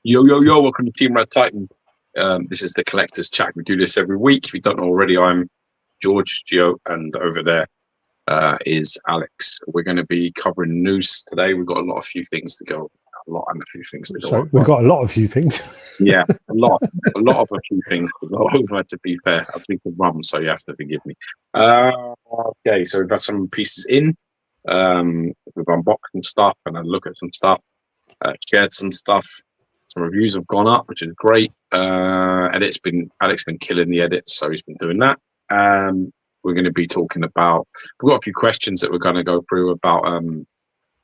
Yo, yo, yo, welcome to Team RaddTitan. This is the Collectors Chat. We do this every week. If you don't know already, I'm George, Geo, and over there is Alex. We're going to be covering news today. We've got a few things to go. Sorry, we've got a few things. Yeah, a lot of a few things to go over, to be fair. I think of rum, so you have to forgive me. Okay, so we've had some pieces in. We've unboxed some stuff and had a look at some stuff. Shared some stuff. Some reviews have gone up, which is great. Alex been killing the edits, so he's been doing that. We're going to be talking about. We've got a few questions that we're going to go through about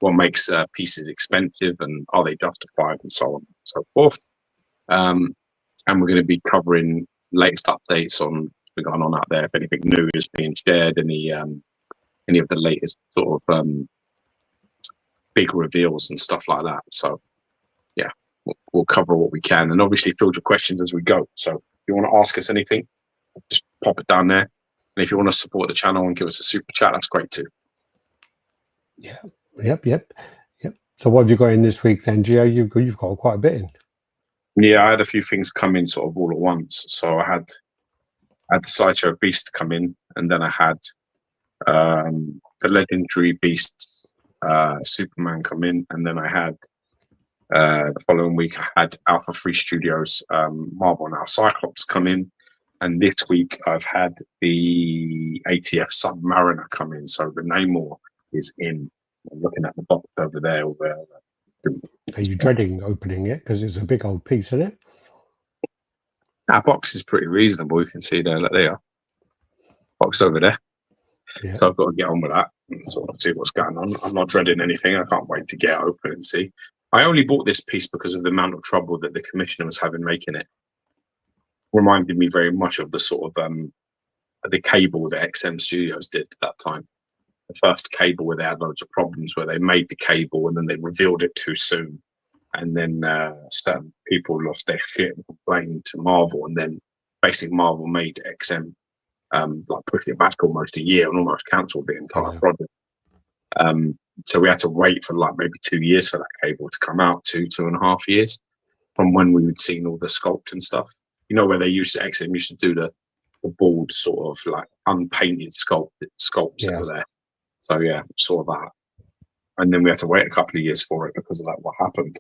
what makes pieces expensive and are they justified and so on and so forth. And we're going to be covering latest updates on what's going on out there. If anything new is being shared, any of the latest sort of big reveals and stuff like that. So yeah, we'll cover what we can, and obviously field your questions as we go. So if you want to ask us anything, just pop it down there. And if you want to support the channel and give us a super chat, that's great too. Yeah. Yep. So what have you got in this week then, Geo? You've got quite a bit in. Yeah, I had a few things come in sort of all at once. So I had the Sideshow Beast come in, and then I had the legendary Beasts Superman come in, and then I had the following week I had Alpha 3 Studios Marvel Now Cyclops come in, and this week I've had the ATF Submariner come in. So the Namor is in. I'm looking at the box over there. Are you dreading opening it because it's a big old piece, isn't it? That box is pretty reasonable. You can see there, look there. Box over there. Yeah. So I've got to get on with that and sort of see what's going on. I'm not dreading anything. I can't wait to get open and see. I only bought this piece because of the amount of trouble that the commissioner was having making it. Reminded me very much of the sort of the cable that XM Studios did at that time. The first cable where they had loads of problems, where they made the cable and then they revealed it too soon, and then certain people lost their shit and complained to Marvel, and then basically Marvel made XM like push it back almost a year and almost cancelled the entire project. So we had to wait for like maybe 2 years for that cable to come out, 2.5 years from when we would seen all the sculpt and stuff. You know, where they XM used to do the bald sort of like unpainted sculpts that were there. So yeah, saw that. And then we had to wait a couple of years for it because of that, what happened.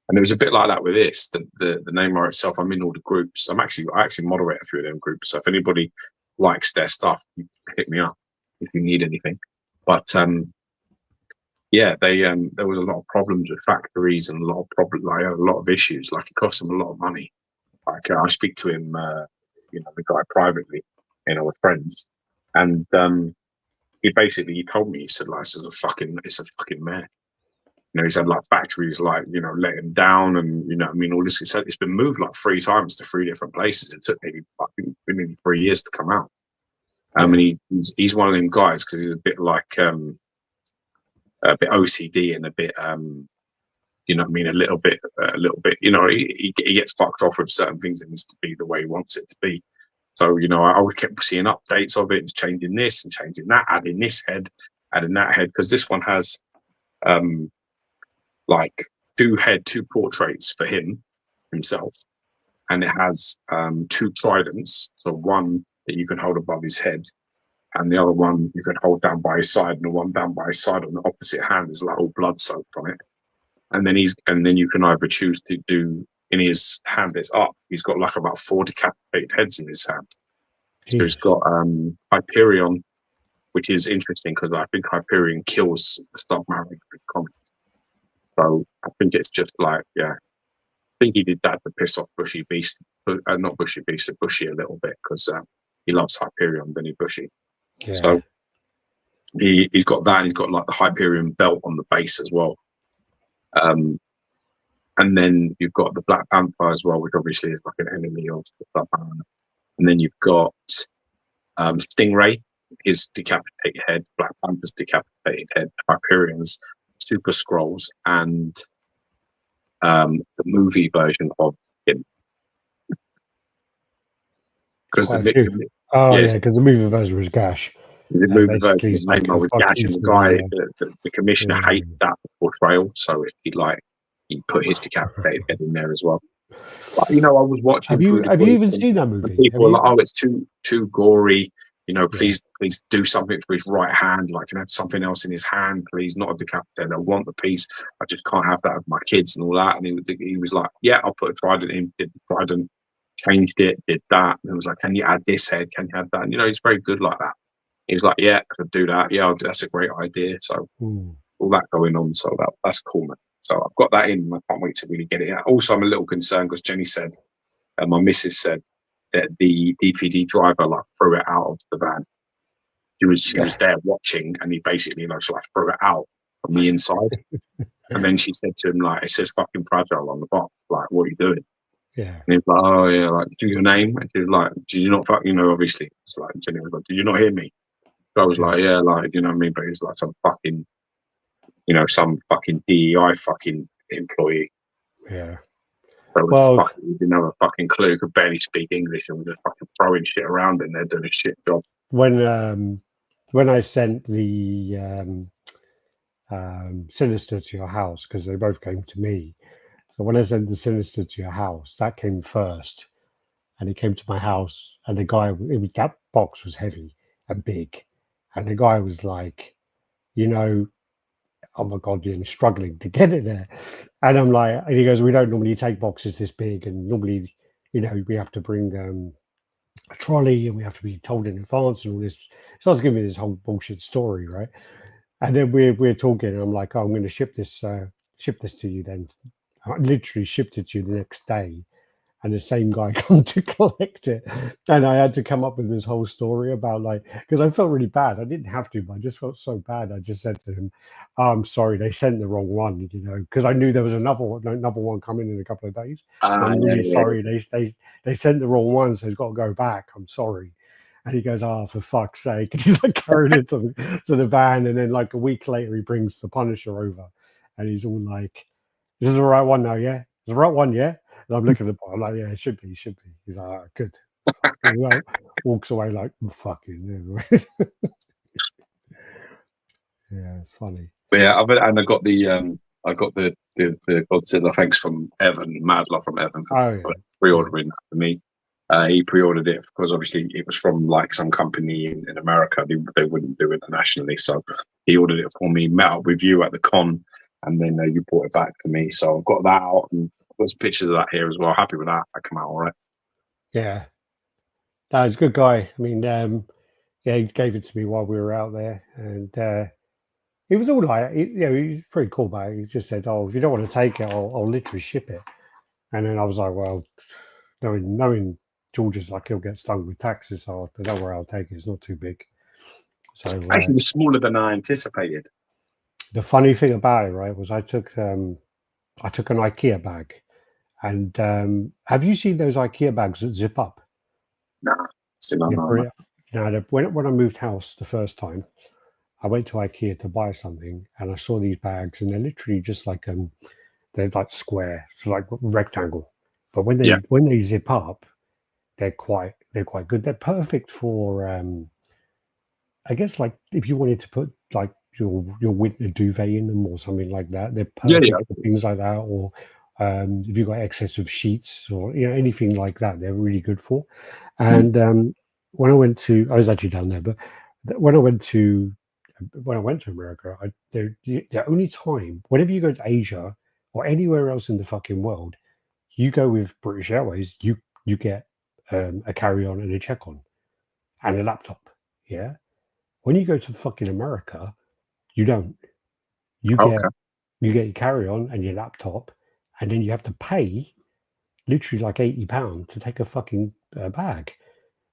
And it was a bit like that with this. The Namor itself, I'm in all the groups. I actually moderate a few of them groups. So if anybody likes their stuff, you hit me up if you need anything. But yeah, there was a lot of problems with factories and a lot of issues. Like it cost them a lot of money. Like I speak to him, the guy privately, with friends, and he told me, he said, like, it's a fucking mare. He's had like factories like let him down, and all this. He said it's been moved like 3 times to 3 different places. It took maybe 3 years to come out. And he's one of them guys because he's a bit like a bit OCD and a bit a little bit he gets fucked off with certain things. It needs to be the way he wants it to be. So I kept seeing updates of it, changing this and changing that, adding this head, adding that head, because this one has like 2 portraits for himself, and it has 2 tridents. So one that you can hold above his head, and the other one you can hold down by his side, and the one down by his side on the opposite hand is like all blood soaked on it. And then you can either choose to do in his hand that's up. He's got like about 4 decapitated heads in his hand. So he's got Hyperion, which is interesting because I think Hyperion kills the Submariner in comics. So I think it's just like, I think he did that to piss off Bushy Beast, not Bushy Beast, but Bushy a little bit because he loves Hyperion than he Bushy. Yeah. So he's got that, and he's got like the Hyperion belt on the base as well. And then you've got the Black Panther as well, which obviously is like an enemy of the Submariner. And then you've got Stingray, his decapitated head, Black Panther's decapitated head, Hyperion's Super Scrolls, and the movie version of him. Because the movie version was gash. The movie version of Namor was gashing the guy. The commissioner hated that portrayal, so he like he put his decapitated head in there as well. But, you know, I was watching. Have you even seen that movie? People were like, "Oh, it's too gory." You know, please do something for his right hand. Like, have something else in his hand, please. Not a decapitated. I want the piece. I just can't have that with my kids and all that. And he was like, "Yeah, I'll put a trident in." Did the trident, changed it, did that. And it was like, "Can you add this head? Can you add that?" And, you know, he's very good like that. He was like, "Yeah, I could do that. Yeah, that's a great idea." So all that going on. So that's cool, man. So I've got that in. I can't wait to really get it out. Also, I'm a little concerned because Jenny said, my missus said that the DPD driver like threw it out of the van. She was there watching, and he basically threw it out from the inside. And then she said to him, like, "It says fucking fragile on the box. Like, what are you doing?" Yeah. And he's like, "Oh yeah, like, do your name?" And she was like, "Did you not fucking, you know?" Obviously, it's like Jenny was like, "Did you not hear me?" So I was like, "Yeah, like, you know what I mean?" But he's like some fucking, you know, some fucking DEI fucking employee. Yeah. So we didn't have a fucking clue. Could barely speak English, and we're just fucking throwing shit around in there, doing a shit job. When I sent the Sinister to your house, because they both came to me. So when I sent the Sinister to your house, that came first, and it came to my house, and the guy, that box was heavy and big, and the guy was like, you know, "Oh my god, you're struggling to get it there," and I'm like, and he goes, "We don't normally take boxes this big, and normally, you know, we have to bring a trolley, and we have to be told in advance, and all this." So I was giving me this whole bullshit story, right? And then we're talking, and I'm like, "Oh, I'm going to ship this to you." Then I literally shipped it to you the next day, and the same guy come to collect it, and I had to come up with this whole story about, like, because I felt really bad. I didn't have to, but I just felt so bad. I just said to him, "Oh, I'm sorry, they sent the wrong one," you know, because I knew there was another one coming in a couple of days. I'm really sorry. They sent the wrong one, so it's got to go back. I'm sorry. And he goes, "Oh, for fuck's sake!" And he's like carrying it to the van, and then like a week later, he brings the Punisher over, and he's all like, "This is the right one now, yeah? It's the right one, yeah?" And I'm looking at the I'm like, "Yeah, it should be. He's like, "Oh, good." And he walks away like, fucking. Yeah, it's funny. But yeah, and I got the Godzilla, thanks from Evan, mad love from Evan, for pre-ordering that for me. He pre-ordered it because obviously it was from like some company in America. They wouldn't do it internationally, so he ordered it for me. Met up with you at the con, and then you brought it back to me. So I've got that out, and there's pictures of that here as well. Happy with that. That come out all right. Yeah, that was a good guy. I mean, yeah, he gave it to me while we were out there, and he was all like, he's pretty cool about it. He just said, "Oh, if you don't want to take it, I'll literally ship it." And then I was like, "Well, knowing George's like, he'll get stung with taxes, so don't worry, I'll take it. It's not too big." So actually, it was smaller than I anticipated. The funny thing about it, right, was I took an IKEA bag, and have you seen those IKEA bags that zip up? No. Now, when I moved house the first time, I went to IKEA to buy something, and I saw these bags, and they're literally just like they're like square, so like rectangle. But when they zip up, they're quite good. They're perfect for I guess, like, if you wanted to put like your winter duvet in them or something like that. They're perfect for things like that. Or if you've got excess of sheets or anything like that, they're really good for. And when I was actually down there, but when I went to America, the only time, whenever you go to Asia or anywhere else in the fucking world, you go with British Airways, you get a carry-on and a check-on and a laptop. Yeah. When you go to fucking America, you don't. You get your carry-on and your laptop, and then you have to pay literally like £80 to take a fucking bag.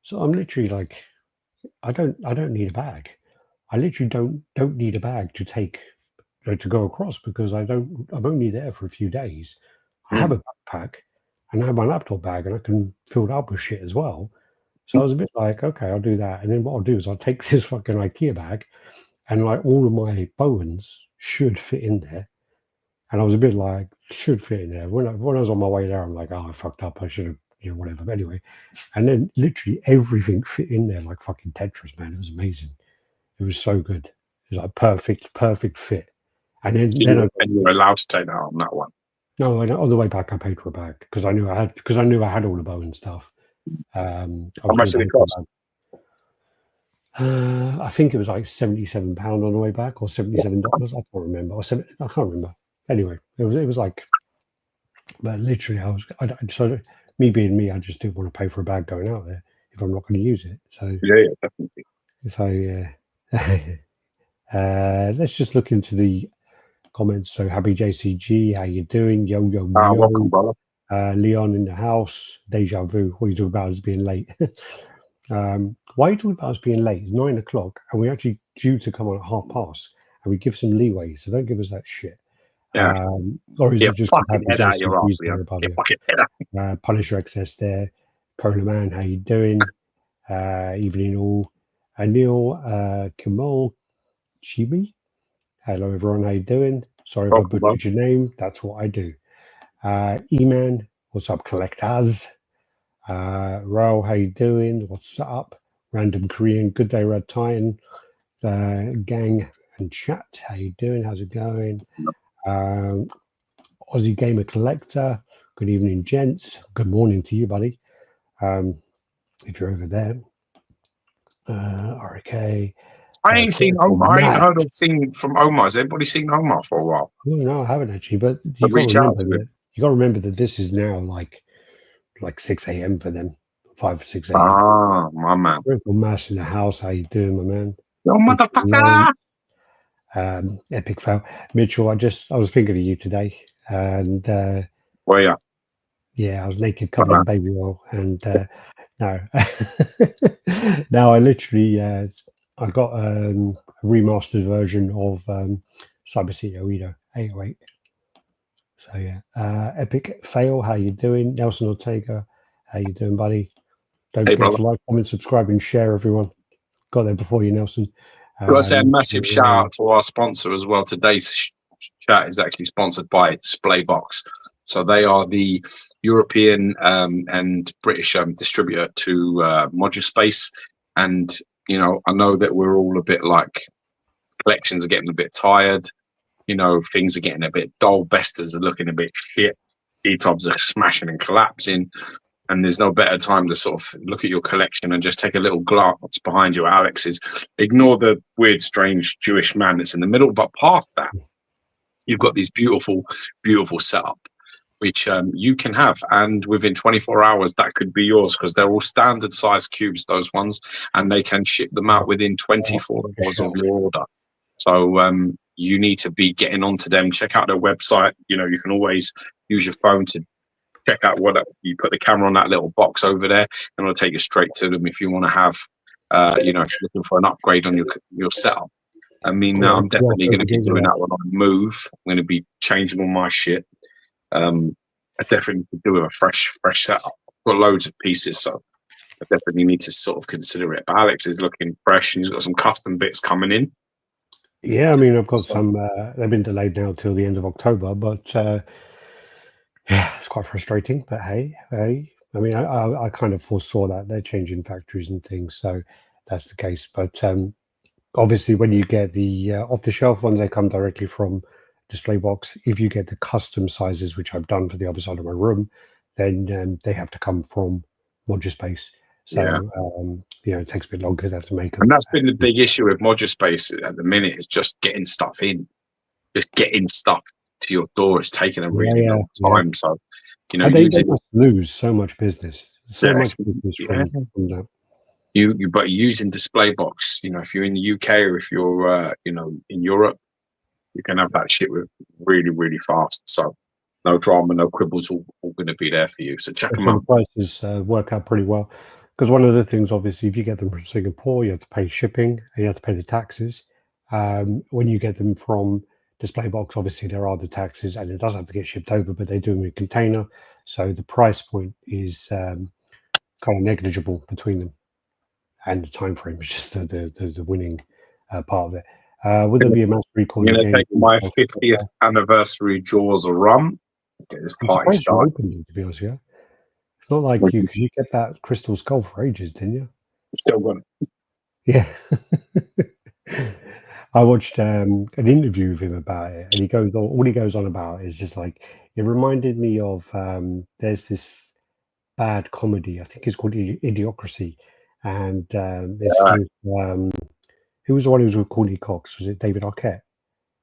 So I'm literally like, I don't need a bag. I literally don't need a bag to take to go across, because I'm only there for a few days. I have a backpack and I have my laptop bag, and I can fill it up with shit as well. So I was a bit like, okay, I'll do that. And then what I'll do is I'll take this fucking IKEA bag, and like all of my Bowens should fit in there. And I was a bit like, should fit in there. When I was on my way there, I'm like, oh, I fucked up. I should have, whatever. But anyway, and then literally everything fit in there like fucking Tetris, man. It was amazing. It was so good. It was like perfect fit. And then you were allowed to take that on that one. No, on the way back, I paid for a bag because I knew I had all the bow and stuff. How much did it cost? I think it was like £77 on the way back, or $77. I can't remember. I can't remember. Anyway, it was like, but literally, so me being me, I just didn't want to pay for a bag going out there if I'm not going to use it. So Yeah, definitely. Let's just look into the comments. So happy JCG, how you doing? Yo yo yo. Welcome, brother. Leon in the house. Deja vu. What are you talking about us being late? Why are you talking about us being late? It's 9 o'clock, and we're actually due to come on at 1:30, and we give some leeway, so don't give us that shit. Yeah. Or is it just fucking head out your ass, Punisher Excess there. Polar Man, how you doing? Evening all. Neil Kimal Chibi. Hello everyone, how you doing? Sorry if I butchered your name. That's what I do. E-Man, what's up, collectors? Ro, how you doing? What's up? Random Korean, good day, RaddTitan. Gang and chat, how you doing? How's it going? Aussie Gamer Collector, good evening, gents. Good morning to you, buddy. If you're over there. RK. I ain't seen Omar. I ain't heard of seen from Omar. Has anybody seen Omar for a while? No, I haven't actually. But you got to remember that this is now like 6 a.m. for them, 5 or 6 a.m. Ah, my man. Mass in the house. How you doing, my man? Yo, motherfucker. Epic fail, Mitchell. I was thinking of you today, and well, yeah. Yeah, I was naked, covered in baby oil, and no, now I literally I got a remastered version of Cyber City Oedo 808. So yeah, Epic fail. How you doing, Nelson Ortega? How you doing, buddy? Don't forget to like, comment, subscribe, and share. Everyone got there before you, Nelson. I've got to say a massive shout out to our sponsor as well. Today's chat is actually sponsored by Displaybox. So they are the European and British distributor to Module Space. And, you know, I know that we're all a bit like, collections are getting a bit tired. You know, things are getting a bit dull. Bestas are looking a bit shit. D-Tobs are smashing and collapsing. And there's no better time to sort of look at your collection and just take a little glance behind you at Alex's. Ignore the weird, strange Jewish man that's in the middle. But past that, you've got these beautiful, beautiful setup, which you can have. And within 24 hours, that could be yours because they're all standard size cubes, those ones, and they can ship them out within 24 hours of your order. So you need to be getting onto them. Check out their website. You know, you can always use your phone to check out what you put the camera on that little box over there, and it'll take you straight to them if you want to have, you know, if you're looking for an upgrade on your setup. I mean, I'm definitely going to be doing that when I move. I'm going to be changing all my shit. I definitely could do a fresh setup. I've got loads of pieces, so I definitely need to sort of consider it. But Alex is looking fresh, and he's got some custom bits coming in. Yeah, I mean, I've got some. They've been delayed now till the end of October, but yeah, it's quite frustrating. But hey. I mean, I kind of foresaw that they're changing factories and things, so that's the case. But obviously, when you get the off-the-shelf ones, they come directly from Displaybox. If you get the custom sizes, which I've done for the other side of my room, then they have to come from Module Space. So, you know, it takes a bit longer to have to make them. And that's been the big issue with Module Space at the minute, is just getting stuff in. Just getting stuff to your door is taking a really long time. So, you know, they must lose so much business. Much business from that. But using Displaybox, you know, if you're in the UK or if you're, you know, in Europe, you can have that shit really, really fast. So no drama, no quibbles, all going to be there for you. So check them out. The prices work out pretty well. Because one of the things, obviously, if you get them from Singapore, you have to pay shipping and you have to pay the taxes. When you get them from Displaybox, obviously, there are the taxes and it does have to get shipped over, but they do them in a container. So the price point is kind of negligible between them. And the time frame is just the winning part of it. Would there be a mass recall? I'm going to take my 50th anniversary Jaws of Rum. Get this party started. To be honest, yeah. It's not like you, because you get that crystal skull for ages, didn't you? Still got it. Yeah. I watched an interview with him about it, and all he goes on about is just like it reminded me of there's this bad comedy. I think it's called Idiocracy, and it's Uh, with who was the one who was with Courtney Cox? Was it David Arquette?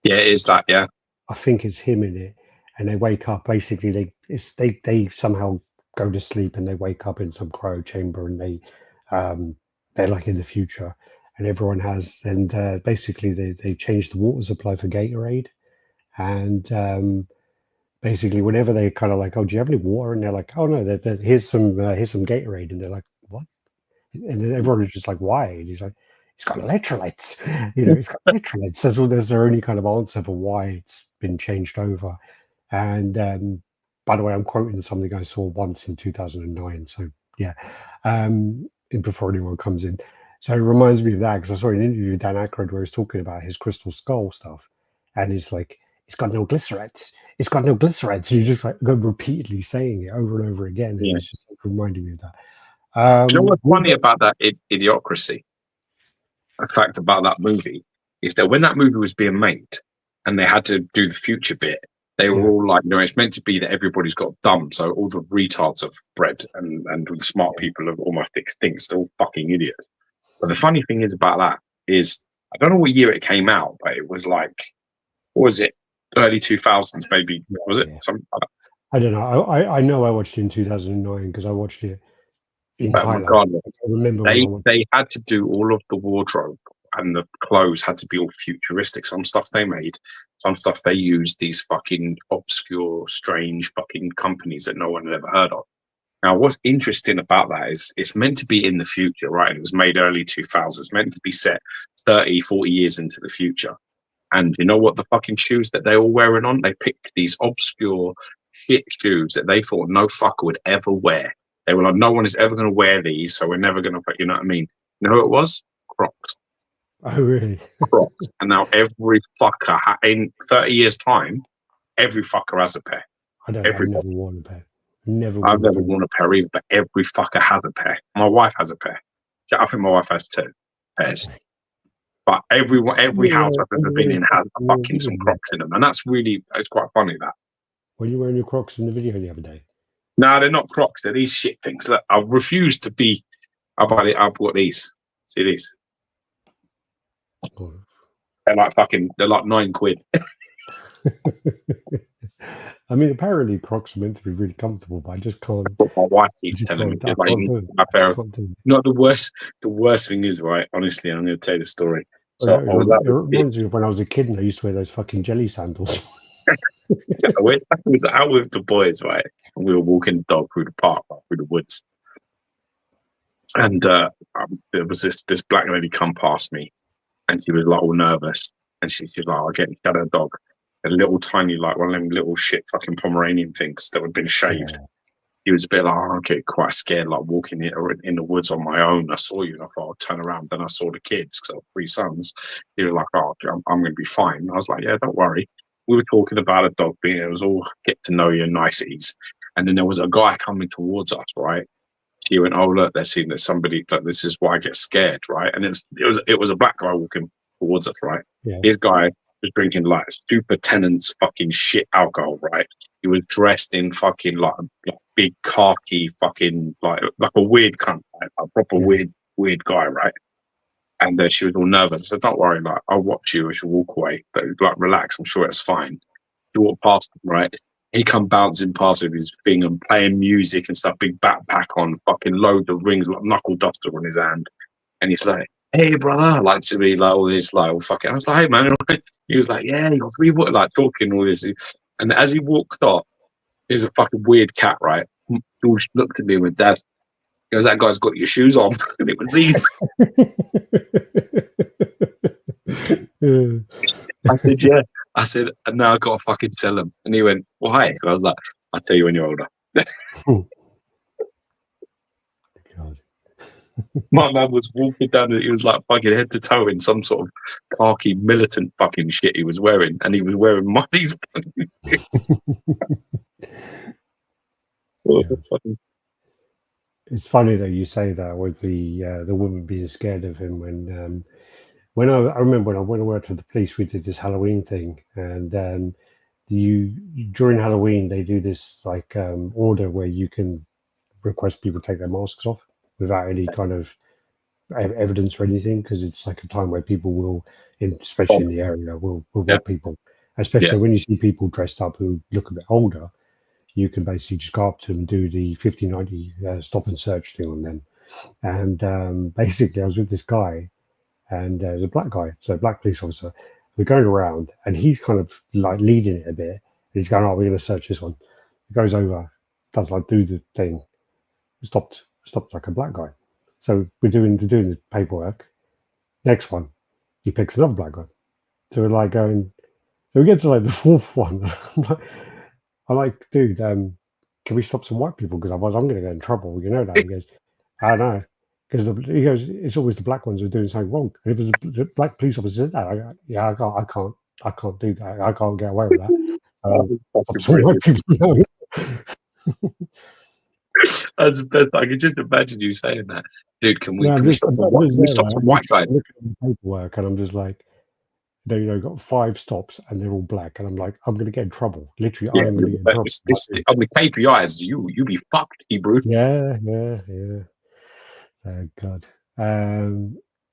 yeah, it is that. Yeah, I think it's him in it, and they wake up. Basically, they somehow go to sleep and they wake up in some cryo chamber, and they're like in the future, and everyone has and basically they change the water supply for Gatorade, and basically whenever they kind of like, oh, do you have any water? And they're like, oh no, here's some Gatorade, and they're like, what? And then everyone is just like, why? And he's like, it's got electrolytes. It's got electrolytes. That's their only kind of answer for why it's been changed over. And by the way, I'm quoting something I saw once in 2009. So yeah, before anyone comes in. So it reminds me of that because I saw an interview with Dan Aykroyd where he's talking about his crystal skull stuff, and he's like, it's got no glycerites. It's got no glycerites. So you just like go repeatedly saying it over and over again, and yeah. it's just like, reminding me of that. Do you know what's funny about that Idiocracy? The fact about that movie is that when that movie was being made and they had to do the future bit, they were all like, it's meant to be that everybody's got dumb, so all the retards have bred and the smart people are almost extinct. They're all fucking idiots. But the funny thing is about that is, I don't know what year it came out, but it was like, what was it? Early 2000s, maybe. Was it? Something like that. I don't know. I know I watched it in 2009 because I watched it in But Thailand. regardless, I remember when I watched they had to do all of the wardrobe and the clothes had to be all futuristic. Some stuff they made, some stuff they used these fucking obscure, strange fucking companies that no one had ever heard of. Now, what's interesting about that is it's meant to be in the future, right? And it was made early 2000s. It's meant to be set 30, 40 years into the future. And you know what the fucking shoes that they're all wearing on? They picked these obscure shit shoes that they thought no fucker would ever wear. They were like, no one is ever going to wear these, so we're never going to, you know what I mean? You know who it was? Crocs. Oh, really? Crocs. And now every fucker, in 30 years' time, every fucker has a pair. I don't know. I've Everybody. never worn a pair. Never I've worn a never pair. worn a pair either, but every fucker has a pair. My wife has a pair. I think my wife has 2 pairs. But every house I've ever been in has fucking some Crocs in them. And it's quite funny that. Were you wearing your Crocs in the video the other day? No, they're not Crocs. They're these shit things. Look, I refuse to be. I've got these. See these? Oh. They're like 9 quid. I mean, apparently Crocs are meant to be really comfortable, but I just can't. What my wife keeps telling me. Not the worst. The worst thing is, right? Honestly, I'm going to tell you the story. So It reminds me of when I was a kid and I used to wear those fucking jelly sandals. I was out with the boys, right? And we were walking the dog through the park, through the woods. And there was this black lady come past me, and she was like all nervous. And she was like, "I'll get a dog." A little tiny, like one of them little shit fucking Pomeranian things that had been shaved. Yeah. He was a bit like, I get quite scared, like walking in the woods on my own. I saw you, and I thought I'd turn around. Then I saw the kids, because I have 3 sons. He was like, oh, I'm going to be fine. I was like, yeah, don't worry. We were talking about a dog being, it was all get to know you niceties. And then there was a guy coming towards us, right? He went, oh, look, they're seeing there's somebody, like, this is why I get scared, right? And it was a black guy walking towards us, right? Yeah. This guy was drinking like super tenants fucking shit alcohol, right? He was dressed in fucking like big khaki fucking like a weird cunt, like a proper weird guy, right? And she was all nervous. I said, don't worry, like I'll watch you as you walk away, but like relax, I'm sure it's fine. He walked past him, right? He come bouncing past with his thing and playing music and stuff, big backpack on, fucking loads of rings, like knuckle duster on his hand. And he's like, hey brother, I like to be like all this, like all fucking. I was like, hey man, he was like, yeah, you got 3 what, like talking all this. And as he walked off, there's a fucking weird cat, right? George looked at me with Dad. He goes, that guy's got your shoes on. And it was these. I said, yeah. I said, and now I've got to fucking tell him. And he went, why? And I was like, I'll tell you when you're older. God. My man was walking down, he was like fucking head to toe in some sort of khaki militant fucking shit he was wearing, and he was wearing money's. It's funny that you say that with the woman being scared of him when when I remember when I worked with the police, we did this Halloween thing, and during Halloween they do this like order where you can request people take their masks off without any kind of evidence or anything, because it's like a time where people will, especially in the area, will rob people. Especially when you see people dressed up who look a bit older, you can basically just go up to them and do the 5090 stop and search thing on them. And basically, I was with this guy, and there's a black guy, so a black police officer. We're going around, and he's kind of like leading it a bit. He's going, "Oh, we're going to search this one." He goes over, does like do the thing, stopped like a black guy. So we're doing the paperwork. Next one, he picks another black guy. So we're like going. So we get to like the fourth one. I'm like, dude, can we stop some white people? Because otherwise I'm going to get in trouble. You know that? He goes, I don't know. Because he goes, it's always the black ones who are doing something wrong. And if it was the black police officer said that, I go, yeah, I can't do that. I can't get away with that. Some white people know. That's the best. I can just imagine you saying that, dude. Can we stop some white guy? Looking at the paperwork, and I'm just like, got 5 stops, and they're all black, and I'm like, I'm going to get in trouble. Literally, I am going to get in trouble. On the KPIs, you be fucked, Hebrew. Yeah. Oh God.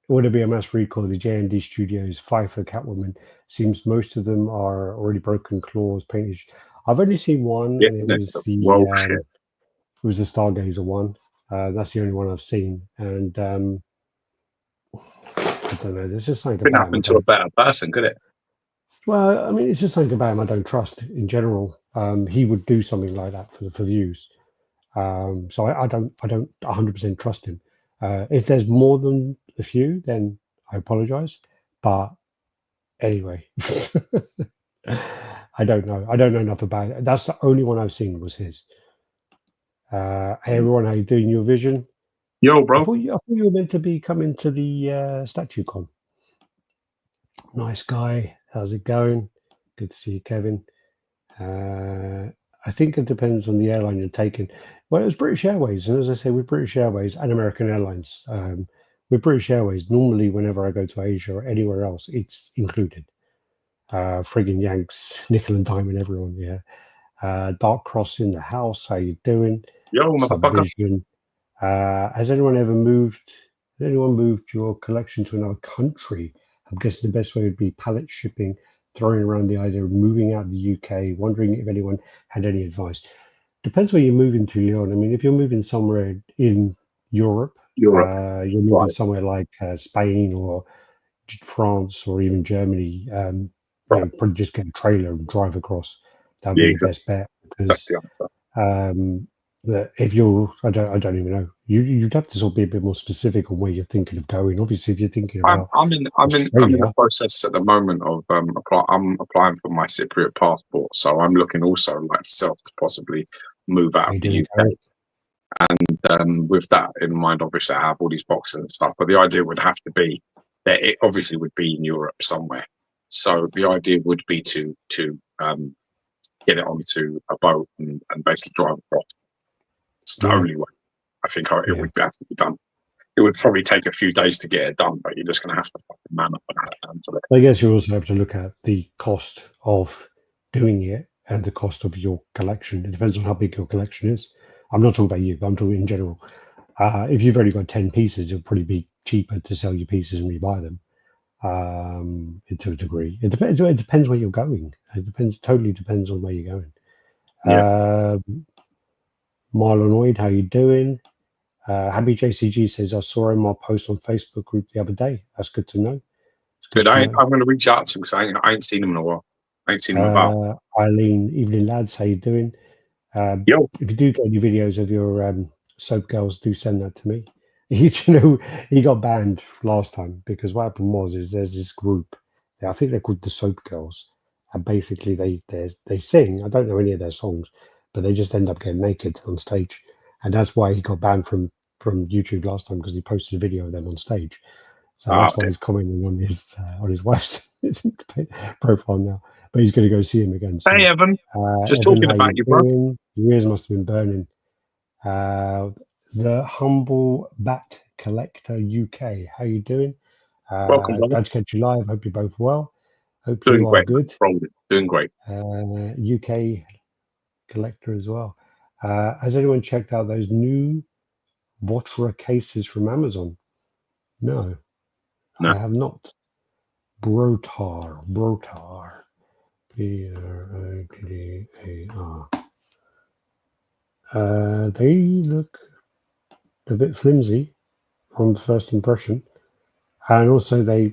Would it be a mass recall of the J&D Studios 5 for Catwoman? Seems most of them are already broken claws painted. I've only seen one, and it was the Stargazer one. That's the only one I've seen, and I don't know. There's just something about him to a better person, could it? Well, I mean, it's just something about him I don't trust in general. He would do something like that for views. So I don't 100% trust him. If there's more than a few, then I apologize. But anyway, I don't know. I don't know enough about it. That's the only one I've seen was his. Hey everyone, how you doing? Your vision? Yo, bro. I thought you were meant to be coming to the statue con. Nice guy. How's it going? Good to see you, Kevin. I think it depends on the airline you're taking. Well, it was British Airways, and as I say, with British Airways and American Airlines, with British Airways, normally whenever I go to Asia or anywhere else, it's included. Friggin' Yanks, nickel and diamond, everyone, yeah. Dark Cross in the house, how you doing? Yo, motherfucker. Subvision. Has anyone moved your collection to another country? I'm guessing the best way would be pallet shipping, throwing around the idea of moving out of the UK, wondering if anyone had any advice. Depends where you're moving to, Leon. I mean, if you're moving somewhere in Europe, you're moving somewhere like Spain or France or even Germany, probably just get a trailer and drive across. That would be the best bet. Because that's the answer. If you're, I don't even know. You'd have to sort of be a bit more specific on where you're thinking of going. Obviously, if you're thinking about, I'm in the process at the moment of I'm applying for my Cypriot passport, so I'm looking also like yourself to possibly move out of the UK. And with that in mind, obviously, I have all these boxes and stuff. But the idea would have to be that it obviously would be in Europe somewhere. So the idea would be to get it onto a boat and basically drive across. It's the only way I think it would have to be done. It would probably take a few days to get it done, but you're just going to have to man up and it. I guess you also have to look at the cost of doing it and the cost of your collection. It depends on how big your collection is. I'm not talking about you, but I'm talking in general. If you've only got 10 pieces, it'll probably be cheaper to sell your pieces and rebuy them. To a degree, it depends. It depends where you're going. It totally depends on where you're going. Marlonoid, how you doing? Happy JCG says, I saw him on post on Facebook group the other day. That's good to know. Good. I'm going to reach out to him because I ain't seen him in a while. I ain't seen him about. Eileen, evening lads, how you doing? If you do get any videos of your soap girls, do send that to me. He got banned last time because what happened was there's this group. I think they're called the Soap Girls, and basically they sing. I don't know any of their songs, but they just end up getting naked on stage, and that's why he got banned from YouTube last time, because he posted a video of them on stage. So that's why he's commenting on his wife's profile now. But he's going to go see him again. So, hey Evan, just Evan, talking about you, bro. Your ears must have been burning. The Humble Bat Collector UK, how you doing? Welcome, brother. Glad to catch you live. Hope you're both well. Hope Doing you are great. good. Doing great. UK collector as well. Has anyone checked out those new Watcher cases from Amazon? No, No. I have not. Brotar. Brotar. They look a bit flimsy from first impression, and also they're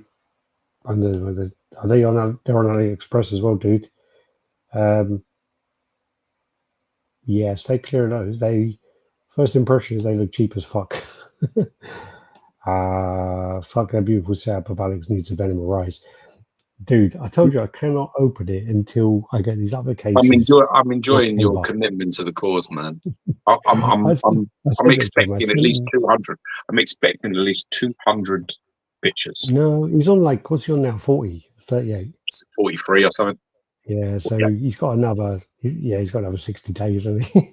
on AliExpress as well, dude. Yeah, stay clear of those. First impression is they look cheap as fuck. Fuck that beautiful setup of Alex needs a Venom Rise. Dude, I told you I cannot open it until I get these other cases. I'm enjoying your commitment to the cause, man. I'm expecting at least 200. I'm expecting at least 200 bitches. No, he's on like, what's he on now? 40, 38. 43 or something. Yeah, so he's got another 60 days, hasn't he?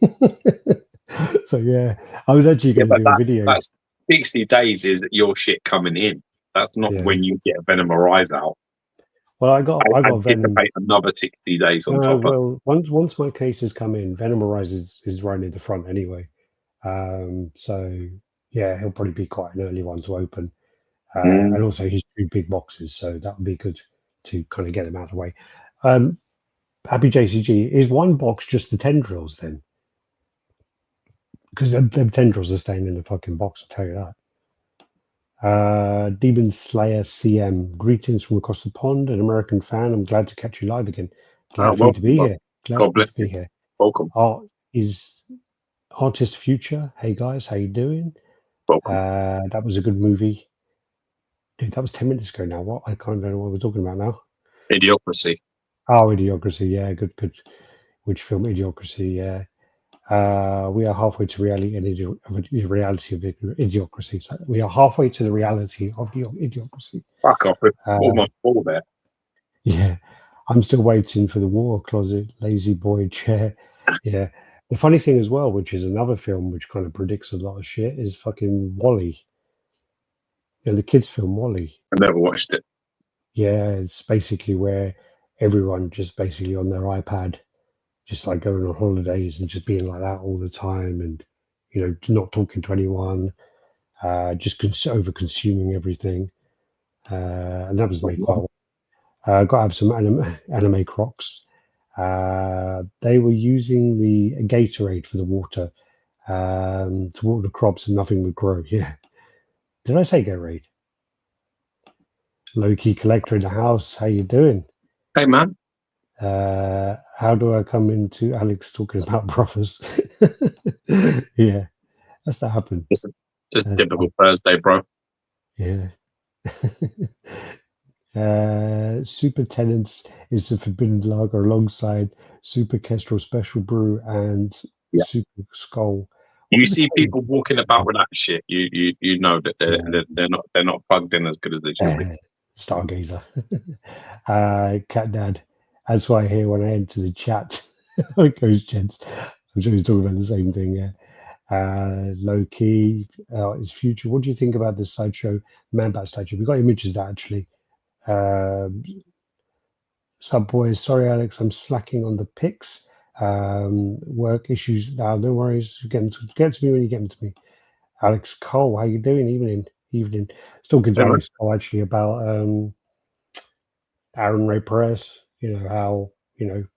So yeah, I was actually going to do a video. That's 60 days is your shit coming in. That's not when you get Venom Rise out. Well, I got Venom. Another 60 days on top. Well, once my cases come in, Venom Rise is right in the front anyway. So yeah, he'll probably be quite an early one to open. And also he's 2 big boxes, so that would be good to kind of get them out of the way. Happy JCG, is one box just the tendrils then? Because them tendrils are staying in the fucking box, I'll tell you that. Demon Slayer CM, greetings from across the pond, an American fan. I'm glad to catch you live again. Glad for you to be here. God bless you. Here. Welcome. Is Artist Future. Hey guys, how you doing? Welcome. That was a good movie. Dude, that was 10 minutes ago now. What? I can't know what we're talking about now. Idiocracy. Oh, Idiocracy. Yeah, good. Which film? Idiocracy. Yeah. We are halfway to reality of Idiocracy. So we are halfway to the reality of Idiocracy. Fuck off with almost all there. Yeah. I'm still waiting for the War Closet, Lazy Boy Chair. Yeah. The funny thing as well, which is another film which kind of predicts a lot of shit, is fucking Wall-E. You know, the kids' film Wall-E. I never watched it. Yeah, it's basically where everyone just basically on their iPad, just like going on holidays and just being like that all the time, and not talking to anyone, just over consuming everything, and that was made quite well. Got to have some anime Crocs. They were using the Gatorade for the water to water the crops, and nothing would grow. Yeah, did I say Gatorade? Low-key collector in the house. How you doing? Hey, man. How do I come into Alex talking about brothers? Yeah, that's that happened. It's typical Thursday, bro. Yeah. Super Tenants is the forbidden lager alongside Super Kestrel Special Brew and Super Skull. You see people walking about with that shit. You know that they're not plugged in as good as they should be. Stargazer. Cat Dad. That's why I hear when I enter the chat. It goes, gents. I'm sure he's talking about the same thing. Yeah. Low key. Is future. What do you think about this Sideshow Man-Bat statue? We've got images of that actually. Sub boys, sorry Alex, I'm slacking on the pics. Work issues. No worries. Get to me when you get them to me. Alex Cole, how you doing? Evening. Still talking to Alex Cole actually about Aaron Ray Perez. You know how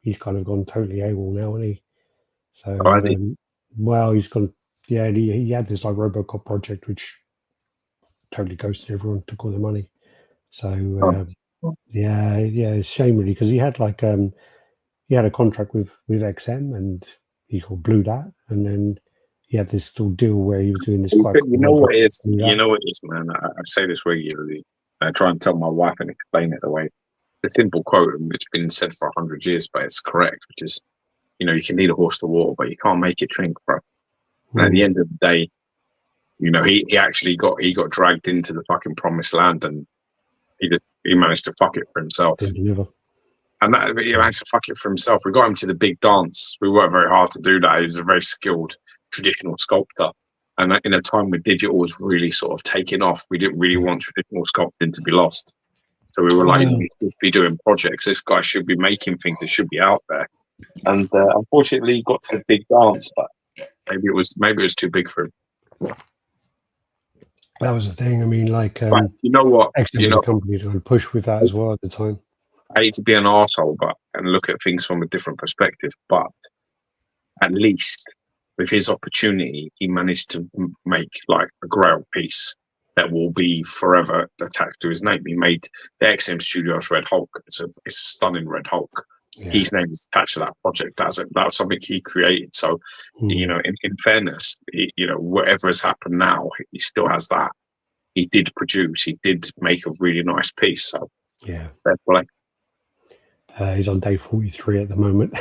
he's kind of gone totally AWOL now, isn't he? So well, he's gone. Yeah, he had this like RoboCop project which totally ghosted everyone, took all their money. So yeah, it's a shame really, because he had like he had a contract with XM and he blew that, and then he had this little deal where he was doing this quite. You know what it is, man. I say this regularly. I try and tell my wife and explain it the way. The simple quote, it's been said for 100 years, but it's correct, which is, you can lead a horse to water, but you can't make it drink, bro. And at the end of the day, he actually got dragged into the fucking promised land, and he managed to fuck it for himself. And that he managed to fuck it for himself. We got him to the big dance. We worked very hard to do that. He was a very skilled traditional sculptor. And in a time when digital was really sort of taking off, we didn't really want traditional sculpting to be lost. So we were like, he should be doing projects. This guy should be making things. It should be out there. And unfortunately, he got to the big dance, but maybe it was too big for him. That was the thing. I mean, like, but you know what? the company to push with that as well at the time. I hate to be an arsehole, and look at things from a different perspective, but at least with his opportunity, he managed to make like a grail piece that will be forever attached to his name. He made the XM Studios Red Hulk. It's a stunning Red Hulk. Yeah. His name is attached to that project. That was something he created. So, you know, in fairness, whatever has happened now, he still has that. He did produce. He did make a really nice piece. So, yeah, fair play. He's on day 43 at the moment.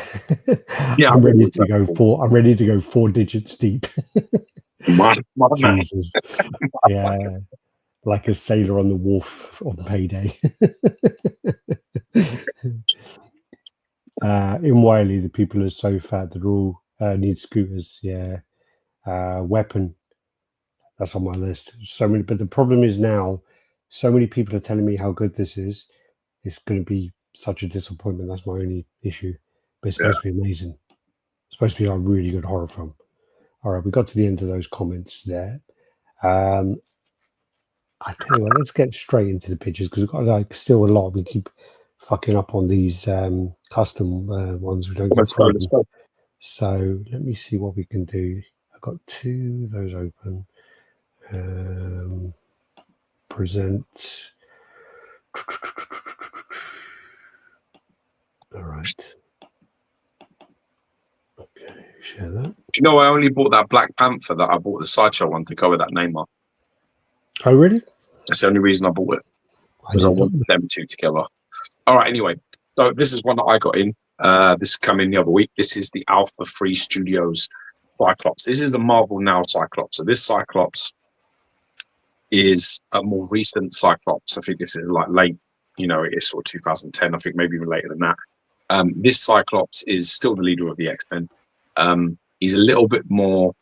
Yeah, I'm ready to go I'm ready to go 4 digits deep. My Jesus. Yeah, like a sailor on the wharf on payday. In Wiley, the people are so fat that all need scooters. Yeah, weapon. That's on my list. So many, but the problem is now, so many people are telling me how good this is. It's going to be such a disappointment. That's my only issue. But it's supposed to be amazing. It's supposed to be a really good horror film. All right, we got to the end of those comments there. I tell you what, let's get straight into the pictures because we've got like still a lot. We keep fucking up on these custom ones. We don't get through them. So let me see what we can do. I've got 2 of those open. Present. All right. Okay, share that. Do you know I only bought that Black Panther that I bought the Sideshow one to go with that name on? Oh, really? That's the only reason I bought it. Because I wanted them 2 together. All right, anyway. So this is one that I got in. This came in the other week. This is the Alpha Free Studios Cyclops. This is the Marvel Now Cyclops. So this Cyclops is a more recent Cyclops. I think this is like late, it's sort of 2010. I think maybe even later than that. This Cyclops is still the leader of the X-Men. He's a little bit more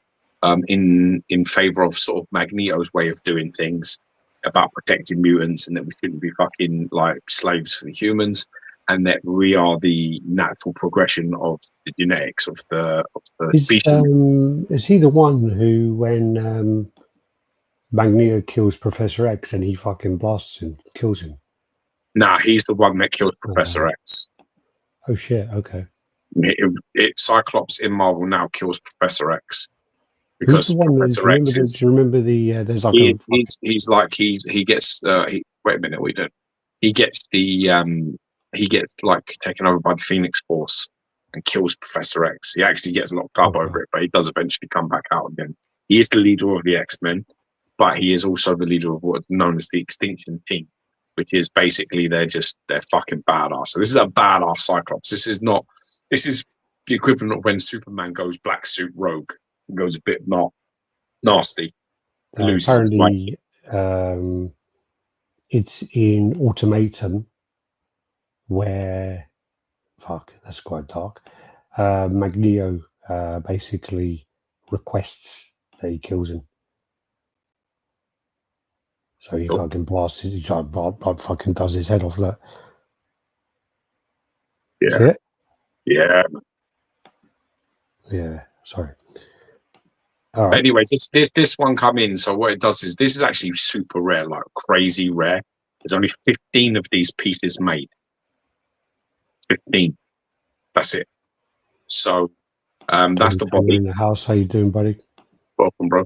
in favor of sort of Magneto's way of doing things about protecting mutants and that we shouldn't be fucking like slaves for the humans and that we are the natural progression of the genetics of the species. Is he the one who, when Magneto kills Professor X and he fucking blasts him, kills him? Nah, he's the one that kills Professor X. Oh shit, okay. Cyclops in Marvel Now kills Professor X. Because the one Professor X is... Do you remember the... there's like he gets... wait a minute, we don't... He gets like taken over by the Phoenix Force and kills Professor X. He actually gets locked up over it, but he does eventually come back out again. He is the leader of the X-Men, but he is also the leader of what's known as the Extinction Team, which is basically they're fucking badass. So this is a badass Cyclops. This is the equivalent of when Superman goes black suit rogue. It goes a bit nasty. Apparently, it's in Ultimatum where, that's quite dark. Magneto basically requests that he kills him. So he fucking blasts his, fucking does his head off. Look. Yeah. See it? Yeah. Yeah. Sorry. All right. Anyway, this one come in. So what it does is this is actually super rare, like crazy rare. There's only 15 of these pieces made. 15. That's it. So that's the body. In the house. How you doing, buddy? Welcome, bro.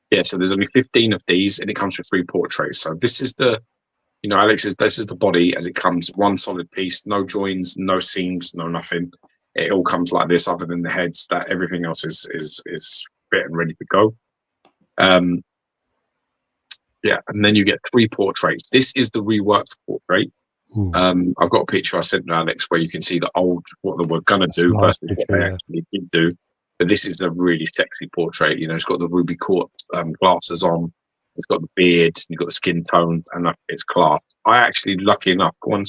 Yeah, so there's only 15 of these, and it comes with 3 portraits. So this is the, Alex this is the body as it comes, one solid piece, no joins, no seams, no nothing. It all comes like this, other than the heads. That everything else is fit and ready to go. Yeah, and then you get 3 portraits. This is the reworked portrait. I've got a picture I sent to Alex where you can see the old what they were gonna do versus what they actually did do. But this is a really sexy portrait. It's got the ruby quartz glasses on. It's got the beard. You've got the skin tone, and it's class. I'm actually lucky enough. I'm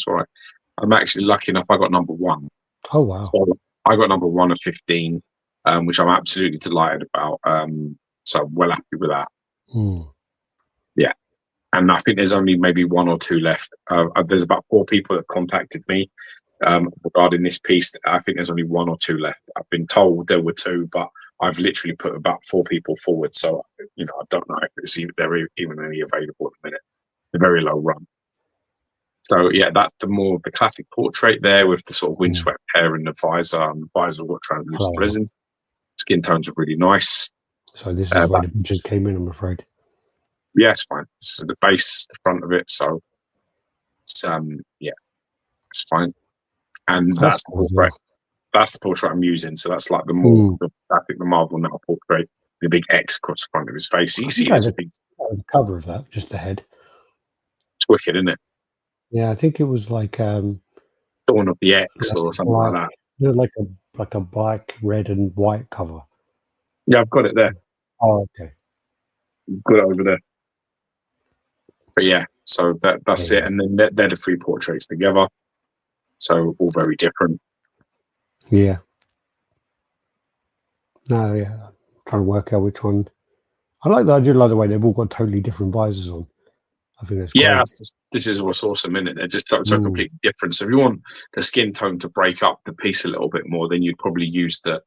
actually lucky enough. I got number 1. Oh wow! So I got number 1 of 15. which I'm absolutely delighted about. So I'm well happy with that. Yeah. And I think there's only maybe 1 or 2 left. There's about 4 people that contacted me regarding this piece. I think there's only 1 or 2 left. I've been told there were 2, but I've literally put about 4 people forward. So, I don't know if there are even any available at the minute. A very low run. So, yeah, that's the classic portrait there with the sort of windswept hair and the visor. And the visor got translucent resin. Skin tones are really nice. So this is where the pictures came in, I'm afraid. Yeah, it's fine. This is the base, the front of it. So, it's, it's fine. And that's the portrait. That's the portrait I'm using. So that's like I think the Marvel Metal portrait, the big X across the front of his face. You see the cover of that, just the head. It's wicked, isn't it? Yeah, I think it was like Dawn of the X or something like that. Yeah, like a black, red, and white cover. Yeah, I've got it there. Oh, okay. Got it over there. But yeah, so that's it. And then they're the 3 portraits together. So all very different. Yeah. No, yeah. I'm trying to work out which one. I do like the way they've all got totally different visors on. I think that's great. This is what's awesome, isn't it? They're just so completely different. So if you want the skin tone to break up the piece a little bit more, then you'd probably use the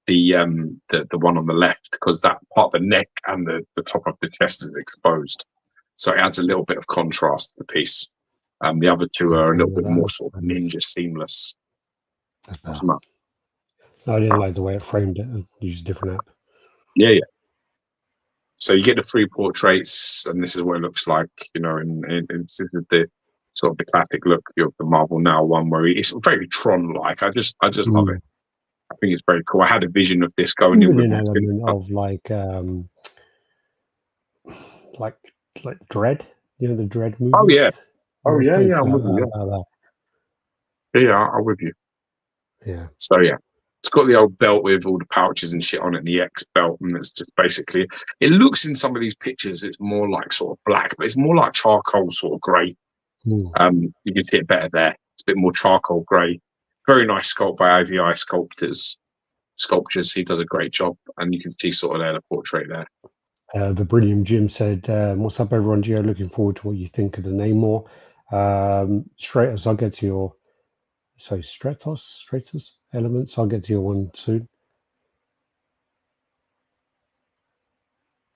one on the left, because that part of the neck and the top of the chest is exposed. So it adds a little bit of contrast to the piece. The other 2 are a little bit more sort of ninja seamless. That's better. I didn't like the way it framed it and used a different app. Yeah. So you get the 3 portraits, and this is what it looks like, and this is the sort of the classic look of the Marvel Now one, where it's very Tron-like. I just love it. I think it's very cool. I had a vision of this going in with an element of like Dread, the Dread movie. Oh yeah, I'm with you. Yeah, I'm with you. Yeah. So yeah, it's got the old belt with all the pouches and shit on it, and the X belt, and it's just basically. It looks in some of these pictures, it's more like sort of black, but it's more like charcoal sort of grey. You can see it better there. It's a bit more charcoal grey. Very nice sculpt by AVI Sculptures. He does a great job, and you can see sort of there the portrait there. The Brilliant Jim said, "What's up, everyone? Geo, looking forward to what you think of the name more. Straight as I'll get to your Stratos elements. I'll get to your one soon.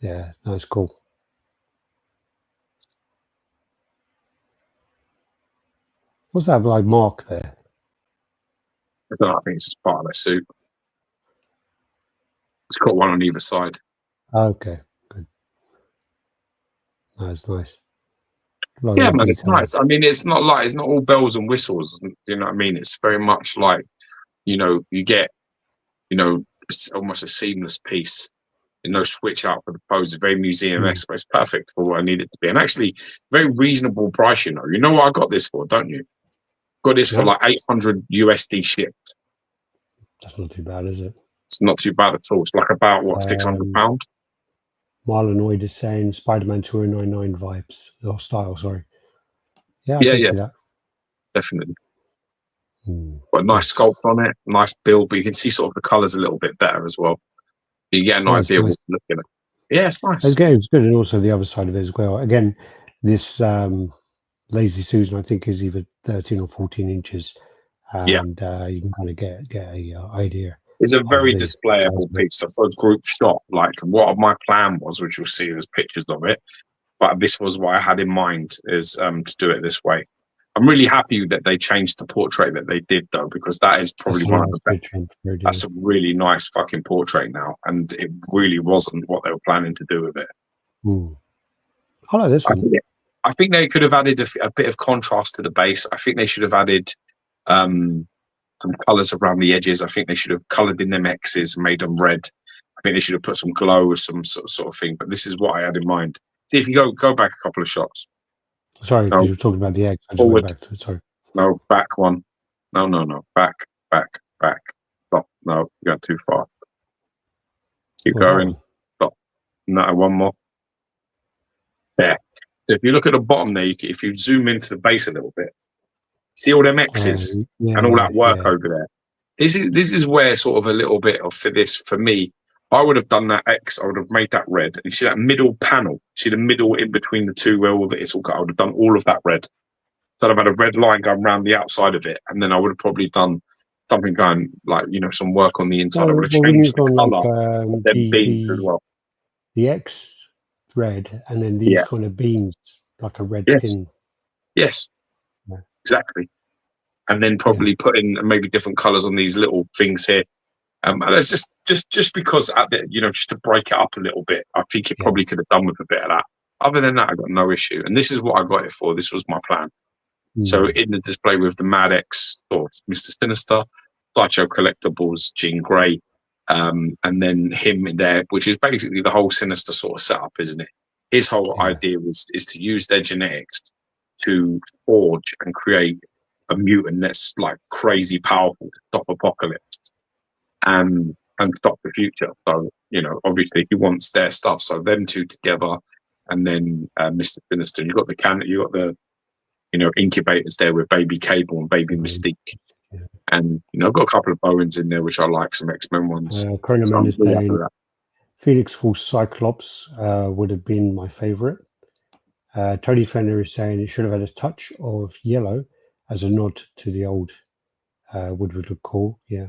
Yeah, that's cool. What's that like mark there? I don't know. I think it's part of their suit. It's got one on either side. Okay, good. That's nice. Yeah, man, it's nice. I mean, it's not all bells and whistles. You know what I mean? It's very much like, you get, it's almost a seamless piece. Switch out for the pose. Very museum-esque, but it's perfect for what I need it to be. And actually, very reasonable price. You know what I got this for, don't you? Got this for like 800 USD shipped. That's not too bad, is it? It's not too bad at all. It's like about what, £600. Marlenoid is saying Spider-Man 2099 vibes or style. Sorry. Yeah, I can see that. Definitely. Got a nice sculpt on it, nice build, but you can see sort of the colours a little bit better as well. You get an idea of what you're looking at. Yeah, it's nice. Again, it's good, and also the other side of it as well. Again, this Lazy Susan, I think, is either 13 or 14 inches, and you can kind of get a idea. It's a very displayable piece. So for a group shot, like what my plan was, which you'll see there's pictures of it, but this was what I had in mind, is to do it this way. I'm really happy that they changed the portrait that they did, though, because that is probably one of the best. That's a really nice fucking portrait now, and it really wasn't what they were planning to do with it. I like this one. I think they could have added a bit of contrast to the base. I think they should have added some colours around the edges. I think they should have coloured in them X's and made them red. I think they should have put some glow or some sort of thing. But this is what I had in mind. See, if you go back a couple of shots. Sorry, because you were talking about the egg. I just went back to it. Sorry. No, back one. No. Back. Stop. No, you're going too far. Keep going. Stop. No, one more. There. So if you look at the bottom there, if you zoom into the base a little bit, see all them X's and all that work over there. this is where sort of a little bit of for me. I would have done that X. I would have made that red. You see that middle panel? See the middle in between the two where all that it's all got. I would have done all of that red. So I'd have had a red line going around the outside of it, and then I would have probably done something going like some work on the inside. I would have changed the color of them beams as well. The X red, and then these kind of beams like a red pin. Yes, exactly. And then probably put in maybe different colors on these little things here. That's just because just to break it up a little bit. I think it probably could have done with a bit of that. Other than that, I got no issue, and this is what I got it for. This was my plan. So in the display with the Mad X or Mr. Sinister, Sideshow Collectibles, Jean Grey, and then him in there, which is basically the whole Sinister sort of setup, isn't it? His whole idea is to use their genetics to forge and create a mutant that's like crazy powerful to stop Apocalypse and stop the future. So obviously he wants their stuff. So them two together, and then Mr. Sinister. You got the incubators there with Baby Cable and Baby Mystique, and I've got a couple of Bowens in there which I like, some X-Men ones. Chronoman is saying Phoenix Force Cyclops would have been my favorite. Tony Fenner is saying it should have had a touch of yellow as a nod to the old Woodward look cool. Yeah,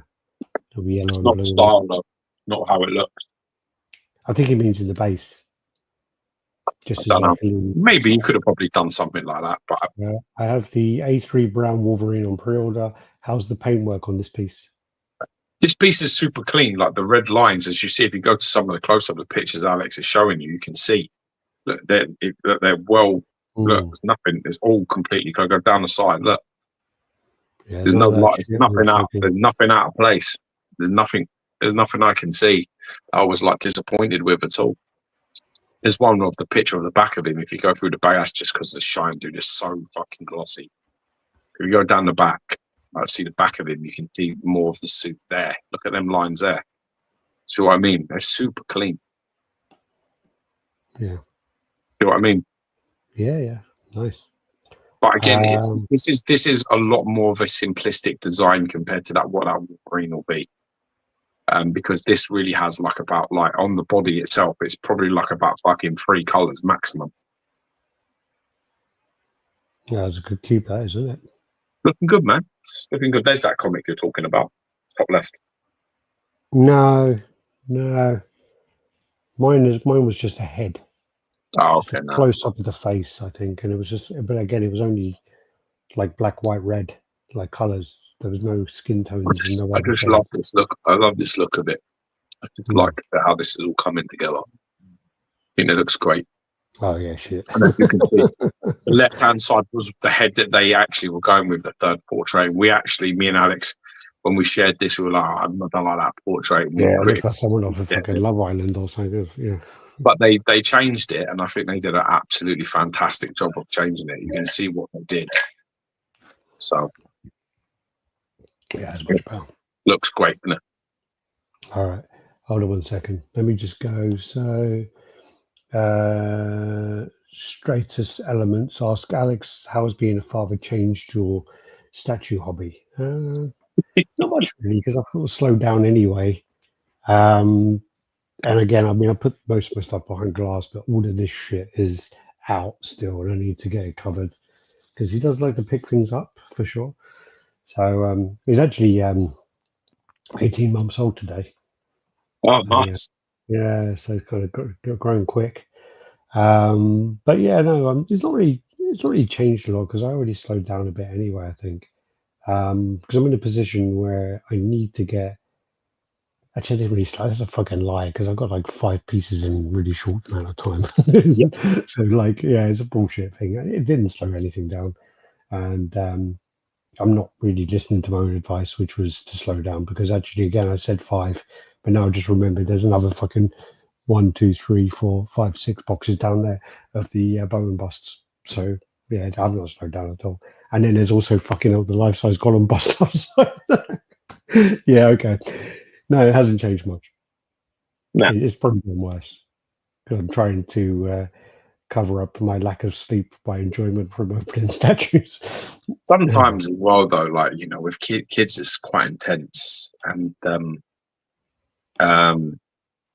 it'll be yellow. It's not style though, not how it looks. I think it means in the base. Just I don't know. Maybe you could have probably done something like that. But I have the A3 Brown Wolverine on pre-order. How's the paintwork on this piece? This piece is super clean. Like the red lines, as you see, if you go to some of the close-up of the pictures Alex is showing you, you can see that they're well. Look, there's nothing. It's all completely. Go down the side. Look, there's no light. There's nothing out. There's nothing out of place. There's nothing I can see. I was like disappointed with at all. There's one of the picture of the back of him. If you go through the back, that's just because the shine, dude, is so fucking glossy. If you go down the back, I see the back of him. You can see more of the suit there. Look at them lines there. See what I mean? They're super clean. Yeah. See what I mean? Yeah. Nice. But again, this is a lot more of a simplistic design compared to what that Wolverine will be. Because this really has about on the body itself, it's probably about fucking 3 colors maximum. Yeah, it's a good cube, that isn't it? Looking good, man. It's looking good. There's that comic you're talking about, top left. No. Mine was just a head. Oh, okay. Close up of the face, I think, and it was just. But again, it was only like black, white, red, like colors. There was no skin tones. I just love this look. I love this look of it. I just like how this is all coming together. I think it looks great. Oh yeah, shit. And as you can see, the left-hand side was the head that they actually were going with, the third portrait. Me and Alex, when we shared this, we were like, I don't like that portrait. Yeah, it looks like someone off of fucking Love Island or something. Yeah. But they changed it, and I think they did an absolutely fantastic job of changing it. You can see what they did. So yeah, it's much better. Looks great, doesn't it? All right. Hold on 1 second. Let me just go. So Stratus Elements ask Alex, how has being a father changed your statue hobby? Not much really, because I thought it was slowed down anyway. And again, I mean, I put most of my stuff behind glass, but all of this shit is out still, and I need to get it covered because he does like to pick things up for sure. So he's actually 18 months old today. Oh, nice. Yeah, so kind of grown quick. But yeah, no, it's not really changed a lot because I already slowed down a bit anyway, I think. Because I'm in a position where I need to get. Actually, I didn't really slow. That's a fucking lie because I got like 5 pieces in a really short amount of time. So it's a bullshit thing. It didn't slow anything down, and I'm not really listening to my own advice, which was to slow down because actually, again, I said 5, but now I just remembered there's another fucking 1, 2, 3, 4, 5, 6 boxes down there of the Bowen busts. So yeah, I've not slowed down at all. And then there's also fucking the life-size Gollum bust outside. Yeah, okay. No, it hasn't changed much. No. It's probably been worse. I'm trying to cover up for my lack of sleep by enjoyment from opening statues. Sometimes as well, though, like, you know, with kids, it's quite intense, and it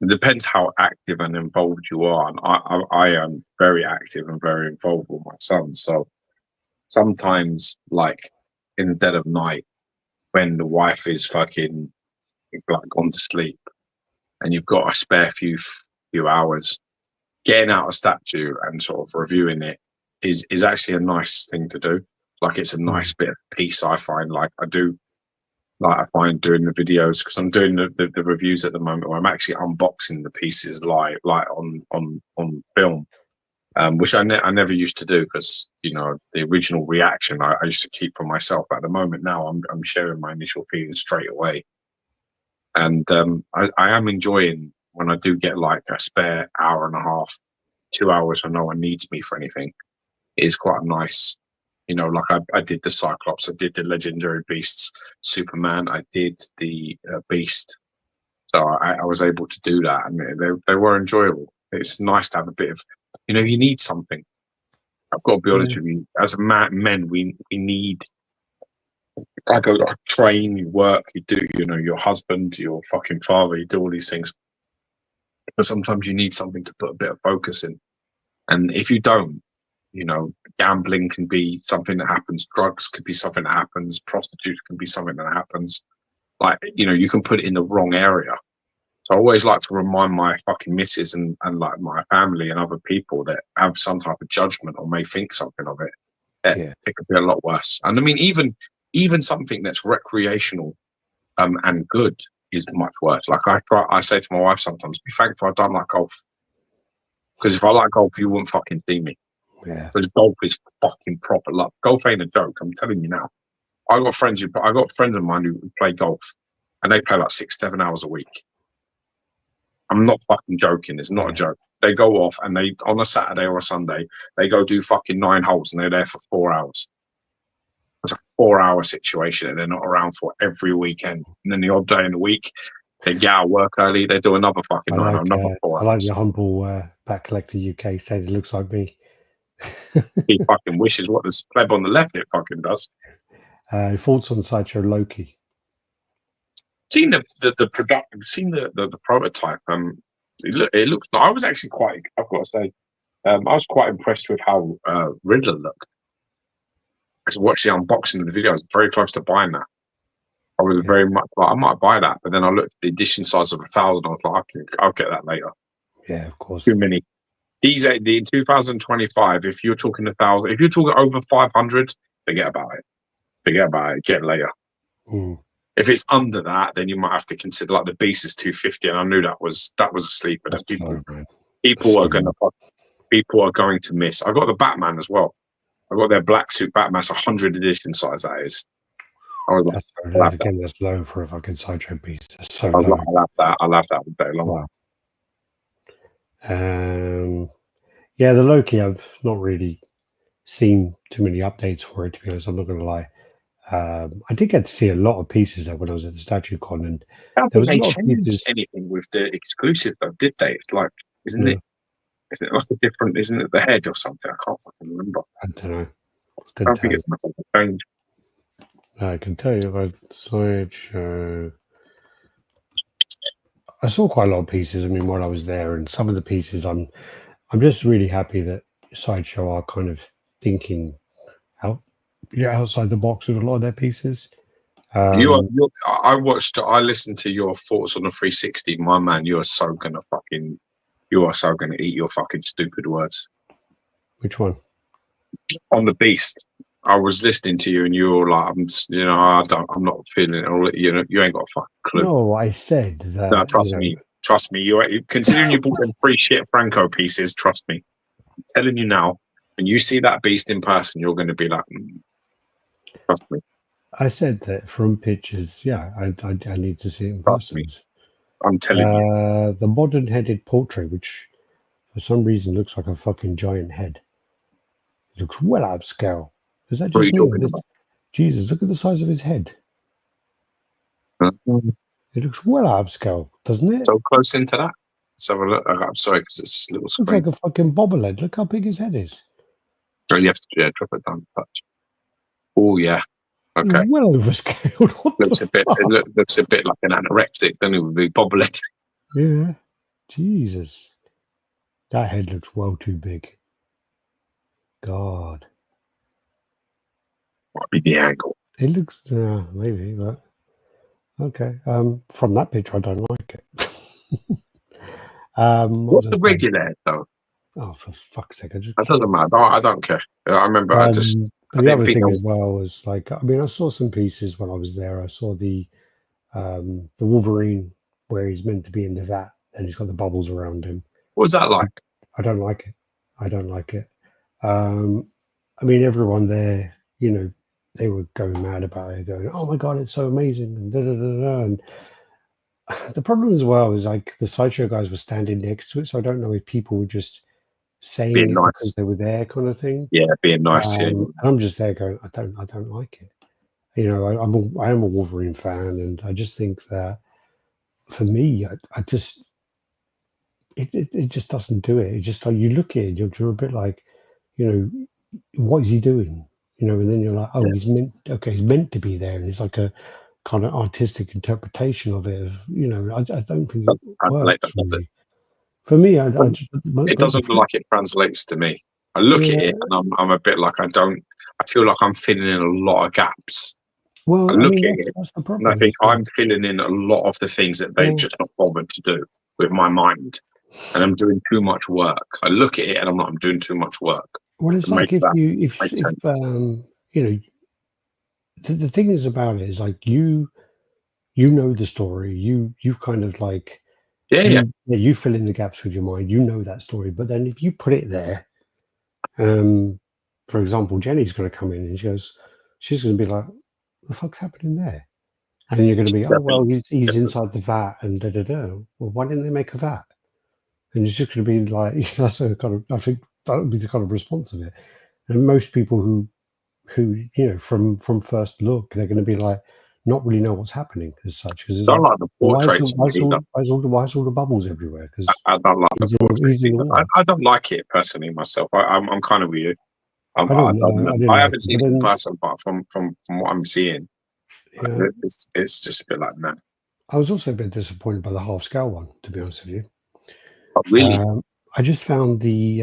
depends how active and involved you are. And I am very active and very involved with my son. So sometimes, like in the dead of night, when the wife is fucking like gone to sleep, and you've got a spare few hours, getting out a statue and sort of reviewing it is actually a nice thing to do. Like, it's a nice bit of peace, I find. Like, I find doing the videos, because I'm doing the reviews at the moment, where I'm actually unboxing the pieces live, like on film, which I never used to do, because, you know, the original reaction I used to keep for myself. At the moment now, I'm sharing my initial feelings straight away, and I am enjoying when I do get like a spare hour and a half, 2 hours, when no one needs me for anything. It is quite nice. You know, like I did the Cyclops, I did the Legendary Beasts, Superman, I did the Beast. So I was able to do that, and they were enjoyable. It's nice to have a bit of, you know, you need something. I've got to be honest with you. As a men, we need. I train, you work, you do. You know, your husband, your fucking father, you do all these things. But sometimes you need something to put a bit of focus in, and if you don't, you know, gambling can be something that happens. Drugs could be something that happens. Prostitution can be something that happens. Like, you know, you can put it in the wrong area. So I always like to remind my fucking missus and like my family and other people that have some type of judgment or may think something of it. It could be a lot worse. And I mean, even something that's recreational and good is much worse. Like, I say to my wife sometimes, be thankful I don't like golf. Because if I like golf, you wouldn't fucking see me. Yeah. Because golf is fucking proper love. Golf ain't a joke. I'm telling you now. I got friends of mine who play golf, and they play like 6-7 hours a week. I'm not fucking joking. It's not a joke. They go off, and they, on a Saturday or a Sunday, they go do fucking 9 holes, and they're there for 4 hours. It's a 4-hour situation, and they're not around for every weekend. And then the odd day in the week, they get out of work early. They do another fucking 9 hours, another 4 hours. I like the humble Bat Collector UK saying it looks like me. He fucking wishes what this pleb on the left it fucking does. Thoughts on Sideshow Loki? Seen the product, seen the prototype. It looks. I was actually quite. I've got to say, I was quite impressed with how Riddler looked. As I watched the unboxing of the video, I was very close to buying that. I was very much like, I might buy that, but then I looked at the edition size of 1,000. I was like, I'll get that later. Yeah, of course. Too many. These in 2025. If you're talking 1,000, if you're talking over 500, forget about it. Forget about it. Get it later. If it's under that, then you might have to consider, like, the Beast is 250, and I knew that was a sleeper. That people are going to miss. I got the Batman as well. I got their black suit Batman. It's 100 edition size. That is. I was like, that's low for a fucking Sideshow Beast. That's so low. low. I love that. I love that all day long. Wow. Yeah, the Loki, I've not really seen too many updates for it, to be honest. I'm not going to lie. I did get to see a lot of pieces there when I was at the Statue Con, and there was a lot of pieces. Anything with the exclusive though, did they? It's like, isn't it like a different? Isn't it the head or something? I can't fucking remember. I don't know. I don't think it's nothing to change. I can tell you about Sideshow. I saw quite a lot of pieces. I mean, while I was there, and some of the pieces, I'm just really happy that Sideshow are kind of thinking outside the box with a lot of their pieces. I listened to your thoughts on the 360. My man, you are so gonna eat your fucking stupid words. Which one? On the Beast. I was listening to you, and you were like, I'm not feeling it. Or, you know, you ain't got a fucking clue. No, I said that. No, trust me. You considering you bought them free shit Franco pieces. Trust me. I'm telling you now. When you see that Beast in person, you're going to be like, trust me. I said that from pictures. Yeah, I need to see it in person. I'm telling you. The modern-headed portrait, which for some reason looks like a fucking giant head. It looks well out of scale. Is that just me? Jesus, look at the size of his head. It looks well out of scale, doesn't it? So close into that. Let's have a look. I'm sorry, because it's just a little Looks screen. like a fucking bobblehead. Look how big his head is. Oh, you have to drop it down a touch. Oh yeah. Okay. Well overscaled. What Looks the a bit. fuck? Looks a bit like an anorexic. Then it would be bobblehead. Yeah. Jesus. That head looks well too big. God. Might be the angle. It looks, maybe, but okay. From that picture, I don't like it. What's the regular head though? Oh, for fuck's sake! That doesn't matter. I don't care. I remember. I But the didn't other think thing there as was. well was like, I mean, I saw some pieces when I was there. I saw the Wolverine where he's meant to be in the vat and he's got the bubbles around him. What was that like? I don't like it. I don't like it. I mean, everyone there, you know, they were going mad about it, going, "Oh my god, it's so amazing!" And da da da da. And the problem as well is like the sideshow guys were standing next to it, so I don't know if people were just saying Being it because nice. they were there, kind of thing. Yeah, being nice. Yeah. And I'm just there going, I don't like it. You know, I am a Wolverine fan, and I just think that for me, I just it just doesn't do it. It's just like you look at it, you're a bit like, you know, what is he doing? You know, and then you're like, oh, he's meant to be there, and it's like a kind of artistic interpretation of it. You know, I don't think it works really. For me, It doesn't look like it translates to me. I look at it and I'm a bit like I feel like I'm filling in a lot of gaps. Well, I look mean, at it that's the problem. and I think I'm filling in a lot of the things that they've just not bothered to do with my mind. And I'm doing too much work. I look at it and I'm doing too much work. Well, it's like if you know, the thing is about it is like you know the story. You kind of like you fill in the gaps with your mind. You know that story, but then if you put it there, for example, Jenny's going to come in and she's going to be like, "The fuck's happening there?" And you're going to be, "Oh well, he's inside the vat and da da da." Well, why didn't they make a vat? And it's just going to be like that's a kind of I think that would be the kind of response of it. And most people who you know from first look they're going to be like not really know what's happening as such because it's like the portraits. Why is all the bubbles everywhere? Because I don't like the portraits. I don't like it personally myself. I'm kind of with you. I haven't seen it in person, but from what I'm seeing, it's just a bit like that. I was also a bit disappointed by the half scale one, to be honest with you. Oh, really? I just found the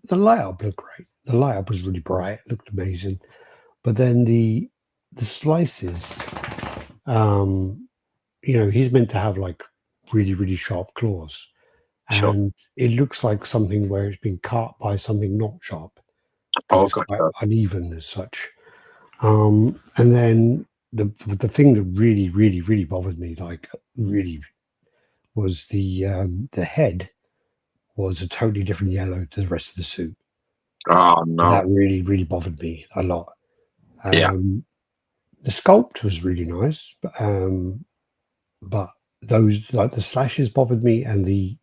layout looked great. The layout was really bright, looked amazing. But then the slices, you know, he's meant to have like really, really sharp claws. Sure. And it looks like something where it's been cut by something not sharp. Oh, it's quite uneven as such. And then the thing that really, really, really bothered me, like really, was the head was a totally different yellow to the rest of the suit. Oh no! That really, really bothered me a lot. The sculpt was really nice, but those like the slashes bothered me, and the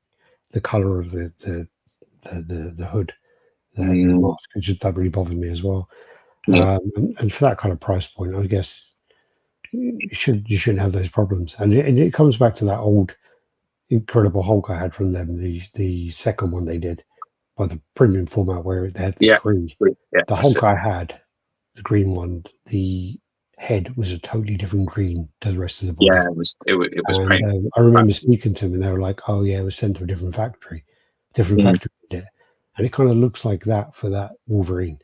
color of the hood, the mask, that really bothered me as well. And for that kind of price point, I guess you shouldn't have those problems. And it comes back to that old Incredible Hulk I had from them, the second one they did by the premium format where they had the three. The Hulk I had, the green one, the head was a totally different green to the rest of the body. Yeah, it was painted. I remember speaking to them and they were like, "Oh yeah, it was sent to a different factory. Factory did it." And it kind of looks like that for that Wolverine.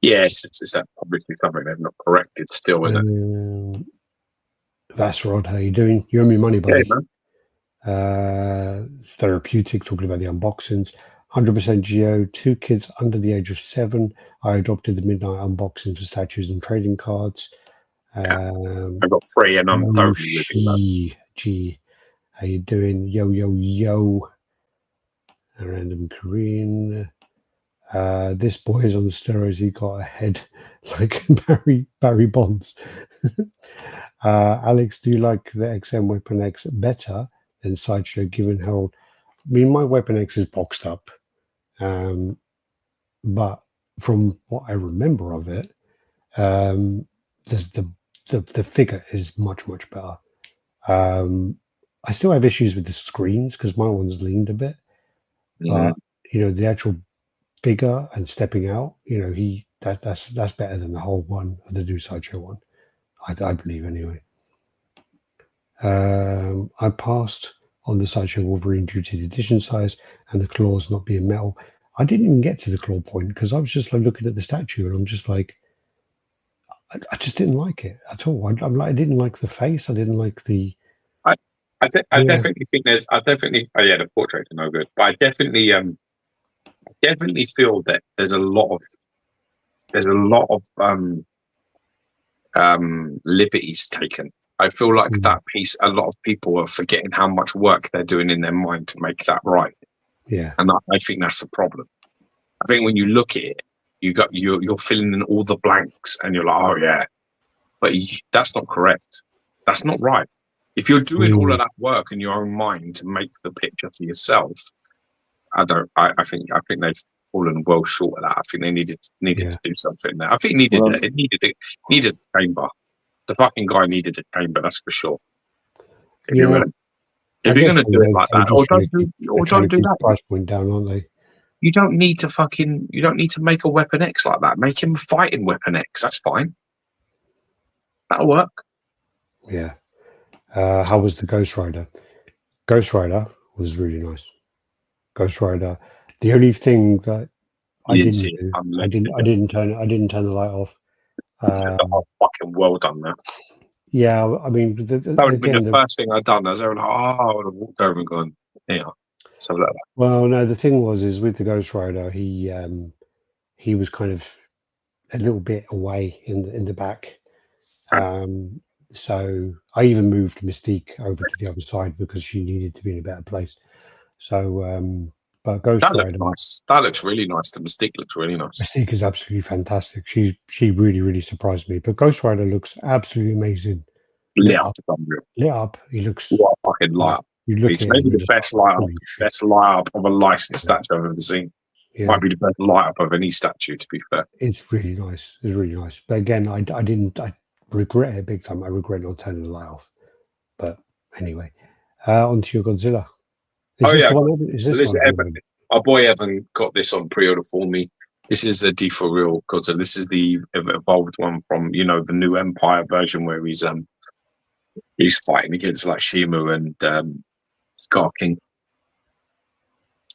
Yes, it's that probably something they've not corrected still, isn't it? That's Rod. How you doing? You owe me money, buddy. Yeah, man. Therapeutic, talking about the unboxings. 100% Geo, 2 kids under the age of 7. I adopted the midnight unboxing for statues and trading cards. I got 3 and I'm totally with you. G, how you doing? Yo, yo, yo. A random Korean. This boy is on the steroids. He got a head like Barry Bonds. Alex, do you like the XM Weapon X better than Sideshow, given how... I mean, my Weapon X is boxed up. But from what I remember of it, the figure is much, much better. I still have issues with the screens because my one's leaned a bit. But the actual figure and stepping out, that's better than the whole one of the new Sideshow one. I believe anyway. I passed on the Sideshow Wolverine due to the edition size and the claws not being metal. I didn't even get to the claw point because I was just like looking at the statue and I'm just like, I just didn't like it at all. I'm like, I didn't like the face. I didn't like the. I definitely think the portraits are no good, but I definitely feel that there's a lot of liberties taken. I feel like that piece, a lot of people are forgetting how much work they're doing in their mind to make that right. Yeah, and I think that's the problem. I think when you look at it, you're filling in all the blanks, and you're like, oh yeah, but that's not correct. That's not right. If you're doing all of that work in your own mind to make the picture for yourself, I think they've fallen well short of that. I think they needed to do something there. I think it needed a chamber. The fucking guy needed a chamber, that's for sure. If you're going to do it like that, or don't do that. Price point down, aren't they? You don't need to make a Weapon X like that. Make him fighting Weapon X. That's fine. That'll work. Yeah. How was the Ghost Rider? Ghost Rider was really nice. Ghost Rider. The only thing that I didn't turn the light off. Fucking well done there. Yeah, I mean, that would have been the first thing I'd done. As I was like, I would have walked over and gone, yeah. So like that. Well, no, the thing is with the Ghost Rider, he was kind of a little bit away in the back. So I even moved Mystique over to the other side because she needed to be in a better place. So, but Ghost Rider, nice. That looks really nice. The Mystique looks really nice. Mystique is absolutely fantastic. She really, really surprised me. But Ghost Rider looks absolutely amazing. Lit up. He looks what a fucking light up. It's maybe the best light up of a licensed statue I've ever seen. Yeah. Might be the best light up of any statue, to be fair. It's really nice. It's really nice. But again, I regret it big time. I regret not turning the light off. But anyway, onto your Godzilla. Evan. Our boy Evan got this on pre-order for me. This is a D for real Godzilla. This is the evolved one from the new Empire version where he's fighting against like Shimu and Scar King.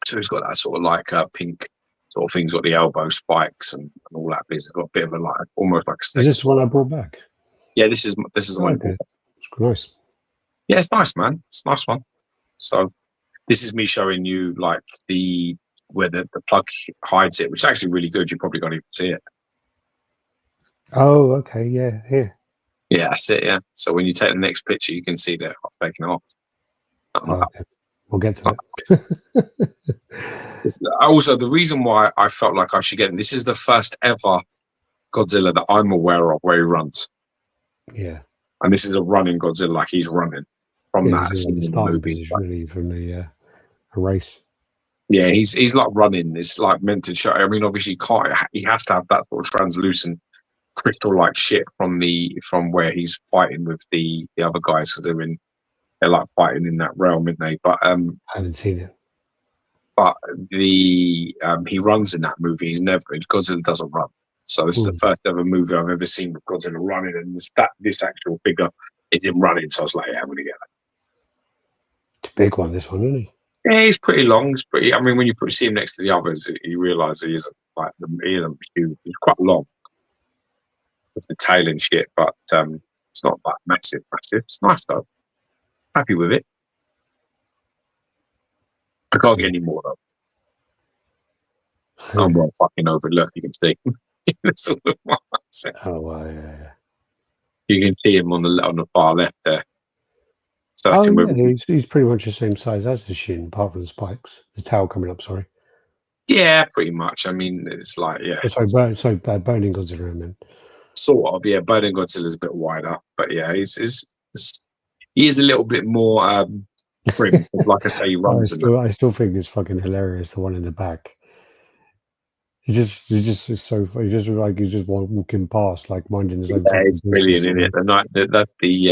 So he's got that sort of like pink sort of things, got the elbow spikes and all that business. It's got a bit of a like almost like a. Is this the one I brought back? Yeah, this is the one. Okay. It's nice. Yeah, it's nice, man. It's a nice one. So this is me showing you like where the plug hides it, which is actually really good. You probably can't even see it. Oh, okay. Yeah, here. Yeah, that's it. Yeah. So when you take the next picture, you can see that I've taken it off. Okay. We'll get to it. Also, the reason why I felt like I should get this is the first ever Godzilla that I'm aware of where he runs. Yeah. And this is a running Godzilla, like he's running from that movie. Really from a race. Yeah, he's like running. It's like meant to show. I mean, obviously, he has to have that sort of translucent crystal-like shit from where he's fighting with the other guys because they're like fighting in that realm, aren't they? But I haven't seen it. But he runs in that movie. Godzilla doesn't run. So this is the first ever movie I've ever seen with Godzilla running, and this actual figure is him running. So I was like, yeah, I'm gonna get that. It's a big one, this one, isn't he? Yeah, he's pretty long. I mean, when you see him next to the others, you realise he isn't huge. He's quite long with the tail and shit, but it's not like massive. It's nice though. Happy with it. I can't get any more though. I'm well fucking overlooked. You can see. That's all the ones. Oh, yeah. You can see him on the far left there. So he's pretty much the same size as the Shin, apart from the spikes. The tail coming up, sorry. Yeah, pretty much. I mean, it's like, yeah. Burning Godzilla, I mean. Sort of, yeah. Burning Godzilla's a bit wider. But yeah, he is a little bit more prim. Like I say, he runs. I still think it's fucking hilarious, the one in the back. He just is so funny. He's just walking past, like minding his own. Yeah, it's brilliant, isn't it? That's the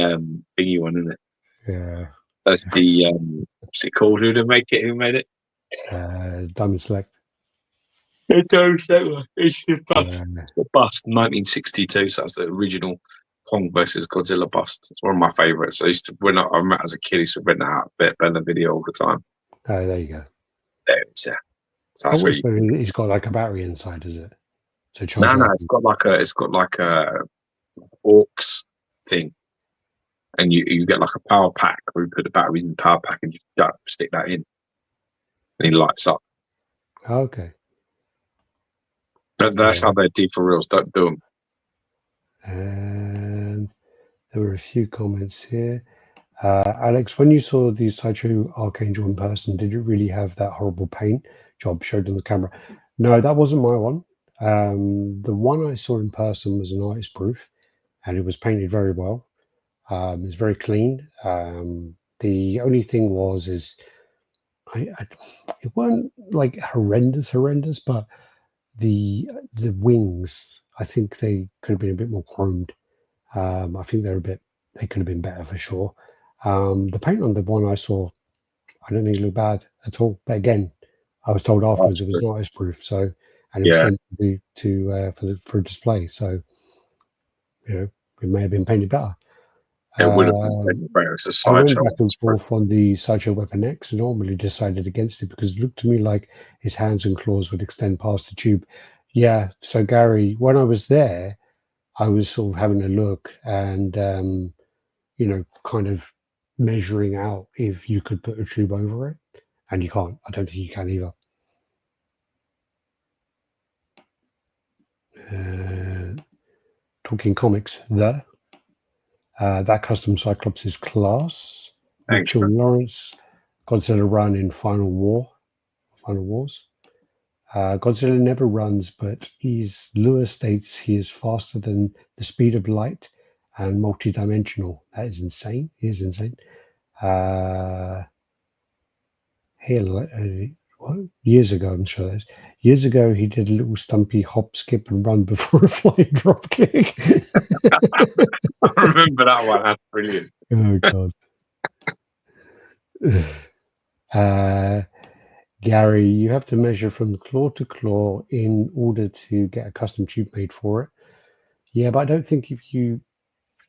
thingy one, isn't it? Yeah. That's the what's it called? Who made it? Diamond Select. It's the bust. The bust, 1962. So that's the original Kong versus Godzilla bust. It's one of my favourites. I used to when I met as a kid. I used to rent that out, bend the video all the time. Oh, there you go. Yeah. That's what it's got like a battery inside, is it? So no, it's got like a aux thing, and you get like a power pack where you put the batteries in the power pack and you stick that in, and it lights up. Okay. But that's how they're deep for reals. Don't do them. And there were a few comments here. Alex, when you saw the Sideshow Archangel in person, did it really have that horrible paint job showed on the camera? No, that wasn't my one. The one I saw in person was an artist proof, and it was painted very well. It was very clean. The only thing is it weren't like horrendous, but the wings, I think they could have been a bit more chromed. I think they could have been better for sure. The paint on the one I saw, I don't think it looked bad at all. But again, I was told afterwards it was not artist proof, so and it was sent for display. So it may have been painted better. It would have been painted better. It's a Sideshow. I went back and forth on the Sideshow Weapon X and normally decided against it because it looked to me like his hands and claws would extend past the tube. Yeah, so Gary, when I was there, I was sort of having a look and kind of measuring out if you could put a tube over it, and you can't. I don't think you can either. Talking comics, that custom Cyclops is class. Mitchell Lawrence, Godzilla run in Final Wars. Godzilla never runs, but Lewis states he is faster than the speed of light and multi-dimensional. That is insane. He is insane. Years ago, I'm sure that's years ago, he did a little stumpy hop, skip, and run before a flying drop kick. I remember that one. That's brilliant. Oh God. Gary, you have to measure from claw to claw in order to get a custom tube made for it. Yeah, but I don't think if you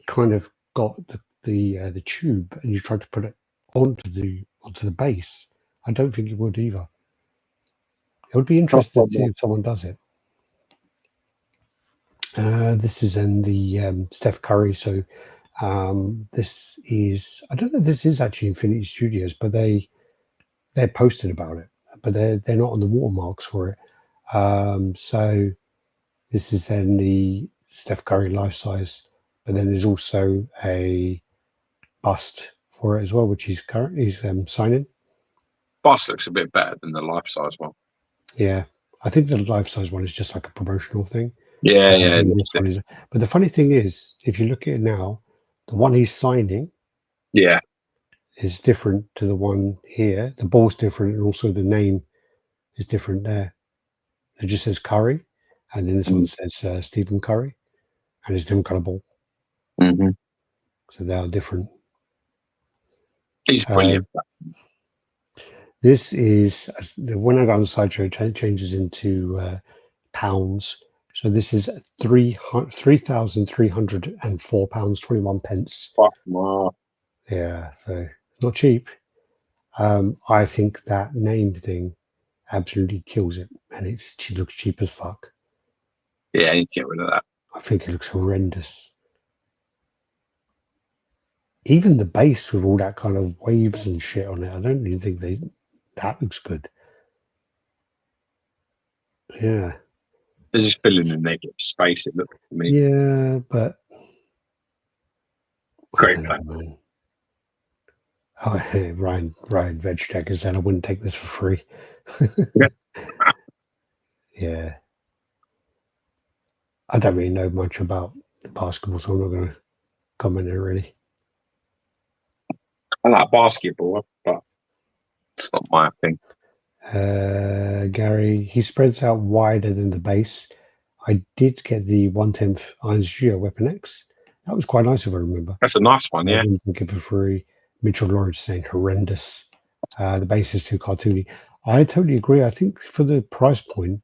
kind of got the tube and you tried to put it onto the base, I don't think it would either. It would be interesting to see if someone does it. This is in the Steph Curry. So this is, I don't know if this is actually Infinity Studios, but they're posted about it, but they're not on the watermarks for it. So this is then the Steph Curry life size, but then there's also a bust for it as well, which he's signing. Bust looks a bit better than the life size one. Yeah, I think the life size one is just like a promotional thing. Yeah. But the funny thing is, if you look at it now, the one he's signing, is different to the one here. The ball's different, and also the name is different there. It just says Curry, and then this one says Stephen Curry, and it's a different colour ball. Mm-hmm. So they are different. He's brilliant. This is when I go on the Sideshow, it changes into pounds. So this is £3,304, 21 pence. Wow. Yeah, so not cheap. I think that name thing absolutely kills it, and it looks cheap as fuck. Yeah, I need to get rid of that. I think it looks horrendous. Even the base with all that kind of waves and shit on it, I don't even think that looks good. Yeah. They're just filling the negative space, it looks to me. Yeah, but great plan. Oh, hey, Ryan VegTech said I wouldn't take this for free. Yeah. I don't really know much about basketball, so I'm not going to comment on it really. I like basketball, but it's not my thing. Gary, he spreads out wider than the base. I did get the 1/10 Irons Geo Weapon X. That was quite nice if I remember. That's a nice one, yeah. I didn't think it for free. Mitchell Lawrence saying horrendous. The base is too cartoony. I totally agree. I think for the price point,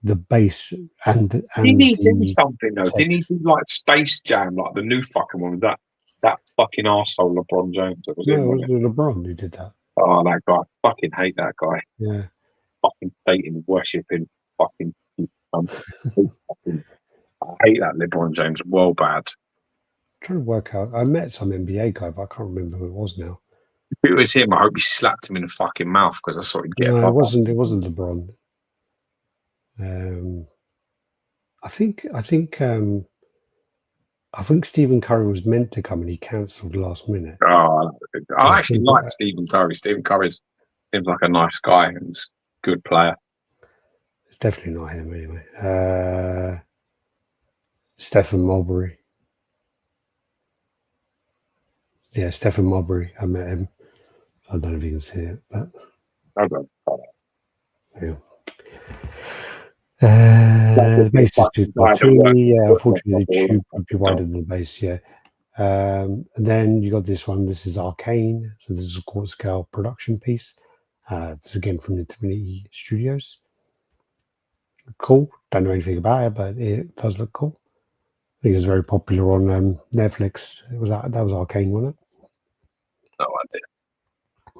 the base and Didn't he do the something though? Didn't he do like Space Jam, like the new fucking one? Was that fucking arsehole LeBron James? That was no, him, it was wasn't it? LeBron who did that. Oh, that guy! Fucking hate that guy. Yeah, Fucking Satan worshipping. Fucking. I hate that LeBron James. Well bad. I'm trying to work out. I met some NBA guy, but I can't remember who it was now. If it was him, I hope he slapped him in the fucking mouth because I saw he'd get. No, it wasn't. It wasn't LeBron. I think Stephen Curry was meant to come and he cancelled last minute. Oh, I actually like Stephen Curry. Stephen Curry seems like a nice guy and he's a good player. It's definitely not him anyway. Stephen Marbury. Yeah, Stephen Marbury. I met him. I don't know if you can see it, but yeah. The base is too cartoony. Yeah, unfortunately, the tube would be wider than the base. Yeah. And then you got this one. This is Arcane. So this is a quarter scale production piece. This is again from Infinity Studios. Cool. Don't know anything about it, but it does look cool. I think it's very popular on Netflix. It was that was Arcane, wasn't it? No idea.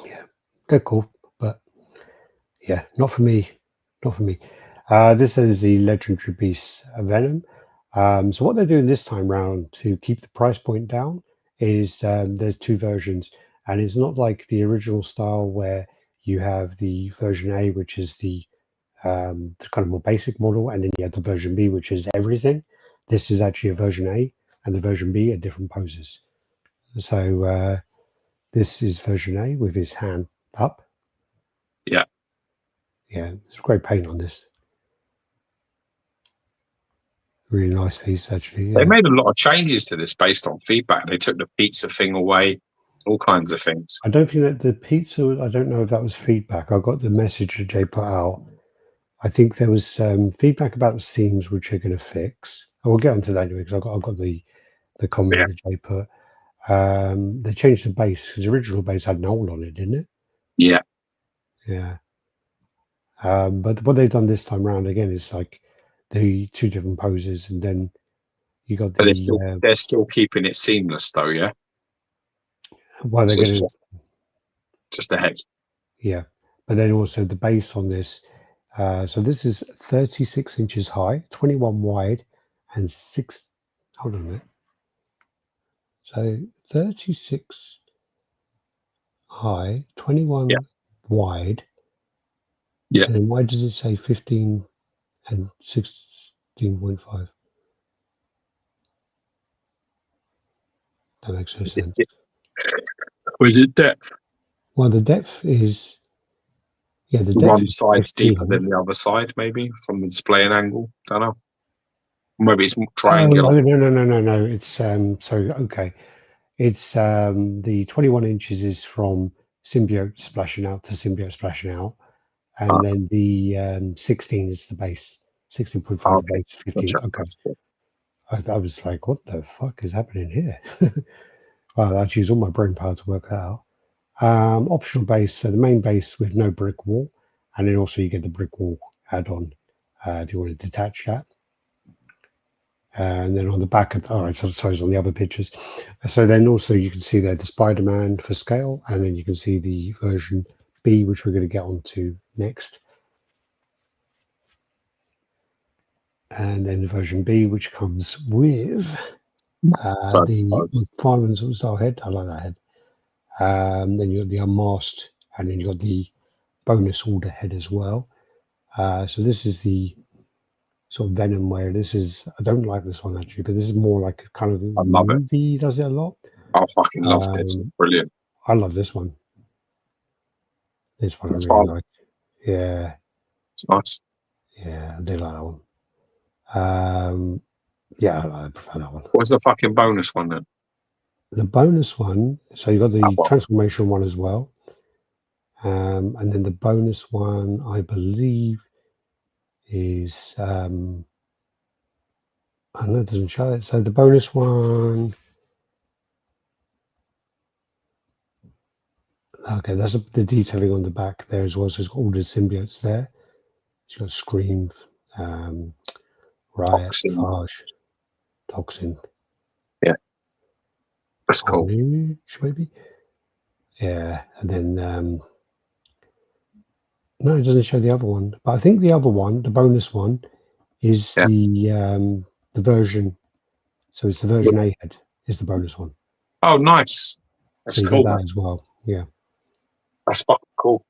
Yeah, they're cool, but yeah, not for me. Not for me. This is the legendary beast Venom. So what they're doing this time round to keep the price point down is there's two versions, and it's not like the original style where you have the version A, which is the kind of more basic model, and then you have the version B, which is everything. This is actually a version A, and the version B are different poses. So this is version A with his hand up. Yeah. Yeah, it's great paint on this. Really nice piece, actually. Yeah. They made a lot of changes to this based on feedback. They took the pizza thing away, all kinds of things. I don't think that the pizza, I don't know if that was feedback. I got the message that Jay put out. I think there was feedback about the seams, which are going to fix. We'll get onto that anyway, because I've got the comment that Jay put. They changed the base, because the original base had an hole on it, didn't it? Yeah. Yeah. But what they've done this time around, again, is like the two different poses, and then you got the... But they're still keeping it seamless, though, yeah? Why they're getting... Just the head. Yeah. But then also the base on this... so this is 36 inches high, 21 wide, and 6... Hold on a minute. So 36 high, 21 wide. Yeah. And then why does it say 15 and 16.5? That makes no sense. Was it depth? Well, the depth is... Yeah, the depth one side's deeper than the other side, maybe, from the displaying angle. Don't know. Maybe it's triangular. Oh, no. It's so okay. It's the 21 inches is from symbiote splashing out to symbiote splashing out, and then the 16 is the base. 16.5 the base, 15. Okay. I was like, what the fuck is happening here? Well, I had to use all my brain power to work that out. Optional base, so the main base with no brick wall, and then also you get the brick wall add-on if you want to detach that. And then on the back of, so it's on the other pictures. So then also you can see there the Spider-Man for scale, and then you can see the version B, which we're going to get onto next. And then the version B, which comes with the McFarlane's style head. I like that head. Then you got the unmasked, and then you got the bonus order head as well. So this is the sort of Venom where this is, I don't like this one actually, but this is more like kind of I love movie does it a lot. I fucking love this. It's brilliant. I love this one. This one I really like. Yeah. It's nice. Yeah, I do like that one. Yeah, I prefer that one. What's the fucking bonus one then? The bonus one, so you got the transformation one as well. And then the bonus one, I believe, is I know it doesn't show it. So the bonus one, Okay, that's the detailing on the back there as well. So it's got all the symbiotes there. It's got Scream, Riot, Toxin. Farge, Toxin. Yeah, that's cool. Carnage, maybe. Yeah, and then no, it doesn't show the other one. But I think the other one, the bonus one, is the version. So it's the version A head is the bonus one. Oh, nice. That's So you cool, get that man. as well. Yeah. That's fucking cool.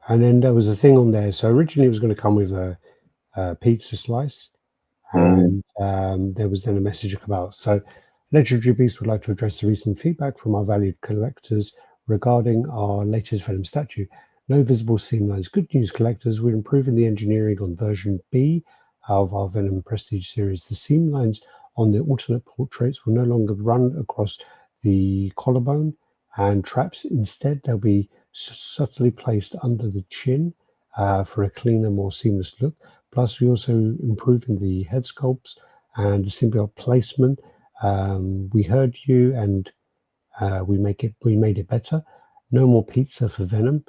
And then there was a thing on there. So originally it was going to come with a pizza slice, and there was then a message about. So Legendary Beast would like to address the recent feedback from our valued collectors regarding our latest Venom statue. No visible seam lines. Good news, collectors. We're improving the engineering on version B of our Venom Prestige series. The seam lines on the alternate portraits will no longer run across the collarbone and traps. Instead, they'll be subtly placed under the chin for a cleaner, more seamless look. Plus, we're also improving the head sculpts and the symbiote placement. We heard you, and we made it better. No more pizza for Venom.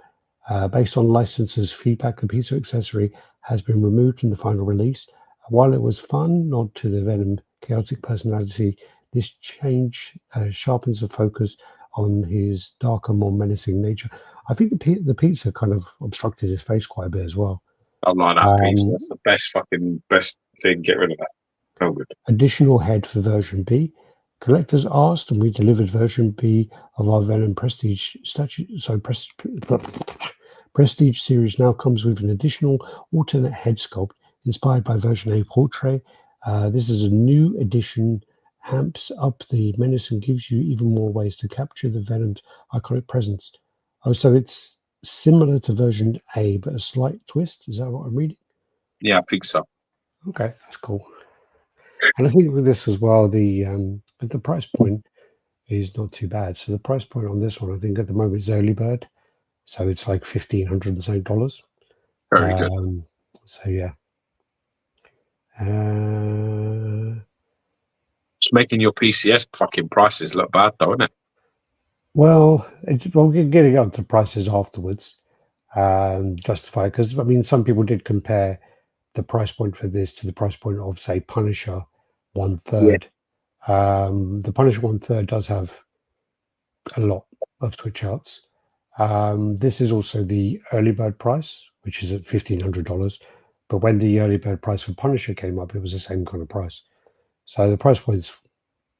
Based on licensors' feedback, the pizza accessory has been removed from the final release. While it was fun, nod to the Venom chaotic personality, this change sharpens the focus on his darker, more menacing nature. I think the pizza kind of obstructed his face quite a bit as well. I like that piece. That's the best thing. Get rid of that. Oh, good. Additional head for version B. Collectors asked, and we delivered version B of our Venom Prestige statue. So Prestige series now comes with an additional alternate head sculpt inspired by version A portrait. This is a new edition, amps up the menace and gives you even more ways to capture the Venom's iconic presence. Oh, so it's similar to version A, but a slight twist. Is that what I'm reading? Yeah, I think so. Okay, that's cool. And I think with this as well, the price point is not too bad. So the price point on this one, I think at the moment is early bird, so it's like $1,500 and something dollars. Very good. So yeah, It's making your PCS fucking prices look bad, though, isn't it? well, we're getting up to prices afterwards. Justify, because I mean, some people did compare the price point for this to the price point of, say, Punisher 1/3. The Punisher 1/3 does have a lot of switch outs. This is also the early bird price, which is at $1,500. But when the early bird price for Punisher came up, it was the same kind of price. So the price points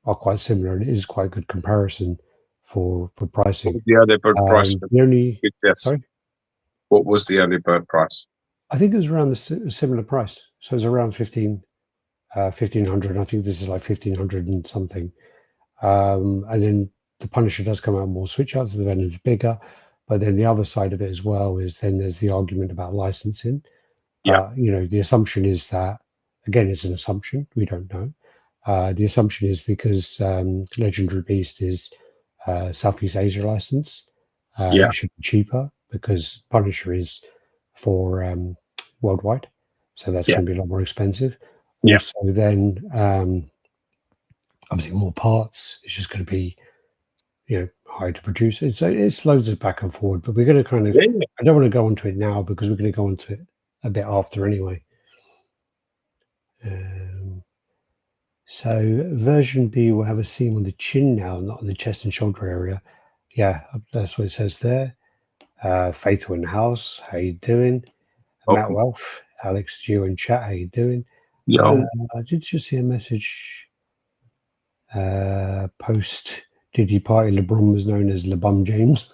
are quite similar, and it is quite a good comparison for pricing. The early bird price. The only, sorry, what was the early bird price? I think it was around the similar price. So it was around 1,500. I think this is like 1,500 and something. And then the Punisher does come out more switch outs, the Venom's bigger. But then the other side of it as well is then there's the argument about licensing. Yeah. The assumption is that, again, it's an assumption. We don't know. The assumption is because Legendary Beast is Southeast Asia license, it should be cheaper because Punisher is for worldwide. So that's going to be a lot more expensive. Also, then obviously more parts. It's just going to be hard to produce. It's loads of back and forward, but we're going to kind of. I don't want to go into it now because we're going to go into it a bit after anyway. So version B will have a seam on the chin now, not on the chest and shoulder area. Yeah, that's what it says there. Faithful in the house, how you doing? Matt Welf, Alex, Geo and chat, how you doing? I did just see a message. Post Diddy Party, LeBron was known as LeBum James.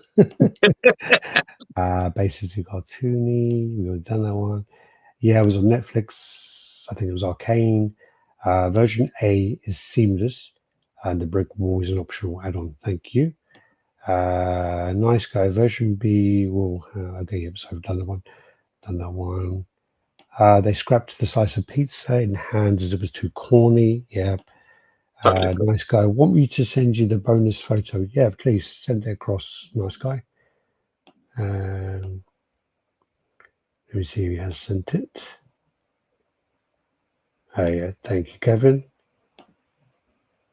Basically cartoony. We have done that one. Yeah, it was on Netflix. I think it was Arcane. Version A is seamless, and the brick wall is an optional add-on. Thank you. Nice guy. Version B. Well, okay, so I've done that one. They scrapped the slice of pizza in hand as it was too corny. Yeah. Nice guy. Want me to send you the bonus photo? Yeah, please send it across. Nice guy. Let me see if he has sent it. Oh yeah, thank you, Kevin.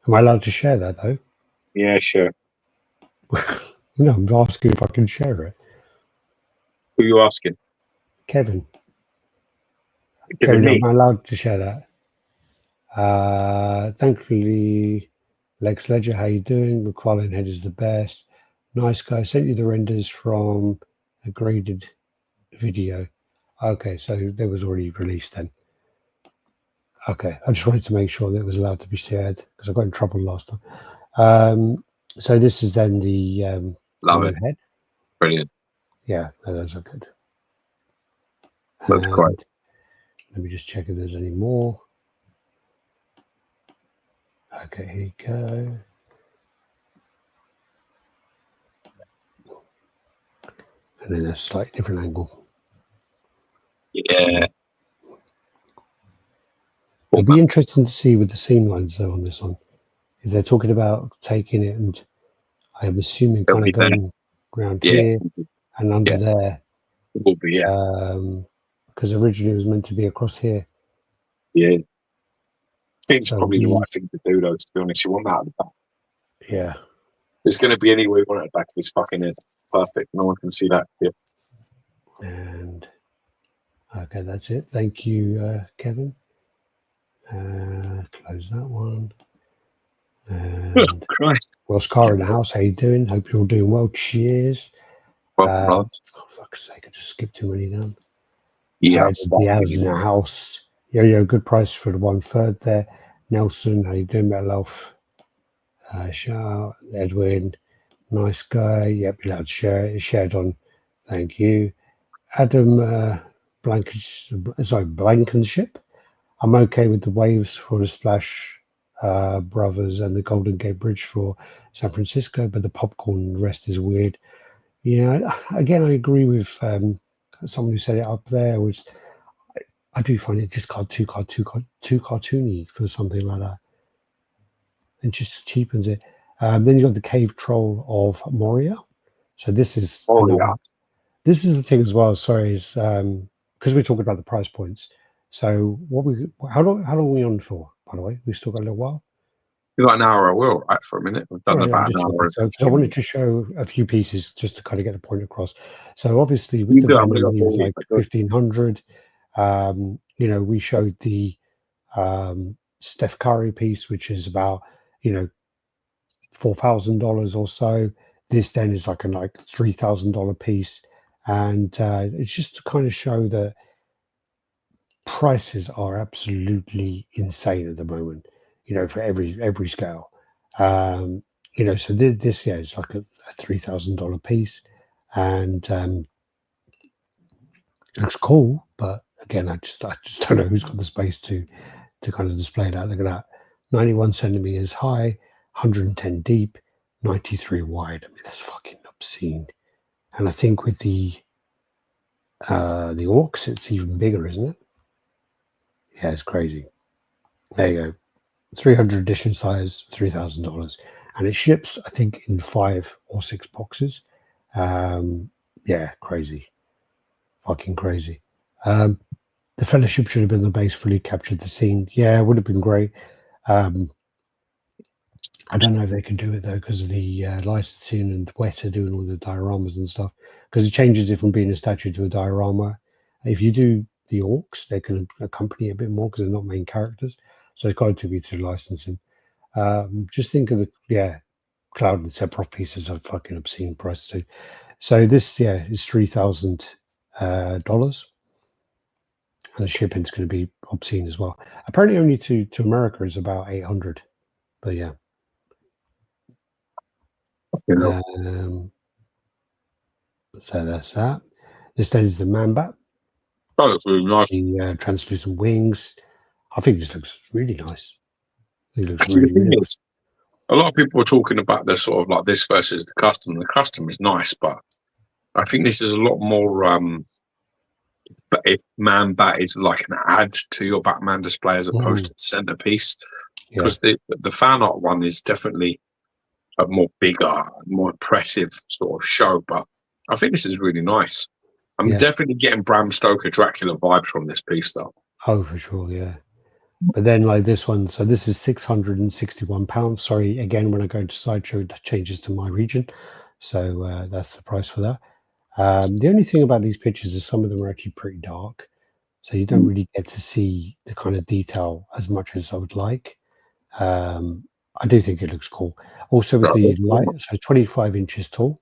Am I allowed to share that though? Yeah, sure. No, I'm asking if I can share it. Who are you asking? Kevin. Giving me? Am I allowed to share that? Thankfully, Lex Ledger, how you doing? McFarlane Head is the best. Nice guy. Sent you the renders from a graded video. Okay, so they was already released then. Okay, I just wanted to make sure that it was allowed to be shared because I got in trouble last time. So this is then the Love it. head. Brilliant. Yeah, those are good. That's great. Let me just check if there's any more. Okay, here you go. And then a slightly different angle. Yeah. It'll be interesting to see with the seam lines though on this one. If they're talking about taking it and I'm assuming kind of going around here and under there. It will be, yeah. Because originally it was meant to be across here. Yeah. I think it's probably the right thing to do though, to be honest. You want that at the back. Yeah. There's going to be any way you want it at the back of his fucking head. Perfect. No one can see that. Yeah. And okay, that's it. Thank you, Kevin. Close that one. And Ross Carr in the house. How you doing? Hope you're all doing well. Cheers. Welcome, oh, fuck's sake! I just skipped too many down. Yeah. Diaz in the house. Yo, good price for the 1/3 there. Nelson, how you doing, Metalelf? Shout out Edwin. Nice guy. Yep, you're allowed to share it. Shared on. Thank you. Adam Blankenship. I'm okay with the waves for the Splash Brothers and the Golden Gate Bridge for San Francisco, but the popcorn rest is weird. Yeah, again, I agree with someone who said it up there. Was I do find it just too cartoony for something like that. It just cheapens it. Then you got the Cave Troll of Moria. So this is this is the thing as well. Sorry, is because we're talking about the price points. So how long are we on for? By the way, we still got a little while. We've got an hour. I will right for a minute. We've done about an hour. So I wanted to show a few pieces just to kind of get the point across. So obviously with the Venom, he was like 1,500. We showed the Steph Curry piece, which is about $4,000 or so. This then is like a $3,000 piece, and it's just to kind of show that prices are absolutely insane at the moment. For every scale. So this is like a $3,000 piece, and it looks cool. But again, I just don't know who's got the space to kind of display that. Look at that, 91 centimeters high, 110 deep, 93 wide. I mean, that's fucking obscene. And I think with the orcs, it's even bigger, isn't it? Yeah, it's crazy. There you go. 300 edition size, $3,000, and it ships, I think, in 5 or 6 boxes. Yeah, crazy, fucking crazy. The Fellowship should have been the base, fully captured the scene. Yeah, it would have been great. I don't know if they can do it though because of the licensing and Weta doing all the dioramas and stuff. Because it changes it from being a statue to a diorama. If you do the orcs, they can accompany a bit more because they're not main characters. So it's got to be through licensing. Just think of the Cloud and Sephiroth pieces are fucking obscene price too. So this is $3,000, and the shipping's going to be obscene as well. Apparently, only to America is about 800, but yeah. So that's that. This then is the Man-Bat. Oh, it's really nice. The translucent wings. I think this looks really nice. It looks really nice. A lot of people are talking about the sort of like this versus the custom. The custom is nice, but I think this is a lot more. But if Man-Bat is like an add to your Batman display as opposed to the centerpiece, because the fan art one is definitely a more bigger, more impressive sort of show. But I think this is really nice. I'm definitely getting Bram Stoker Dracula vibes from this piece, though. Oh, for sure, yeah. But then like this one, so this is £661. Sorry, again, when I go to Sideshow, it changes to my region. So that's the price for that. The only thing about these pictures is some of them are actually pretty dark, so you don't really get to see the kind of detail as much as I would like. I do think it looks cool. Also with the light, so 25 inches tall.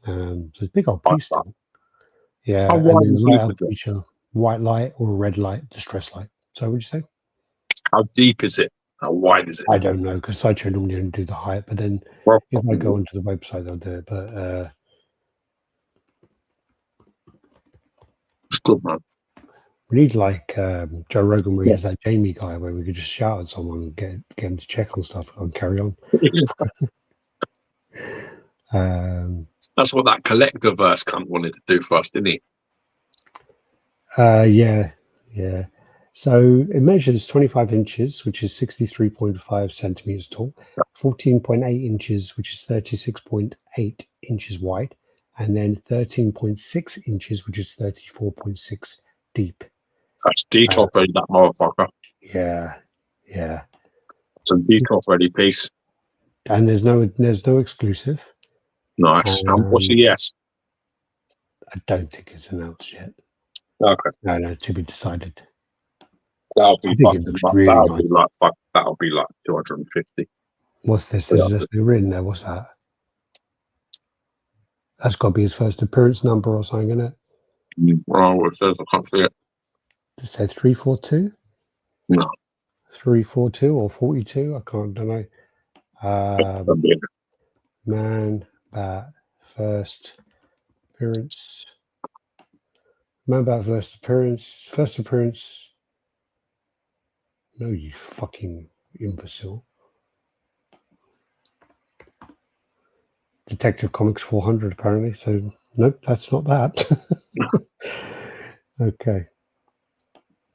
So it's a big old piece still. Yeah, How and wide then and the light deep out is it? feature, white light or red light, distress light. So would you say? How deep is it? How wide is it? I don't know, because Sideshow normally don't do the height, but then Well, if I go onto the website, they'll do it. But it's good, man. we need like Joe Rogan, where he has that Jamie guy, where we could just shout at someone and get him to check on stuff and carry on. That's what that Collectiverse cunt wanted to do for us, didn't he? Yeah. So it measures 25 inches, which is 63.5 centimeters tall, 14.8 inches, which is 36.8 inches wide, and then 13.6 inches, which is 34.6 deep. That's detail ready, that motherfucker. Yeah. Some detail ready piece. And there's no exclusive. Nice. What's the yes? I don't think it's announced yet. Okay. No, to be decided. That'll be fucking. Really nice. That'll be like 250. What's this? There's nothing written there. What's that? That's got to be his first appearance number or something, isn't it? Well, it says I can't see it. Does it say 342? No. 342 or 42? I don't know. Man Bat first appearance. Man Bat first appearance. First appearance. No, you fucking imbecile. Detective Comics 400 apparently. So nope, that's not that. Okay.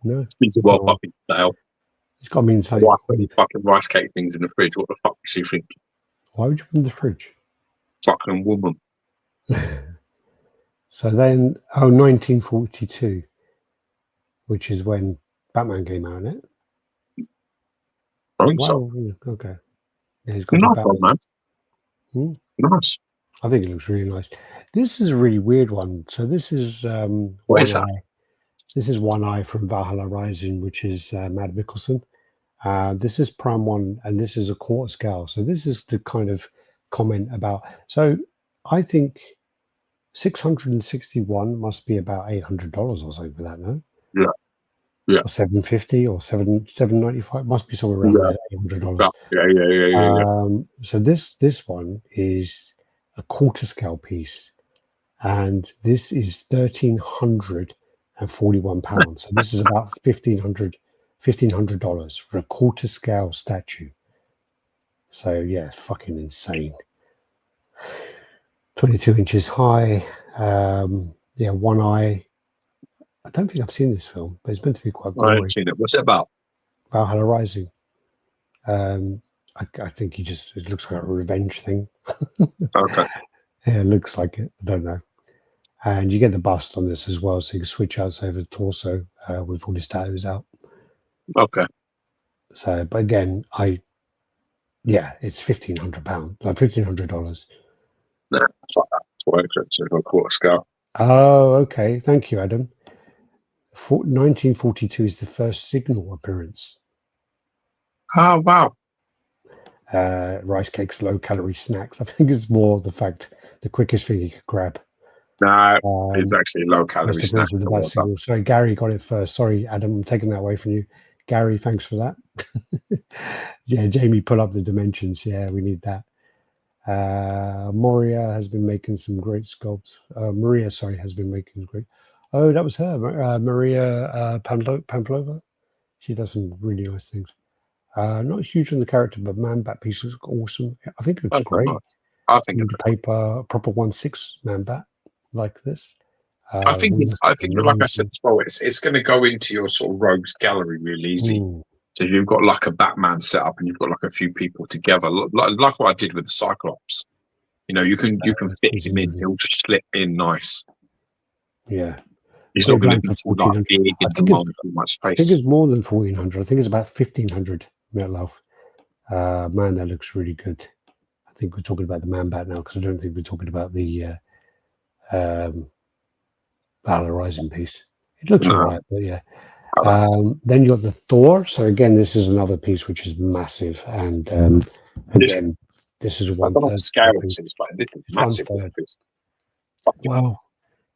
No. He's a well fucking stale. It's got to mean something. Why put fucking rice cake things in the fridge? What the fuck does she think? Why would you put them in the fridge? Fucking woman. So then, 1942, which is when Batman came out, isn't it? So. Okay. Yeah, he's got nice the Batman. Man. Nice. I think it looks really nice. This is a really weird one. So this is what is that? This is One Eye from Valhalla Rising, which is Matt Mickelson. This is Prime 1, and this is a quarter scale. So this is the kind of comment about. So I think 661 must be about $800 or something for that, no? Yeah. Or 750 or 795. Must be somewhere around there. $800. Yeah. So this one is a quarter scale piece, and this is £1,341. So this is about $1,500 for a quarter scale statue. So yeah, it's fucking insane. 22 inches high. Yeah, One Eye. I don't think I've seen this film, but it's meant to be quite gory. I haven't seen it. What's it about? Valhalla Rising. I think it looks like a revenge thing. Okay. Yeah, it looks like it. I don't know. And you get the bust on this as well, so you can switch out over the torso with all his tattoos out. Okay. So, but again, it's £1,500, like $1,500. Nah, fuck that. It's worth it. It's a quarter scale. Oh, okay. Thank you, Adam. 1942 is the first Signal appearance. Oh, wow. Rice cakes, low-calorie snacks. I think it's more the fact the quickest thing you could grab. No, it's actually low-calorie snack. Sorry, Gary got it first. Sorry, Adam, I'm taking that away from you. Gary, thanks for that. Yeah, Jamie, pull up the dimensions. Yeah, we need that. Moria has been making some great sculpts. Maria has been making great. Oh, that was her, Maria Pavlova. She does some really nice things. Not huge on the character, but Man Bat piece looks awesome. I think it looks great. Nice. I think the paper, proper 1/6 Man Bat like this. I think like I said as well, it's going to go into your sort of rogues gallery real easy. So you've got like a Batman set up, and you've got like a few people together, like what I did with the Cyclops. You know, you can fit him in; he'll just slip in nice. Yeah, he's not going to be too much space. I think it's more than 1,400. I think it's about 1,500 Metal Elf. Man, that looks really good. I think we're talking about the Man Bat now, because I don't think we're talking about the Battle Rising piece. It looks alright, but yeah. Then you got the Thor. So again, this is another piece which is massive, and again, this is one third scale. It's massive. Well,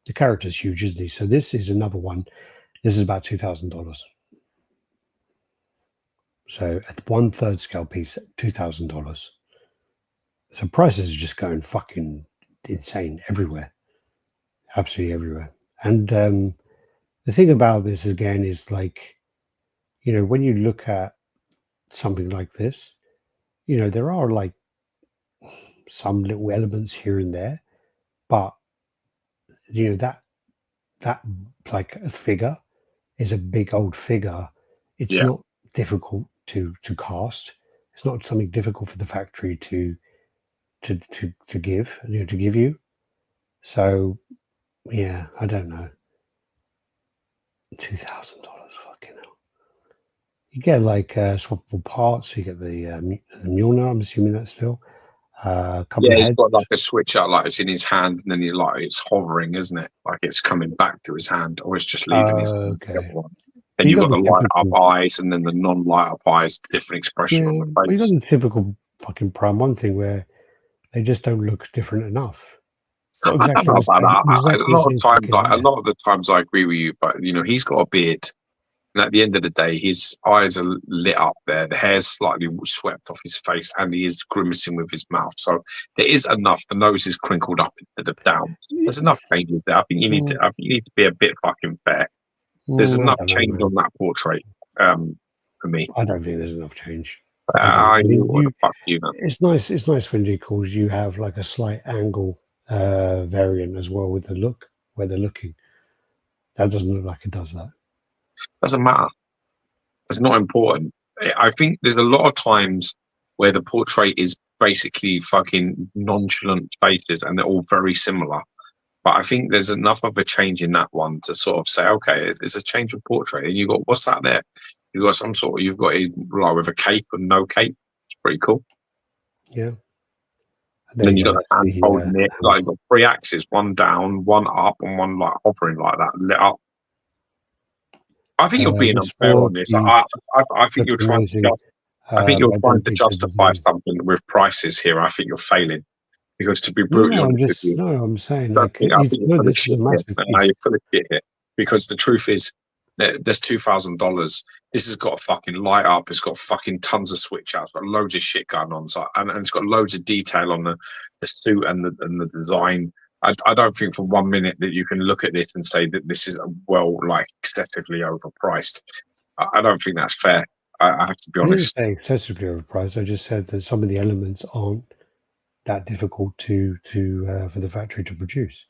the character's huge, isn't he? So this is another one. This is about $2,000. So at 1/3 scale piece, $2,000. So prices are just going fucking insane everywhere, absolutely everywhere. And the thing about this again is, like, you know, when you look at something like this, you know, there are like some little elements here and there, but you know that like a figure is a big old figure. It's not difficult to cast. It's not something difficult for the factory to give, you know, to give you. So yeah, I don't know. $2,000, fucking hell. You get like swappable parts. You get the Mjolnir. I'm assuming that's still a couple of heads. He's got like a switch out, like it's in his hand, and then it's hovering, isn't it? Like it's coming back to his hand, or it's just leaving his hand. Then you've got the light up eyes, and then the non-light up eyes, different expression on the face. You got the typical fucking Prime 1 thing where they just don't look different enough. Exactly, I don't know about that. A lot of the times I agree with you, but you know, he's got a beard, and at the end of the day, his eyes are lit up there. The hair's slightly swept off his face, and he is grimacing with his mouth. So there is enough. The nose is crinkled up instead of down. There's enough changes there. I think you need to be a bit fucking fair. There's enough change on that portrait for me. I don't think there's enough change. It's nice. It's nice when decals you have like a slight angle variant as well with the look where they're looking. That doesn't look like it does that. Doesn't matter. It's not important. I think there's a lot of times where the portrait is basically fucking nonchalant faces and they're all very similar. But I think there's enough of a change in that one to sort of say, okay, it's a change of portrait. And you got, what's that there? You've got you've got a like with a cape and no cape. It's pretty cool. Yeah. And then you've got the hand holding it. Like you've got 3 axes, one down, one up, and one like hovering like that, lit up. I think you're being unfair on this. I think you're trying to justify something with prices here. I think you're failing. Because to be brutally honest with you, I'm saying this is a massive piece. You're full of shit here. Because the truth is, there's $2,000. This has got a fucking light up. It's got fucking tons of switch outs. It's got loads of shit going on. So, and it's got loads of detail on the suit and the design. I don't think for 1 minute that you can look at this and say that this is excessively overpriced. I don't think that's fair. I have to be honest. I didn't say excessively overpriced. I just said that some of the elements aren't that difficult to for the factory to produce.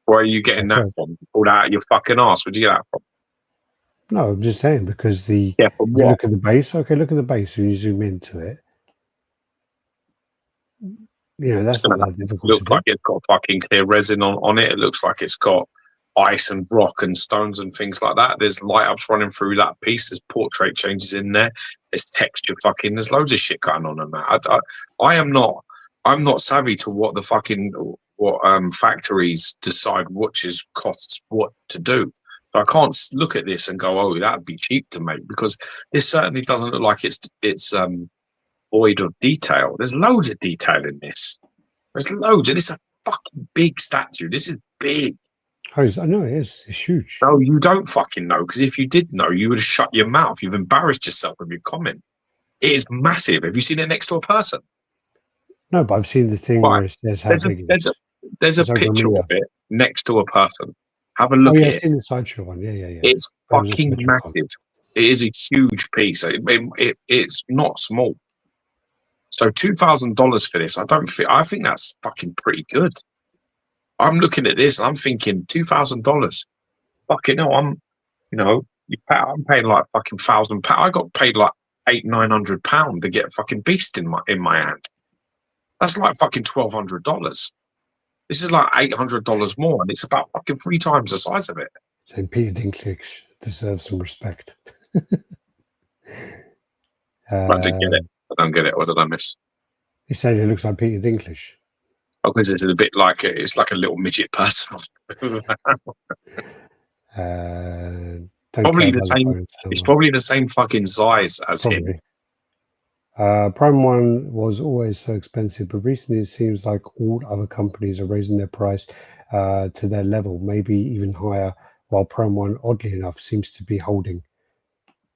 Where are you getting that from? Pulled out of your fucking ass. Where'd you get that from? No, I'm just saying because if you look at the base. Okay, look at the base and you zoom into it. You know, that's not that difficult. Looks like it's got fucking clear resin on it. It looks like it's got ice and rock and stones and things like that. There's light ups running through that piece. There's portrait changes in there. There's texture there's loads of shit going on in that. I'm not savvy to what the fucking factories decide watches costs what to do. So I can't look at this and go, oh, that'd be cheap to make, because this certainly doesn't look like it's void of detail. There's loads of detail in this. There's loads, and it's a fucking big statue. This is big. I know it is. It's huge. No, you don't fucking know, because if you did know, you would have shut your mouth. You've embarrassed yourself with your comment. It is massive. Have you seen it next to a person? No, but I've seen the thing where it says how big it is. There's a picture of it next to a person. Have a look at it. I've seen the Sideshow one. Yeah. It's fucking massive. It is a huge piece. It's not small. So $2,000 for this, I think that's fucking pretty good. I'm looking at this and I'm thinking $2,000. Fucking hell, I'm paying like fucking £1,000. I got paid like £800-900 to get a fucking beast in my hand. That's like fucking $1,200. This is like $800 more, and it's about fucking 3 times the size of it. So Peter Dinklage deserves some respect. I didn't get it. I don't get it. What did I miss? You said it looks like Peter Dinklage. Because it's a bit like it's like a little midget person. Probably the same. It's probably the same fucking size as him. Prime 1 was always so expensive, but recently it seems like all other companies are raising their price to their level, maybe even higher, while Prime 1, oddly enough, seems to be holding.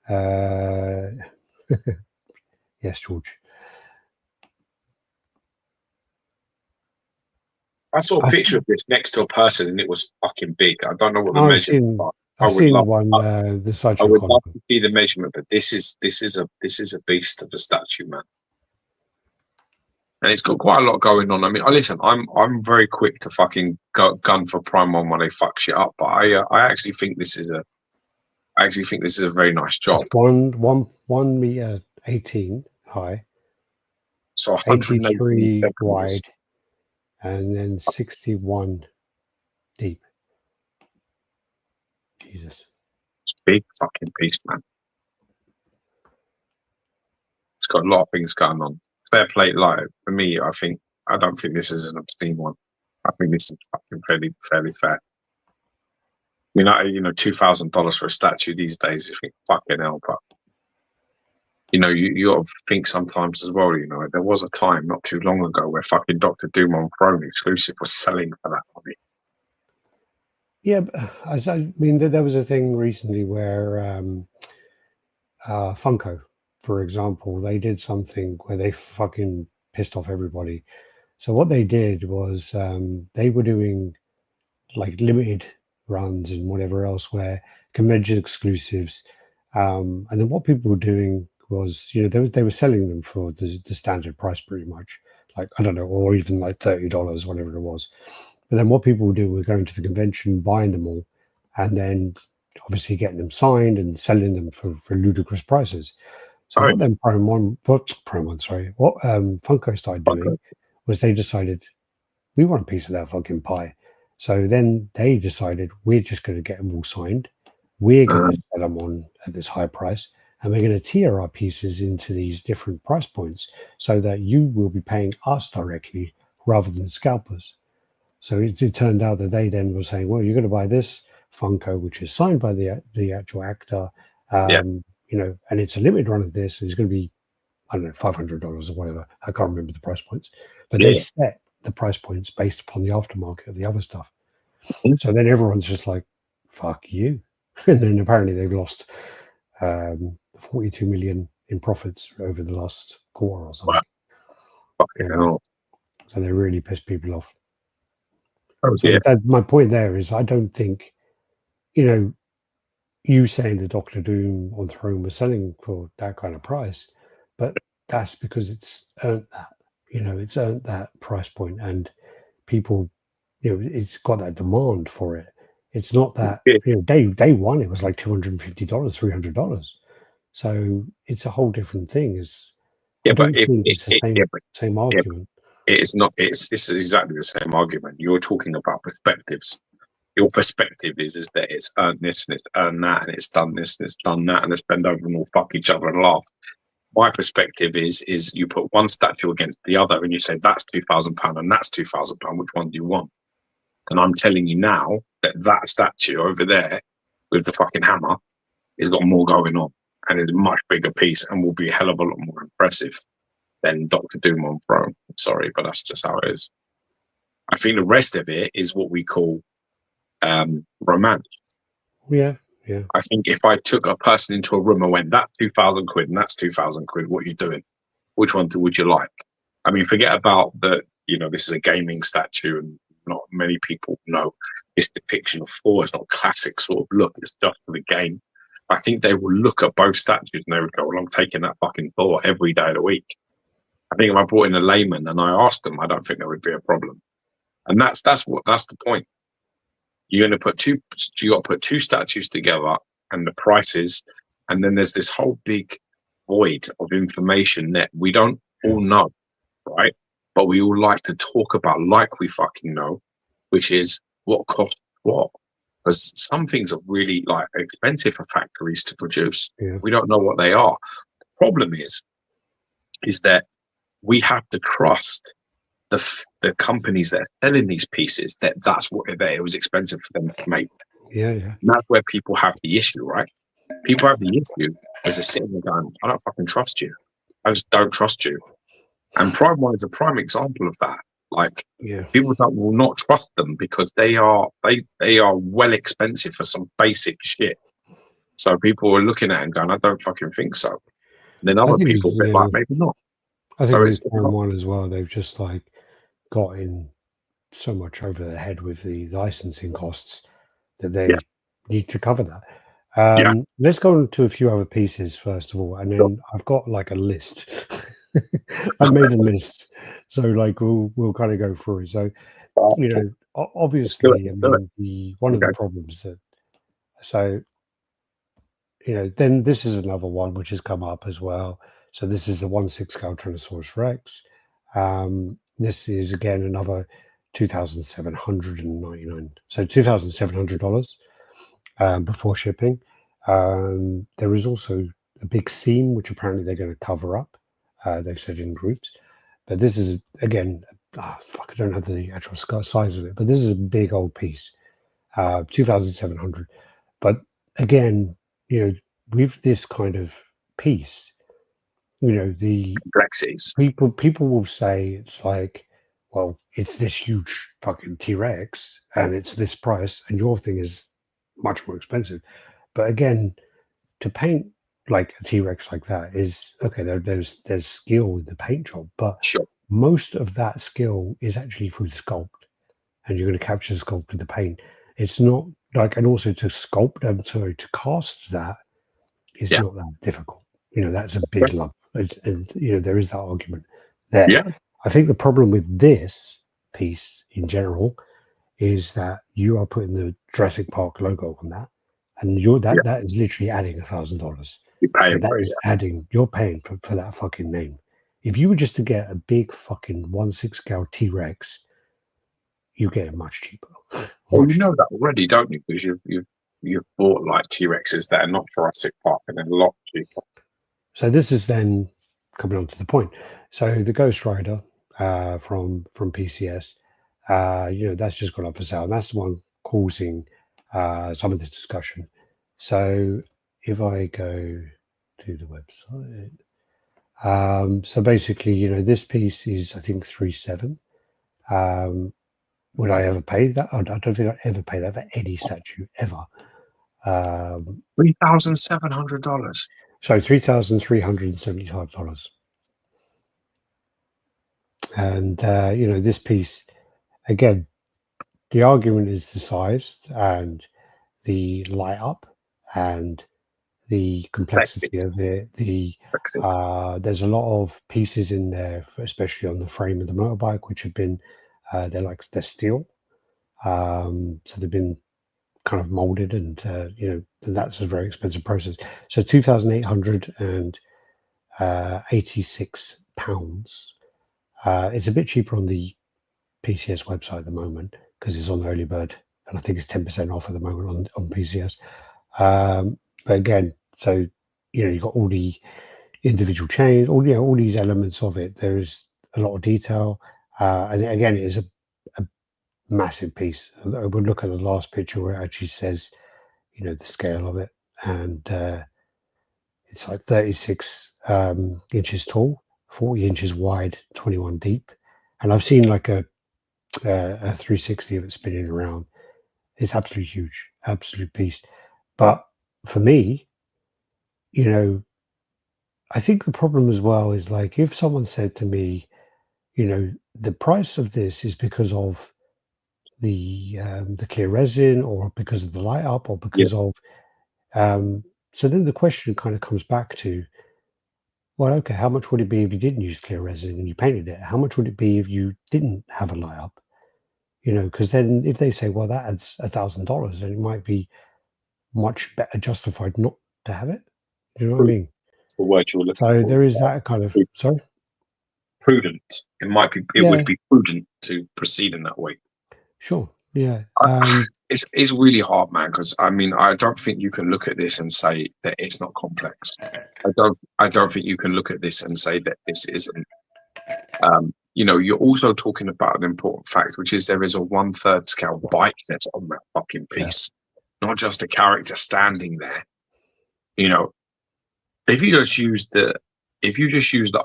Yes, George. I saw a picture of this next to a person, and it was fucking big. I don't know what the measurements are. I've seen the one, the Sideshow. I would love to see the measurement, but this is a beast of a statue, man. And it's got quite a lot going on. I mean, listen, I'm very quick to fucking gun for Prime 1 when they fuck shit up, but I actually think this is a very nice job. It's 1 meter 18 high, so 83 wide, and then 61 deep. Jesus, it's a big fucking piece, man. It's got a lot of things going on. Fair play, like for me, I don't think this is an obscene one. I think this is fucking fairly fair. I mean, $2,000 for a statue these days, you think fucking hell, but you got to think sometimes as well. There was a time not too long ago where fucking Doctor Doom on Throne exclusive was selling for that money. Yeah, I mean, there was a thing recently where Funko, for example, they did something where they fucking pissed off everybody. So what they did was they were doing like limited runs and whatever else, where convention exclusives, and then what people were doing was, they were selling them for the standard price pretty much, like, I don't know, or even like $30, whatever it was. But then what people would do was going to the convention, buying them all, and then obviously getting them signed and selling them for ludicrous prices. So what Funko started doing was they decided, we want a piece of that fucking pie. So then they decided, we're just going to get them all signed. We're going to sell them on at this high price, and we're going to tier our pieces into these different price points so that you will be paying us directly rather than scalpers. So it turned out that they then were saying, well, you're going to buy this Funko, which is signed by the actual actor, and it's a limited run of this. It's going to be, I don't know, $500 or whatever. I can't remember the price points, but they set the price points based upon the aftermarket of the other stuff. So then everyone's just like, fuck you. And then apparently they've lost 42 million in profits over the last quarter or something. Wow. So they really pissed people off. My point there is, I don't think, you saying the Doctor Doom on Throne was selling for that kind of price, but that's because it's earned that. It's earned that price point, and people, it's got that demand for it. It's not that, day one, it was like $250, $300. So it's a whole different thing. It's the same argument. It's not. It's exactly the same argument. You're talking about perspectives. Your perspective is that it's earned this and it's earned that and it's done this and it's done that and let's bend over and all fuck each other and laugh. My perspective is you put one statue against the other and you say that's £2,000 and that's £2,000. Which one do you want? And I'm telling you now that statue over there with the fucking hammer has got more going on and is a much bigger piece and will be a hell of a lot more impressive than Doctor Doom on Throne. Sorry, but that's just how it is. I think the rest of it is what we call romance. Yeah. I think if I took a person into a room and went, that's 2,000 quid and that's 2,000 quid, what are you doing? Which one would you like? I mean, forget about this is a gaming statue and not many people know this depiction of Thor. It's not classic sort of look. It's just for the game. I think they will look at both statues and they would go, well, I'm taking that fucking Thor every day of the week. I think if I brought in a layman and I asked them, I don't think there would be a problem. And that's the point. You got to put two statues together and the prices, and then there's this whole big void of information that we don't all know, right? But we all like to talk about like we fucking know, which is what costs what. Because some things are really like expensive for factories to produce. Yeah. We don't know what they are. The problem is that we have to trust the companies that are selling these pieces that's what it was expensive for them to make. Yeah. And that's where people have the issue, right? People have the issue as they're sitting there going, I don't fucking trust you. I just don't trust you. And Prime 1 is a prime example of that. Like, people will not trust them because they are well expensive for some basic shit. So people are looking at it and going, I don't fucking think so. And then other people are like, maybe not. I think with Prime 1 as well, they've just like got in so much over their head with the licensing costs that they need to cover that. Let's go on to a few other pieces first of all, and then I've got like a list. I made a list, so like we'll kind of go through it. So you know, obviously, I mean, one of the problems that then this is another one which has come up as well. So this is the 1/6 scale Tyrannosaurus Rex. This is again another $2,799. So $2,700 before shipping. There is also a big seam which apparently they're going to cover up. They've said in groups, but this is again, I don't have the actual size of it, but this is a big old piece, 2,700. But again, with this kind of piece, the complexities. People will say it's like, well, it's this huge fucking T-Rex and it's this price, and your thing is much more expensive. But again, to paint like a T-Rex like that is okay. There's skill in the paint job, but most of that skill is actually through the sculpt, and you're going to capture the sculpt with the paint. It's not like, and also to sculpt, to cast that is not that difficult. That's a big lump. And there is that argument there. Yeah. I think the problem with this piece in general is that you are putting the Jurassic Park logo on that, and that is literally adding $1,000. You're paying for it. You're paying for that fucking name. If you were just to get a big fucking 1/6 scale T-Rex, you get it much cheaper. Well, you know that already, don't you? Because you've bought like T-Rexes that are not Jurassic Park and they're a lot cheaper. So this is then coming on to the point. So the Ghost Rider from PCS, that's just gone up for sale. And that's the one causing some of this discussion. So if I go to the website, so basically, this piece is, I think, 3.7. Would I ever pay that? I don't think I'd ever pay that for any statue ever. $3,700. So $3,375. And this piece, again, the argument is the size and the light up and the complexity of it. There's a lot of pieces in there, especially on the frame of the motorbike, which have been they're steel, so they've been kind of molded, and that's a very expensive process. So £2,886. It's a bit cheaper on the PCS website at the moment because it's on the early bird, and I think it's 10% off at the moment on PCS. But again, so you've got all the individual chains, all these elements of it. There is a lot of detail, and again, it is a massive piece. I would look at the last picture where it actually says, the scale of it, and it's like 36 inches tall, 40 inches wide, 21 deep. And I've seen like a 360 of it spinning around. It's absolutely huge, absolute beast. But for me, I think the problem as well is like if someone said to me, the price of this is because of the clear resin, or because of the light up, or because of so then the question kind of comes back to, well, okay, how much would it be if you didn't use clear resin and you painted it? How much would it be if you didn't have a light up? Because then if they say, well, that adds $1,000, then it might be much better justified not to have it. You know what I mean? The word you were looking so for. There is that kind of prudent. It would be prudent to proceed in that way. Sure. Yeah. It's really hard, man, because I mean, I don't think you can look at this and say that it's not complex. I don't think you can look at this and say that this isn't You're also talking about an important fact, which is there is a 1/3 scale bike that's on that fucking piece, not just a character standing there. If you just use the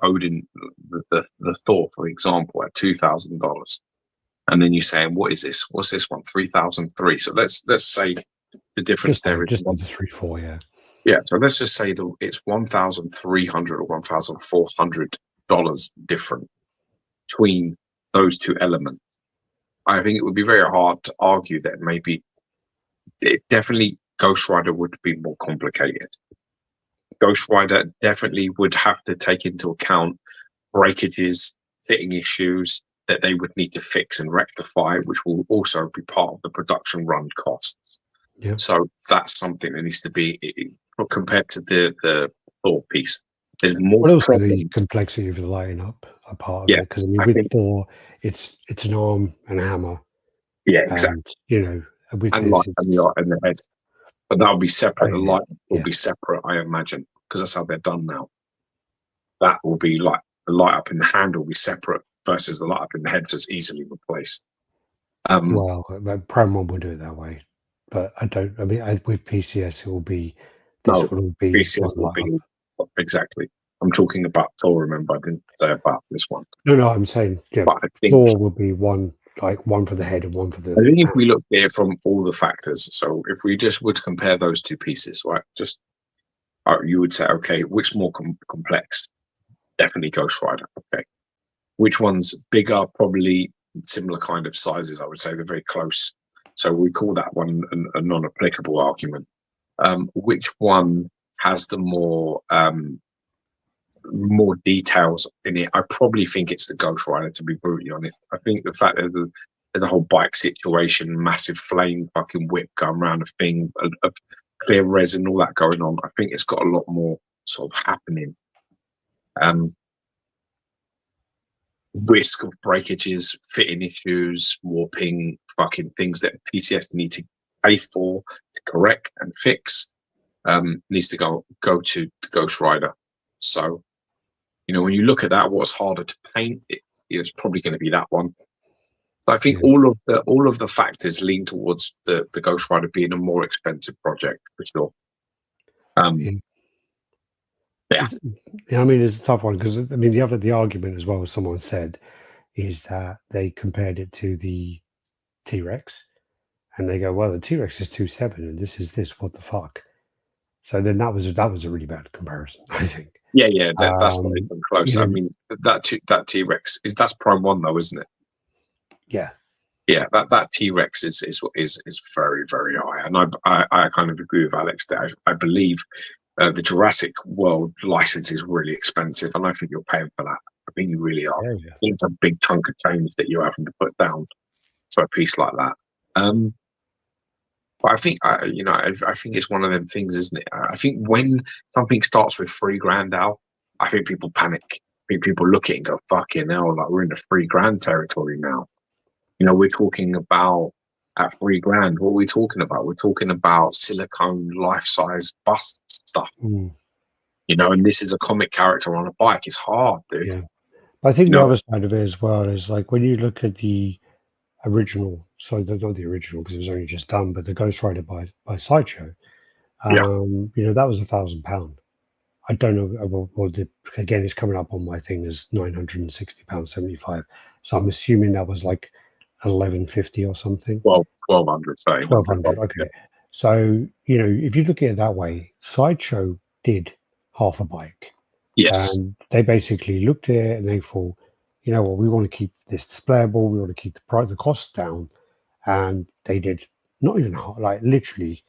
Odin, the Thor, for example, at $2,000, and then you're saying, what is this? What's this one? 3,003. So let's say the difference there is just under 3-4, yeah. Yeah, so let's just say that it's $1,300 or $1,400 different between those two elements. I think it would be very hard to argue that maybe definitely Ghost Rider would be more complicated. Ghost Rider definitely would have to take into account breakages, fitting issues that they would need to fix and rectify, which will also be part of the production run costs. Yeah. So that's something that needs to be compared to the Thor piece. There's more. But also the complexity of the lighting up a part of it, because with Thor, it's an arm and a hammer. Yeah, exactly. And with and the head, but that'll be separate. The light will be separate, I imagine, because that's how they're done now. That will be like the light up in the hand will be separate versus the light up in the head, so it's easily replaced. Well, Prime 1 will do it that way, but I don't. I mean, with PCS, it will be. PCS will be exactly. I'm talking about Thor. Remember, I didn't say about this one. No, I'm saying Thor will be one for the head and one for the. I think if we look here from all the factors, so if we just would compare those two pieces, right? You would say, okay, which more complex? Definitely Ghost Rider. Okay, which one's bigger? Probably similar kind of sizes. I would say they're very close. So we call that one a non-applicable argument. Which one has the more details in it? I probably think it's the Ghost Rider, to be brutally honest. I think the fact that there's a whole bike situation, massive flame fucking whip going around, a thing, a clear resin, all that going on. I think it's got a lot more sort of happening. Risk of breakages, fitting issues, warping, fucking things that PCS need to pay for to correct and fix, needs to go to the Ghost Rider. So, when you look at that, what's harder to paint, it's probably going to be that one. But I think all of the factors lean towards the Ghost Rider being a more expensive project for sure. Yeah, I mean, it's a tough one because the argument as well, as someone said, is that they compared it to the T-Rex, and they go, well, the T-Rex is 2.7 and this is this. What the fuck? So then that was a really bad comparison, I think. Yeah, that's not even close. I mean, that T-Rex that's Prime 1 though, isn't it? Yeah. Yeah, that T-Rex is very, very high, and I kind of agree with Alex there. I believe the Jurassic World license is really expensive, and I think you're paying for that. I think you really are. Yeah. It's a big chunk of change that you're having to put down for a piece like that. But I think I think it's one of them things, isn't it? I think when something starts with $3,000 out, I think people panic. I think people look at it and go, "Fucking hell!" Like we're in the $3,000 territory now. We're talking about at $3,000. What are we talking about? We're talking about silicone life-size bust stuff. And this is a comic character on a bike. It's hard, dude. Yeah, I think the other side of it as well is like when you look at the original. So not the original because it was only just done, but the Ghost Rider by Sideshow. That was £1,000. I don't know. Well, again, it's coming up on my thing as £960.75. So I'm assuming that was like 1150 or something. 1200. Say 1200. Okay. So if you look at it that way, Sideshow did half a bike. Yes. And they basically looked at it and they thought, we want to keep this displayable. We want to keep the costs down. And they did not even like literally,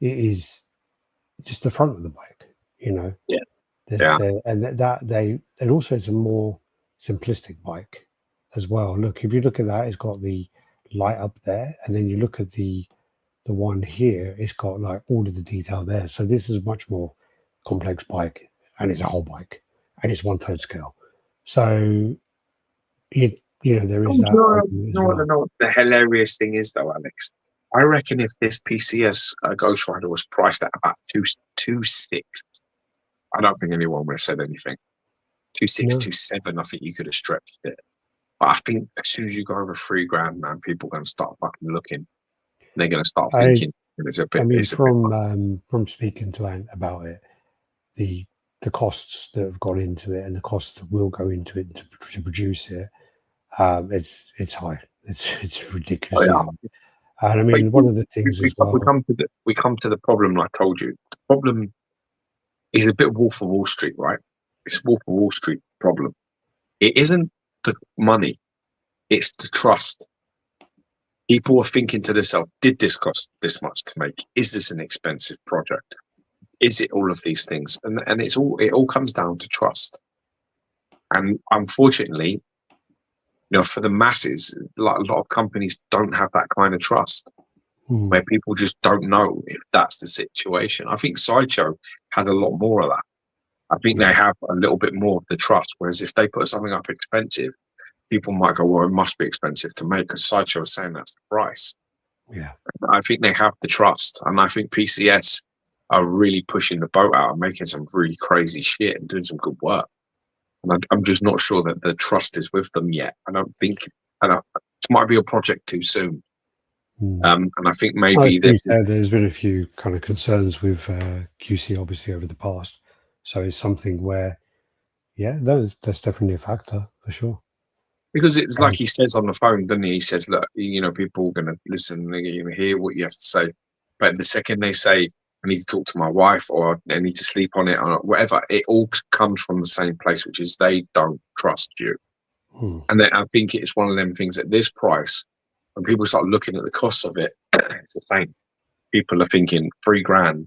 it is just the front of the bike. Yeah. And also it's a more simplistic bike as well. Look, if you look at that, it's got the light up there, and then you look at the one here, it's got like all of the detail there. So this is a much more complex bike, and it's a whole bike, and it's 1/3 scale. So there is that. What the hilarious thing is though, Alex? I reckon if this PCS Ghost Rider was priced at about 2.6, I don't think anyone would have said anything. 2.6, 2.7, I think you could have stretched it. But I think as soon as you go over $3,000, man, people are going to start fucking looking. They're going to start thinking it's a bit. From speaking to Ant about it, the costs that have gone into it and the costs that will go into it to produce it, it's high. It's ridiculous. Oh, yeah. And I mean, one of the things as well, we come to the problem. Like I told you, the problem is a bit Wolf of Wall Street, right? It's Wolf of Wall Street problem. It isn't the money; it's the trust. People are thinking to themselves, "Did this cost this much to make? Is this an expensive project? Is it all of these things?" And it all comes down to trust. And unfortunately, for the masses, like a lot of companies don't have that kind of trust, where people just don't know if that's the situation. I think Sideshow has a lot more of that. I think they have a little bit more of the trust. Whereas if they put something up expensive, people might go, "Well, it must be expensive to make," because Sideshow is saying that's the price. Yeah, I think they have the trust, and I think PCS are really pushing the boat out and making some really crazy shit and doing some good work. And I'm just not sure that the trust is with them yet. It might be a project too soon. And I think maybe there's been a few kind of concerns with QC obviously over the past. So it's something where, that's definitely a factor for sure. Because it's like he says on the phone, doesn't he? He says, "Look, people are going to listen, they're going to hear what you have to say. But the second they say, I need to talk to my wife, or I need to sleep on it, or whatever, it all comes from the same place, which is they don't trust you." And then I think it's one of them things at this price, when people start looking at the cost of it, it's the same. People are thinking $3,000,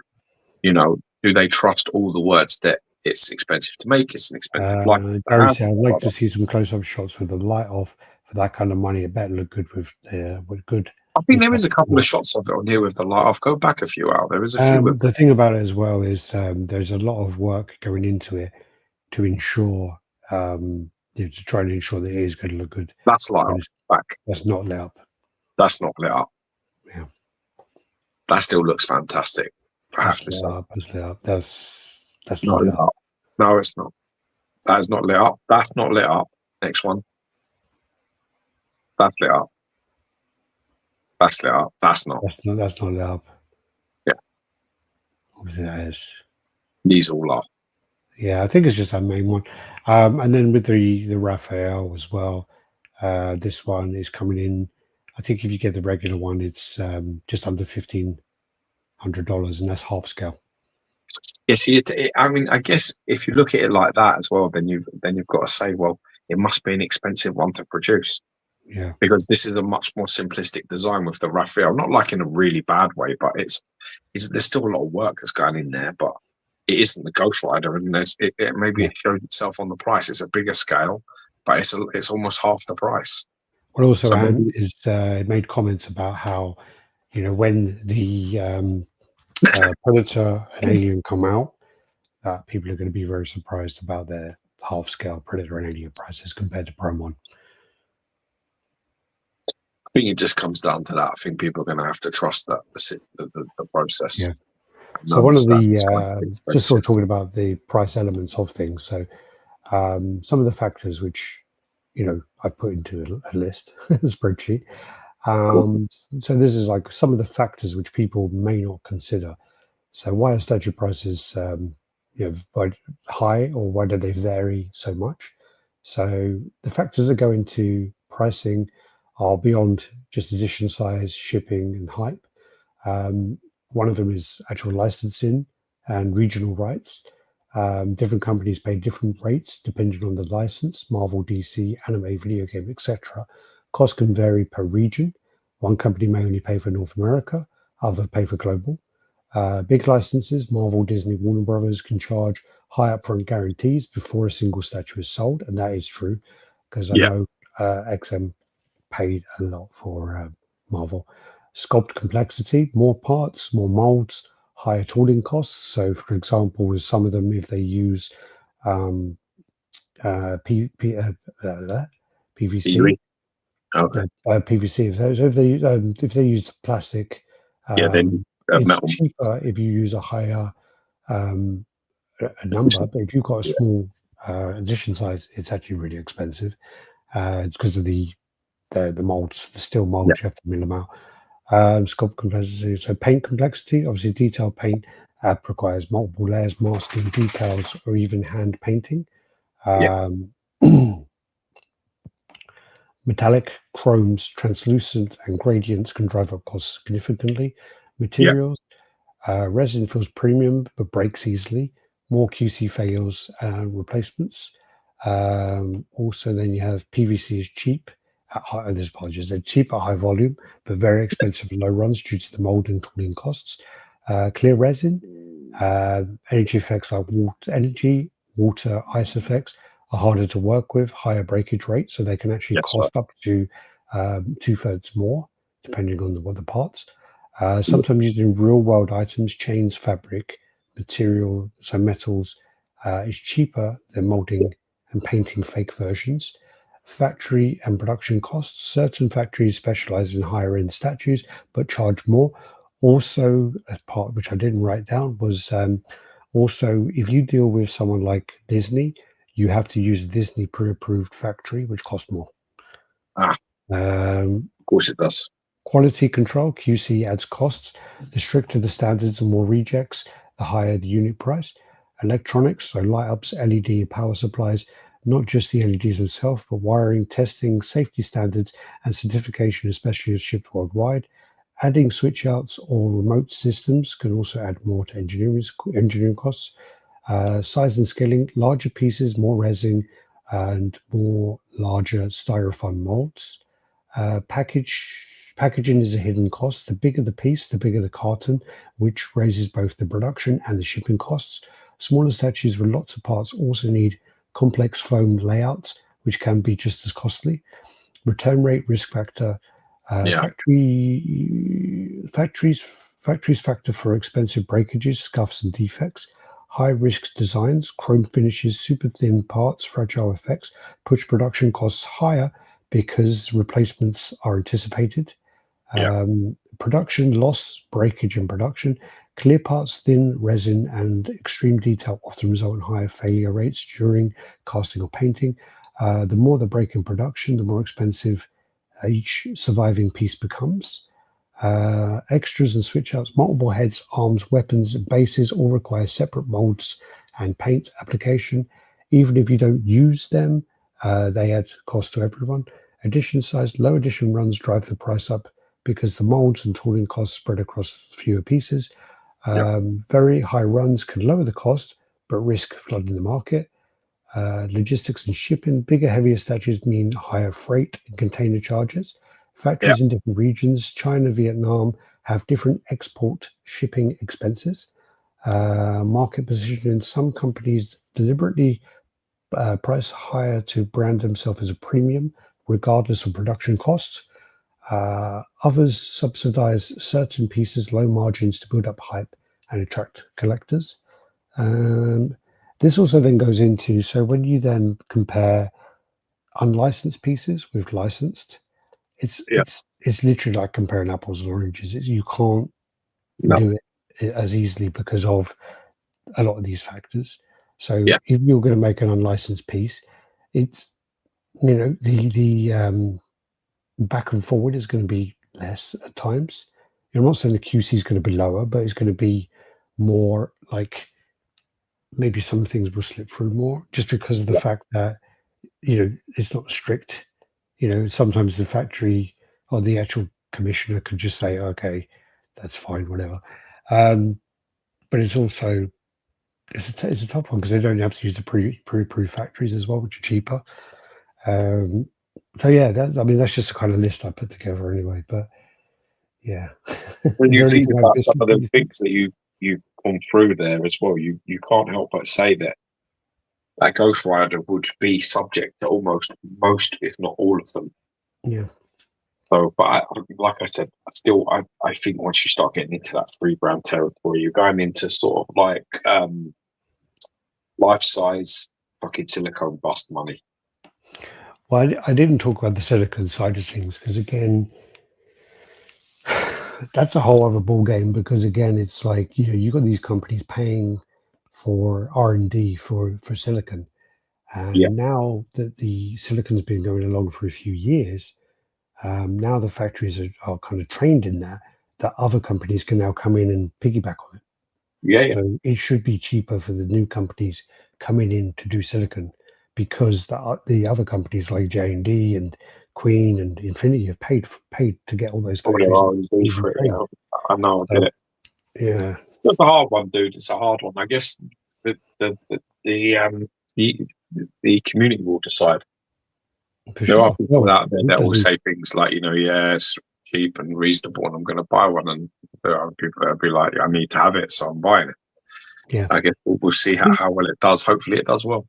do they trust all the words that it's expensive to make? It's an expensive light. Gary said, I'd like to see some close-up shots with the light off for that kind of money. It better look good with good. I think there is a couple of shots of it on here with the light off. Go back a few out. There is a few. The thing about it as well is there's a lot of work going into it to ensure, to try and ensure that it is going to look good. That's light off back. That's not lit up. That's not lit up. Yeah. That still looks fantastic. I have to say. That's lit up. That's not lit up. No, it's not. That is not lit up. That's not lit up. Next one. That's lit up. That's lit up. That's not. That's not lit up. Yeah. Obviously that is. These all are. Yeah, I think it's just that main one. And then with the Raphael as well, this one is coming in. I think if you get the regular one, it's just under $1,500, and that's half scale. Yeah, see, I mean, I guess if you look at it like that as well, then you've got to say, well, it must be an expensive one to produce. Yeah, because this is a much more simplistic design with the Raphael, not like in a really bad way, but there's still a lot of work that's going in there, but it isn't the Ghost Rider, and it shows itself on the price. It's a bigger scale, but it's almost half the price. Well, also, Ant made comments about how, when the Predator and Alien come out, that people are going to be very surprised about their half-scale Predator and Alien prices compared to Prime 1. I think it just comes down to that. I think people are going to have to trust that the process. Yeah. So one of the just sort of talking about the price elements of things. So some of the factors which I put into a list, a spreadsheet. Cool. So this is like some of the factors which people may not consider. So why are statue prices high, or why do they vary so much? So the factors that go into pricing are beyond just edition size, shipping, and hype. One of them is actual licensing and regional rights. Different companies pay different rates depending on the license, Marvel, DC, anime, video game, etc. Costs can vary per region. One company may only pay for North America, other pay for global. Big licenses, Marvel, Disney, Warner Brothers, can charge high upfront guarantees before a single statue is sold, and that is true because I know XM paid a lot for Marvel. Sculpt complexity, more parts, more molds, higher tooling costs. So, for example, with some of them, if they use PVC, PVC, if they use plastic, then it's metal. cheaper if you use a higher a number. But if you've got a small Edition size, it's actually really expensive. It's because of the molds, the steel molds. You have to mill them out. Sculpt complexity. So paint complexity, obviously detailed paint requires multiple layers, masking, decals, or even hand painting. Metallic, chromes, translucent, and gradients can drive up costs significantly. Materials, resin feels premium but breaks easily. More QC fails and replacements. Also, then you have PVC is cheap. They're cheap at high volume, but very expensive at low runs due to the mold and tooling costs. Clear resin, energy effects like water, ice effects are harder to work with, higher breakage rate, so they can actually cost up to 2/3 more, depending on what the parts. Sometimes used in real-world items, chains, fabric, material, so metals, is cheaper than molding and painting fake versions. Factory and production costs. Certain factories specialize in higher end statues but charge more. Also, a part which I didn't write down was also if you deal with someone like Disney, you have to use a Disney pre-approved factory, which costs more. Of course it does. Quality control, QC adds costs. The stricter the standards and more rejects, the higher the unit price. Electronics, so light ups, LED power supplies, not just the LEDs themselves, but wiring, testing, safety standards, and certification, especially as shipped worldwide. Adding switch outs or remote systems can also add more to engineering costs. Size and scaling, larger pieces, more resin, and more larger styrofoam molds. Packaging is a hidden cost. The bigger the piece, the bigger the carton, which raises both the production and the shipping costs. Smaller statues with lots of parts also need complex foam layouts, which can be just as costly. Return rate, risk factor. Factories factor for expensive breakages, scuffs, and defects. High risk designs, chrome finishes, super thin parts, fragile effects push production costs higher because replacements are anticipated. Production loss, breakage in production. Clear parts, thin resin, and extreme detail often result in higher failure rates during casting or painting. The more the break in production, the more expensive each surviving piece becomes. Extras and switch outs, multiple heads, arms, weapons, and bases all require separate molds and paint application. Even if you don't use them, they add cost to everyone. Edition size, low edition runs drive the price up because the molds and tooling costs spread across fewer pieces. Very high runs can lower the cost, but risk flooding the market. Logistics and shipping, bigger, heavier statues mean higher freight and container charges. Factories in different regions, China, Vietnam, have different export shipping expenses. Market positioning, some companies deliberately price higher to brand themselves as a premium, regardless of production costs. Others subsidize certain pieces, low margins to build up hype and attract collectors. This also then goes into, so when you then compare unlicensed pieces with licensed, it's literally like comparing apples and oranges. You can't do it as easily because of a lot of these factors. So if you're going to make an unlicensed piece, it's, you know, the back and forward is going to be less at times. I'm not saying the QC is going to be lower, but it's going to be more like maybe some things will slip through more just because of the fact that, you know, it's not strict. You know, sometimes the factory or the actual commissioner could just say, okay, that's fine, whatever. But it's also, it's a tough one because they don't have to use the pre-approved factories as well, which are cheaper. So yeah, that's just a kind of list I put together anyway. But yeah, when you think about some of the things that you've gone through there as well, you can't help but say that Ghost Rider would be subject to almost most, if not all of them. Yeah. So, but like I said, I think once you start getting into that $3 territory, you're going into sort of like life-size fucking silicone bust money. Well, I didn't talk about the silicone side of things because, again, that's a whole other ball game. Because again, it's like, you know, you got these companies paying for R&D for silicon, And now that the silicon's been going along for a few years, now the factories are kind of trained in that other companies can now come in and piggyback on it. Yeah. So it should be cheaper for the new companies coming in to do silicon, because the other companies like J&D and Queen and Infinity have paid to get all those factories. I know, I get it. Yeah, it's a hard one, dude. It's a hard one. I guess the community will decide. There are people out there that will say things like, it's cheap and reasonable, and I'm going to buy one, and there are people that will be like, I need to have it, so I'm buying it. Yeah, I guess we'll see how well it does. Hopefully, it does well.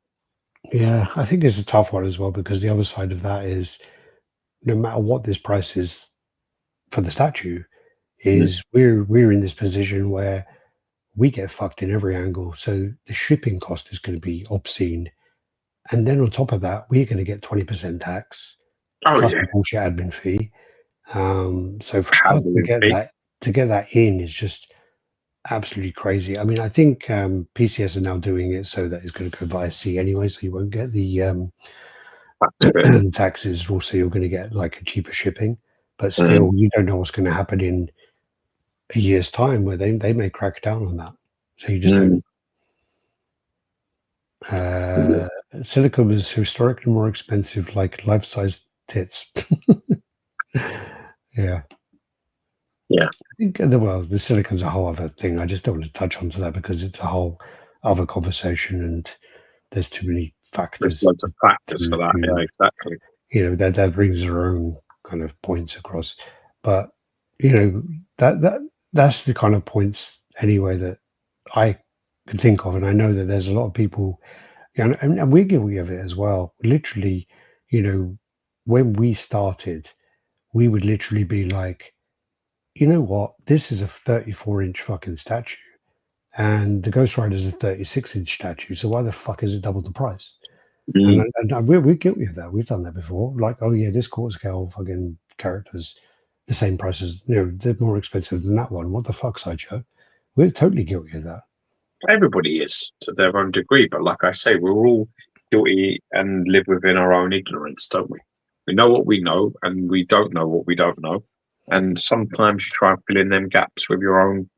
Yeah, I think it's a tough one as well, because the other side of that is, no matter what this price is for the statue, is we're in this position where we get fucked in every angle. So the shipping cost is going to be obscene, and then on top of that, we're going to get 20% tax plus the bullshit admin fee. So for us to get that in is just absolutely crazy. I mean, I think PCS are now doing it so that it's going to go via sea anyway, so you won't get the taxes. Also, you're going to get like a cheaper shipping, but still, you don't know what's going to happen in a year's time, where they may crack down on that. So you just don't. Silicone is historically more expensive, like life-size tits. Yeah. I think the silicon's a whole other thing. I just don't want to touch onto that because it's a whole other conversation, and there's too many factors. There's lots of factors for that. Yeah, exactly. That brings their own kind of points across, but that's the kind of points anyway that I can think of, and I know that there's a lot of people, and we're guilty of it as well. Literally, when we started, we would literally be like, you know what? This is a 34-inch fucking statue, and the Ghost Rider is a 36-inch statue. So why the fuck is it double the price? And we're guilty of that. We've done that before. Like, oh yeah, this quarter scale fucking character's the same price as, they're more expensive than that one. What the fuck, Sideshow? We're totally guilty of that. Everybody is to their own degree, but like I say, we're all guilty and live within our own ignorance, don't we? We know what we know, and we don't know what we don't know. And sometimes you try and fill in them gaps with your own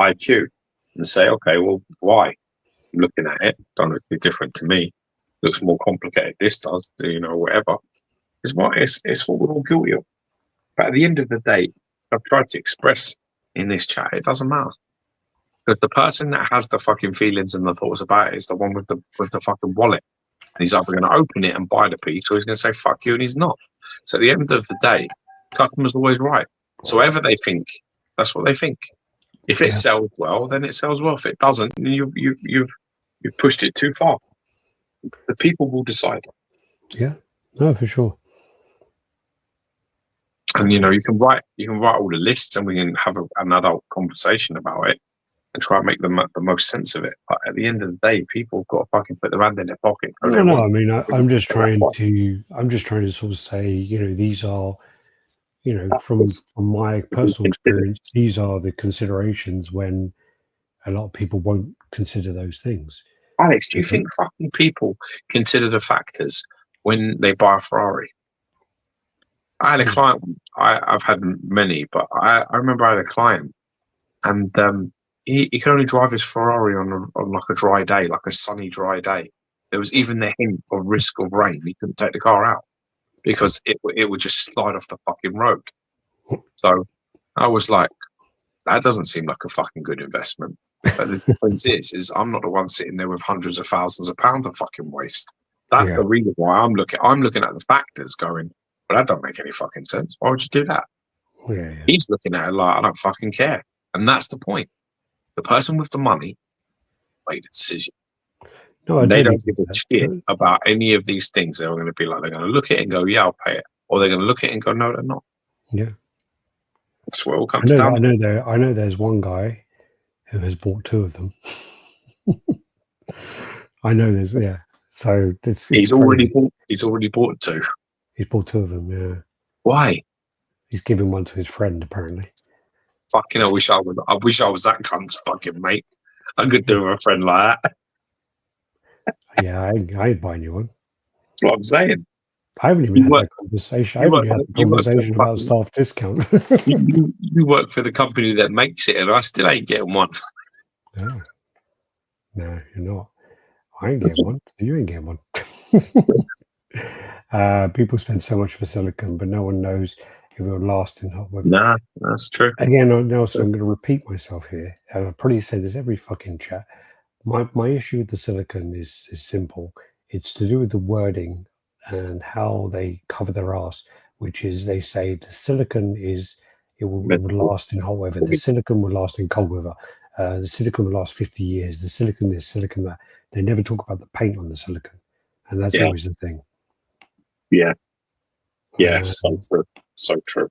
IQ and say, okay, well, why? I'm looking at it, don't look different to me. Looks more complicated. This does, whatever. It's what we're all guilty of. But at the end of the day, I've tried to express in this chat, it doesn't matter. Because the person that has the fucking feelings and the thoughts about it is the one with the fucking wallet. And he's either going to open it and buy the piece, or he's going to say fuck you, and he's not. So at the end of the day, customer's always right. So whatever they think, that's what they think. If it sells well, then it sells well. If it doesn't, then you've pushed it too far. The people will decide. Yeah, no, for sure. And you can write all the lists, and we can have an adult conversation about it and try and make the most sense of it. But at the end of the day, people have got to fucking put their hand in their pocket. No, I mean, I'm just trying to sort of say, these are, from my personal experience, these are the considerations when a lot of people won't consider those things. Alex, do you think fucking people consider the factors when they buy a Ferrari? I had a client. I've had many, but I remember I had a client, and he could only drive his Ferrari on like a dry day, like a sunny, dry day. There was even the hint of risk of rain. He couldn't take the car out because it would just slide off the fucking road. So I was like, that doesn't seem like a fucking good investment. But the difference is I'm not the one sitting there with hundreds of thousands of pounds of fucking waste. That's the reason why I'm looking at the factors going, well, that don't make any fucking sense. Why would you do that? He's looking at it like, I don't fucking care. And that's the point. The person with the money made a decision. No, they don't give a shit about any of these things. They're going to be like, they're going to look at it and go, yeah, I'll pay it. Or they're going to look at it and go, no, they're not. Yeah. That's where it all comes down. I know there's one guy who has bought two of them. I know there's, So he's already bought two. He's bought two of them, yeah. Why? He's given one to his friend, apparently. Fucking, I wish I was that cunt's fucking mate. I could do with a friend like that. Yeah, I ain't buying you one. That's what I'm saying. I haven't even had that conversation. I haven't had the conversation about staff discount. you work for the company that makes it, and I still ain't getting one. No, you're not. I ain't getting one. So you ain't getting one. People spend so much for silicon, but no one knows if it will last in hot weather. Nah, that's true. Again, Nelson, I'm going to repeat myself here. And I've probably said this every fucking chat. My issue with the silicon is simple. It's to do with the wording and how they cover their ass, which is they say the silicon it will last in hot weather. The silicon will last in cold weather. The silicon will last 50 years. The silicon this, silicon that. They never talk about the paint on the silicon, and that's always the thing. Yeah. So true. So true.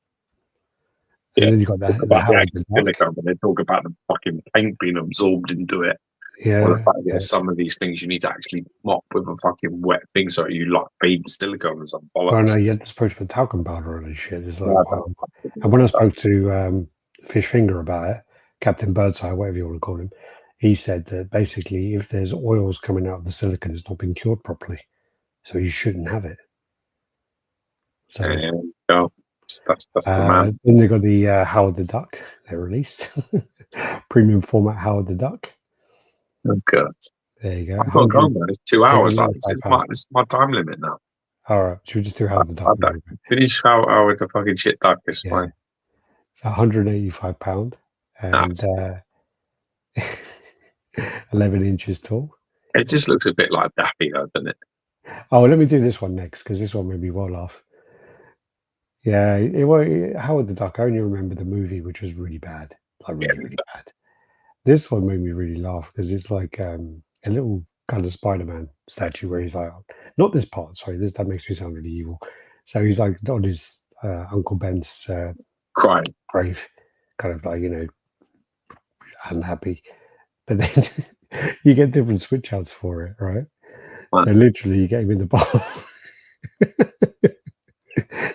And then you got the Howard the Duck. They talk about the fucking paint being absorbed into it. Yeah. Or the fact that some of these things you need to actually mop with a fucking wet thing so you like feed silicone or some bollocks. Oh no, you had to supposed to put talcum powder on and shit. It's like, wow. And when I spoke to Fish Finger about it, Captain Birdseye, whatever you want to call him, he said that basically if there's oils coming out of the silicon, it's not been cured properly, so you shouldn't have it. So that's the man. Then they got the Howard the Duck they released, premium format Howard the Duck. Oh god! There you go. I've got to go, man. It's 2 hours. It's my time limit now. All right, should we just do Howard the Duck? Finish Howard with the fucking shit duck. It's fine. It's £185 and 11 inches tall. It just looks a bit like Daffy, though, doesn't it? Oh, let me do this one next because this one made me well laugh. Yeah, Howard the Duck. I only remember the movie, which was really bad, like really bad. This one made me really laugh because it's like a little kind of Spider-Man statue where he's like, not this part. Sorry, that makes me sound really evil. So he's like on his Uncle Ben's grave, kind of like unhappy. But then you get different switch outs for it, right? So literally, you get him in the bath.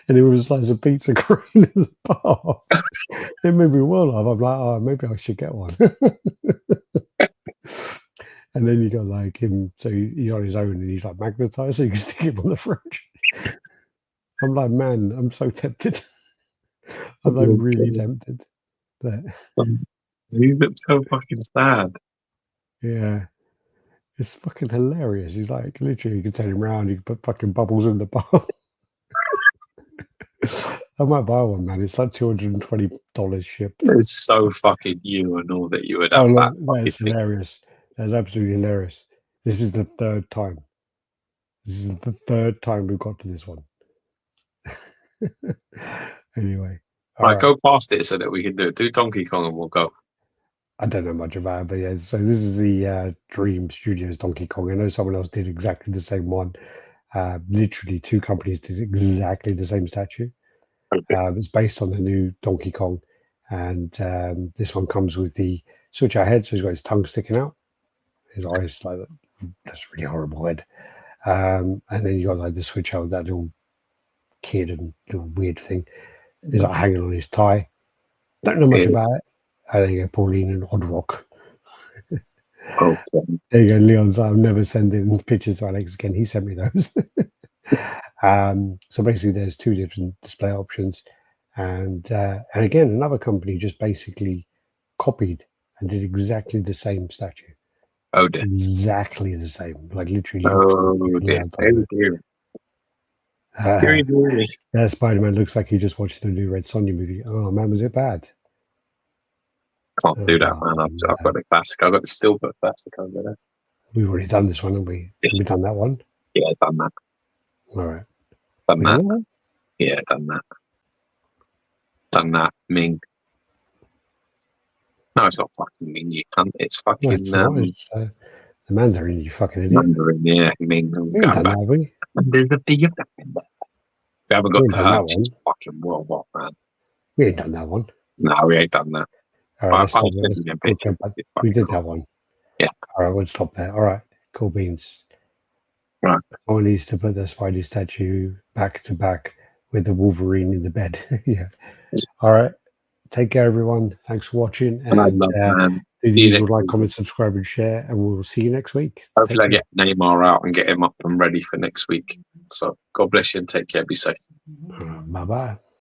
And it was a slice of pizza growing in the bath. It made me well laugh. I'm like, oh, maybe I should get one. And then you got like him, so he's on his own and he's like magnetized, so you can stick him on the fridge. I'm like, man, I'm so tempted. I'm like really tempted. You look so fucking sad. Yeah. It's fucking hilarious. He's like, literally, you can turn him around, you can put fucking bubbles in the bath. I might buy one, man. It's like $220 shipped. It's so fucking you and all that you would have. That's hilarious. That's absolutely hilarious. This is the third time. This is the third time we've got to this one. Anyway. Right, go past it so that we can do it. Do Donkey Kong and we'll go. I don't know much about it, but yeah. So this is the Dream Studios Donkey Kong. I know someone else did exactly the same one. Literally, two companies did exactly the same statue. It's based on the new Donkey Kong, and this one comes with the switch out head, so he's got his tongue sticking out, his eyes like that. That's really horrible head. And then you got like the switch out, that little kid and little weird thing. He's like hanging on his tie. Don't know much about it. There you go, Pauline and Odd Rock. There you go, Leon's. I'll never send in pictures to Alex again. He sent me those. So basically, there's two different display options, and again, another company just basically copied and did exactly the same statue. Oh, dear. Exactly the same, like literally. That Spider-Man looks like he just watched the new Red Sonja movie. Oh man, was it bad? Can't do that, man. I've got the classic. I've got the Steelbook classic over there. We've already done this one, haven't we? Have we done that one? Yeah, done that. All right. Done that. Yeah, done that. Done that. Ming. No, it's not fucking Ming, you cunt. It's fucking... No, it's the Mandarin, you fucking idiot. Mandarin, yeah. Ming. We ain't done that, have we? We haven't got that one. Fucking world, what, man? We ain't done that one. No, we ain't done that. All right, we did that one. Yeah. All right, we'll stop there. All right, cool beans. Right. Someone needs to put the Spidey statue back to back with the Wolverine in the bed. Yeah. All right. Take care, everyone. Thanks for watching. And Do the usual like, comment, subscribe, and share, and we'll see you next week. Hopefully, I get Neymar out and get him up and ready for next week. So, God bless you and take care. Be safe. Bye bye.